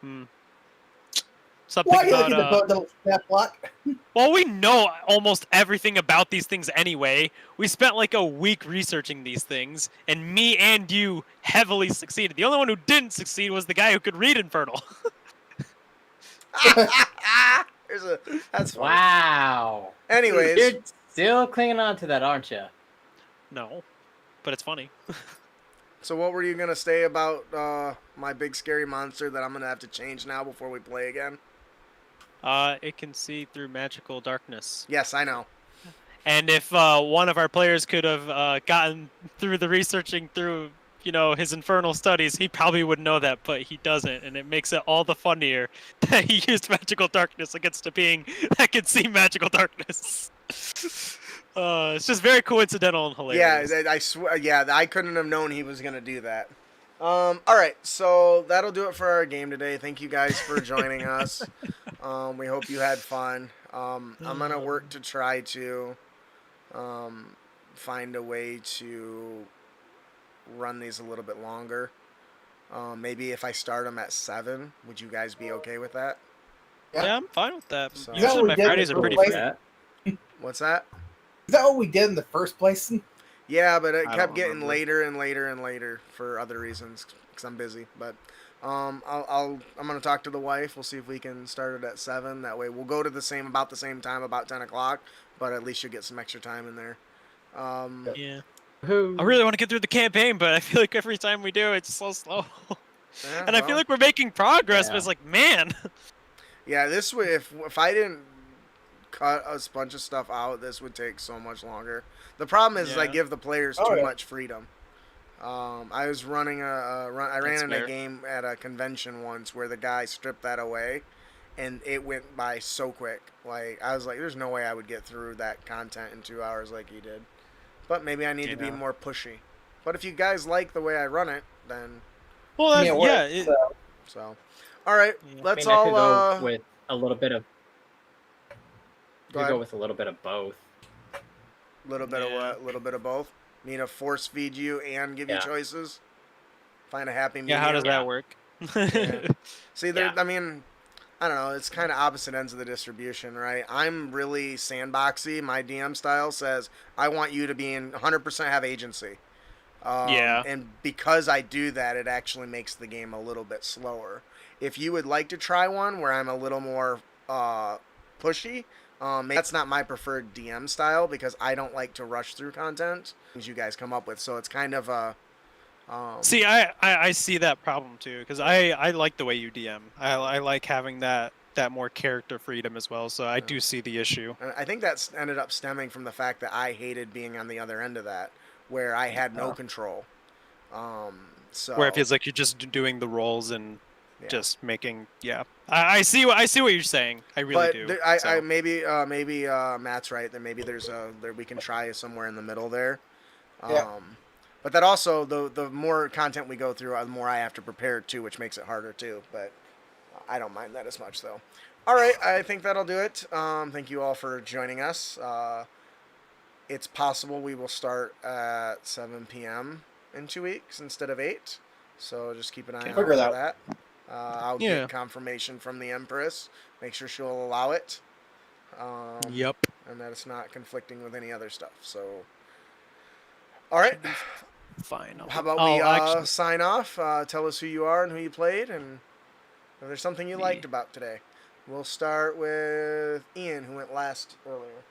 [SPEAKER 2] something
[SPEAKER 3] Why are you
[SPEAKER 2] about
[SPEAKER 3] looking at the double snap block?
[SPEAKER 2] well, we know almost everything about these things anyway. We spent like a week researching these things, and me and you heavily succeeded. The only one who didn't succeed was the guy who could read Infernal.
[SPEAKER 1] That's funny.
[SPEAKER 4] Wow.
[SPEAKER 1] Anyways,
[SPEAKER 4] You're still clinging on to that, aren't you?
[SPEAKER 2] No, but it's funny.
[SPEAKER 1] so what were you gonna say about my big scary monster that I'm gonna have to change now before we play again?
[SPEAKER 2] It can see through magical darkness.
[SPEAKER 1] Yes, I know.
[SPEAKER 2] And if one of our players could have gotten through the researching through, his infernal studies, he probably would know that, but he doesn't, and it makes it all the funnier that he used magical darkness against a being that can see magical darkness. It's just very coincidental and hilarious.
[SPEAKER 1] Yeah, I swear. Yeah, I couldn't have known he was gonna do that. All right, so that'll do it for our game today. Thank you guys for joining us. We hope you had fun. I'm gonna work to try to find a way to run these a little bit longer. Maybe if I start them at 7, would you guys be okay with that?
[SPEAKER 3] Yeah.
[SPEAKER 2] Yeah, I'm fine with that.
[SPEAKER 1] So-
[SPEAKER 2] Usually
[SPEAKER 3] we
[SPEAKER 2] my
[SPEAKER 3] did in
[SPEAKER 2] Fridays
[SPEAKER 3] the
[SPEAKER 2] are pretty
[SPEAKER 3] first
[SPEAKER 2] free.
[SPEAKER 3] place.
[SPEAKER 1] What's that?
[SPEAKER 3] Is that what we did in the first place?
[SPEAKER 1] Yeah, but it
[SPEAKER 4] I
[SPEAKER 1] kept
[SPEAKER 4] don't
[SPEAKER 1] getting
[SPEAKER 4] remember.
[SPEAKER 1] later and later and later for other reasons because I'm busy. But I'm gonna talk to the wife. We'll see if we can start it at 7. That way we'll go to about the same time, about 10 o'clock. But at least you'll get some extra time in there.
[SPEAKER 2] Yeah.
[SPEAKER 4] Who?
[SPEAKER 2] I really want to get through the campaign, but I feel like every time we do, it's so slow.
[SPEAKER 1] Yeah,
[SPEAKER 2] And I feel
[SPEAKER 1] well,
[SPEAKER 2] like we're making progress, but
[SPEAKER 4] Yeah.
[SPEAKER 2] it's like, man.
[SPEAKER 1] yeah, this way if I didn't cut a bunch of stuff out, this would take so much longer. The problem is I
[SPEAKER 2] Yeah.
[SPEAKER 1] give the players
[SPEAKER 3] Oh,
[SPEAKER 1] too
[SPEAKER 3] yeah.
[SPEAKER 1] much freedom. I was running I ran
[SPEAKER 2] That's
[SPEAKER 1] in a
[SPEAKER 2] fair.
[SPEAKER 1] game at a convention once where the guy stripped that away, and it went by so quick. Like I was like, there's no way I would get through that content in 2 hours like he did. But maybe I need to be
[SPEAKER 2] Yeah.
[SPEAKER 1] more pushy. But if you guys like the way I run it, then
[SPEAKER 2] Well,
[SPEAKER 3] I
[SPEAKER 2] that's,
[SPEAKER 3] mean, it
[SPEAKER 2] yeah.
[SPEAKER 3] works,
[SPEAKER 1] so. All right,
[SPEAKER 2] Yeah.
[SPEAKER 1] let's
[SPEAKER 4] I mean, I could
[SPEAKER 1] all
[SPEAKER 4] go with a little bit of.
[SPEAKER 1] go
[SPEAKER 4] Could
[SPEAKER 1] ahead.
[SPEAKER 4] go with a little bit of both.
[SPEAKER 1] Little bit of
[SPEAKER 2] Yeah.
[SPEAKER 1] what? Little bit of both. Need to force feed you and give you
[SPEAKER 4] Yeah.
[SPEAKER 1] choices. Find a happy
[SPEAKER 2] Yeah,
[SPEAKER 1] medium.
[SPEAKER 2] how does
[SPEAKER 4] Yeah.
[SPEAKER 2] that work?
[SPEAKER 1] Yeah. See, there.
[SPEAKER 4] Yeah.
[SPEAKER 1] I mean, I don't know. It's kind of opposite ends of the distribution, right? I'm really sandboxy. My DM style says I want you to be in 100% have agency.
[SPEAKER 2] Yeah.
[SPEAKER 1] And because I do that, it actually makes the game a little bit slower. If you would like to try one where I'm a little more pushy, that's not my preferred DM style because I don't like to rush through content. Things you guys come up with, so it's kind of a.
[SPEAKER 2] See, I see that problem too, because I like the way you DM. I like having that more character freedom as well, so I do see the issue.
[SPEAKER 1] And I think that's ended up stemming from the fact that I hated being on the other end of that, where I had no control. So
[SPEAKER 2] Where it feels like you're just doing the roles and
[SPEAKER 1] yeah.
[SPEAKER 2] just making, yeah. I see what you're saying. I really
[SPEAKER 1] But
[SPEAKER 2] do.
[SPEAKER 1] there, I
[SPEAKER 2] so.
[SPEAKER 1] maybe Matt's right that maybe there's we can try somewhere in the middle there.
[SPEAKER 3] Yeah.
[SPEAKER 1] But that also the more content we go through, the more I have to prepare too, which makes it harder too. But I don't mind that as much though. All right, I think that'll do it. Thank you all for joining us. It's possible we will start at 7 p.m. in 2 weeks instead of 8. So just keep an eye
[SPEAKER 2] Okay.
[SPEAKER 1] out
[SPEAKER 3] Figure
[SPEAKER 1] for
[SPEAKER 3] it out.
[SPEAKER 1] that. I'll
[SPEAKER 2] Yeah.
[SPEAKER 1] get confirmation from the Empress. Make sure she'll allow it.
[SPEAKER 2] Yep.
[SPEAKER 1] And that it's not conflicting with any other stuff. So, all right.
[SPEAKER 2] Fine.
[SPEAKER 1] How about we sign off? Tell us who you are and who you played, and if there's something you
[SPEAKER 2] Me.
[SPEAKER 1] liked about today. We'll start with Ian, who went last earlier.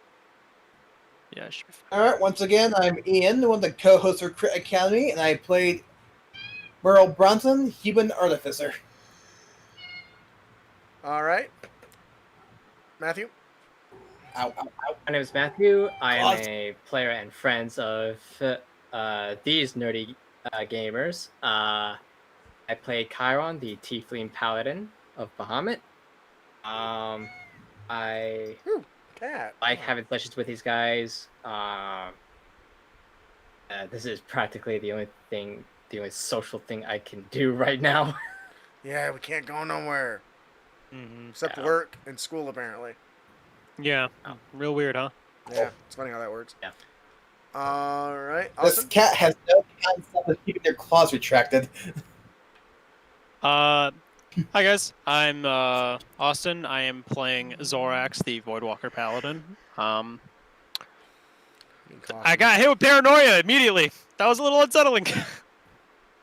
[SPEAKER 2] Yeah, should be fine.
[SPEAKER 3] All right, once again, I'm Ian, one of the co-hosts of Crit Academy, and I played Merle Bronson, Human Artificer.
[SPEAKER 1] All right. Matthew?
[SPEAKER 3] Ow, ow, ow.
[SPEAKER 4] My name is Matthew. I am
[SPEAKER 3] Pause.
[SPEAKER 4] a player and friends of these nerdy gamers. I play Chiron, the Tiefling Paladin of Bahamut. I
[SPEAKER 1] Cat.
[SPEAKER 4] like having sessions with these guys. This is practically the only social thing I can do right now.
[SPEAKER 1] Yeah, we can't go nowhere.
[SPEAKER 2] Mm-hmm.
[SPEAKER 1] Except
[SPEAKER 4] Yeah.
[SPEAKER 1] work and school, apparently.
[SPEAKER 2] Yeah.
[SPEAKER 4] Oh.
[SPEAKER 2] Real weird, huh?
[SPEAKER 1] Yeah, it's funny how that works.
[SPEAKER 4] Yeah.
[SPEAKER 1] All right.
[SPEAKER 3] This
[SPEAKER 1] Austin?
[SPEAKER 3] cat has no concept of keeping their claws retracted.
[SPEAKER 2] Hi guys, I'm Austin. I am playing Zorax, the Voidwalker Paladin. I got hit with paranoia immediately. That was a little unsettling.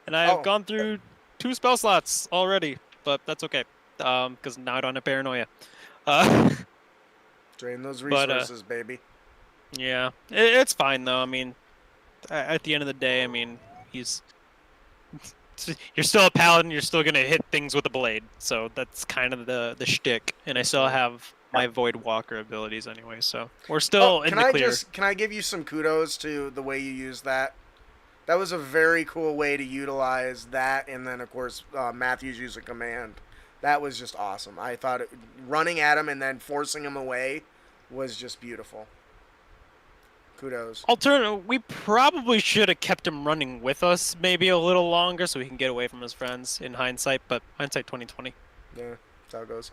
[SPEAKER 2] And I have
[SPEAKER 1] Oh.
[SPEAKER 2] gone through 2 spell slots already, but that's okay. Because now I don't have paranoia.
[SPEAKER 1] Drain those
[SPEAKER 2] But,
[SPEAKER 1] resources, baby.
[SPEAKER 2] Yeah, it's fine though. I mean, at the end of the day, I mean, you're still a paladin. You're still gonna hit things with a blade, so that's kind of the shtick. And I still have my Void Walker abilities anyway, so we're still in
[SPEAKER 1] can
[SPEAKER 2] the
[SPEAKER 1] I
[SPEAKER 2] clear.
[SPEAKER 1] can I give you some kudos to the way you use that? That was a very cool way to utilize that, and then of course Matthew's use of command. That was just awesome. I thought running at him and then forcing him away was just beautiful. Kudos.
[SPEAKER 2] We probably should have kept him running with us maybe a little longer so he can get away from his friends in hindsight, but hindsight 2020.
[SPEAKER 1] Yeah, that's how it goes.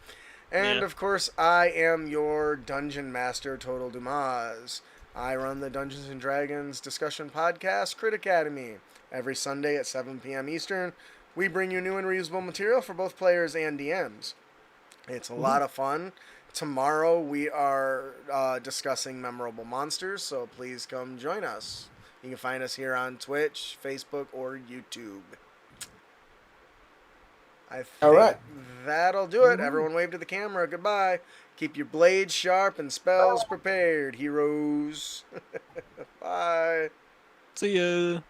[SPEAKER 1] And
[SPEAKER 2] Yeah.
[SPEAKER 1] of course, I am your dungeon master, Total Dumas. I run the Dungeons and Dragons discussion podcast, Crit Academy. Every Sunday at 7 p.m. Eastern, we bring you new and reusable material for both players and DMs. It's a lot of fun. Tomorrow we are discussing memorable monsters, so please come join us. You can find us here on Twitch, Facebook, or YouTube. I think
[SPEAKER 3] All right.
[SPEAKER 1] that'll do it. Everyone wave to the camera. Goodbye. Keep your blades sharp and spells prepared, heroes. Bye.
[SPEAKER 2] See ya.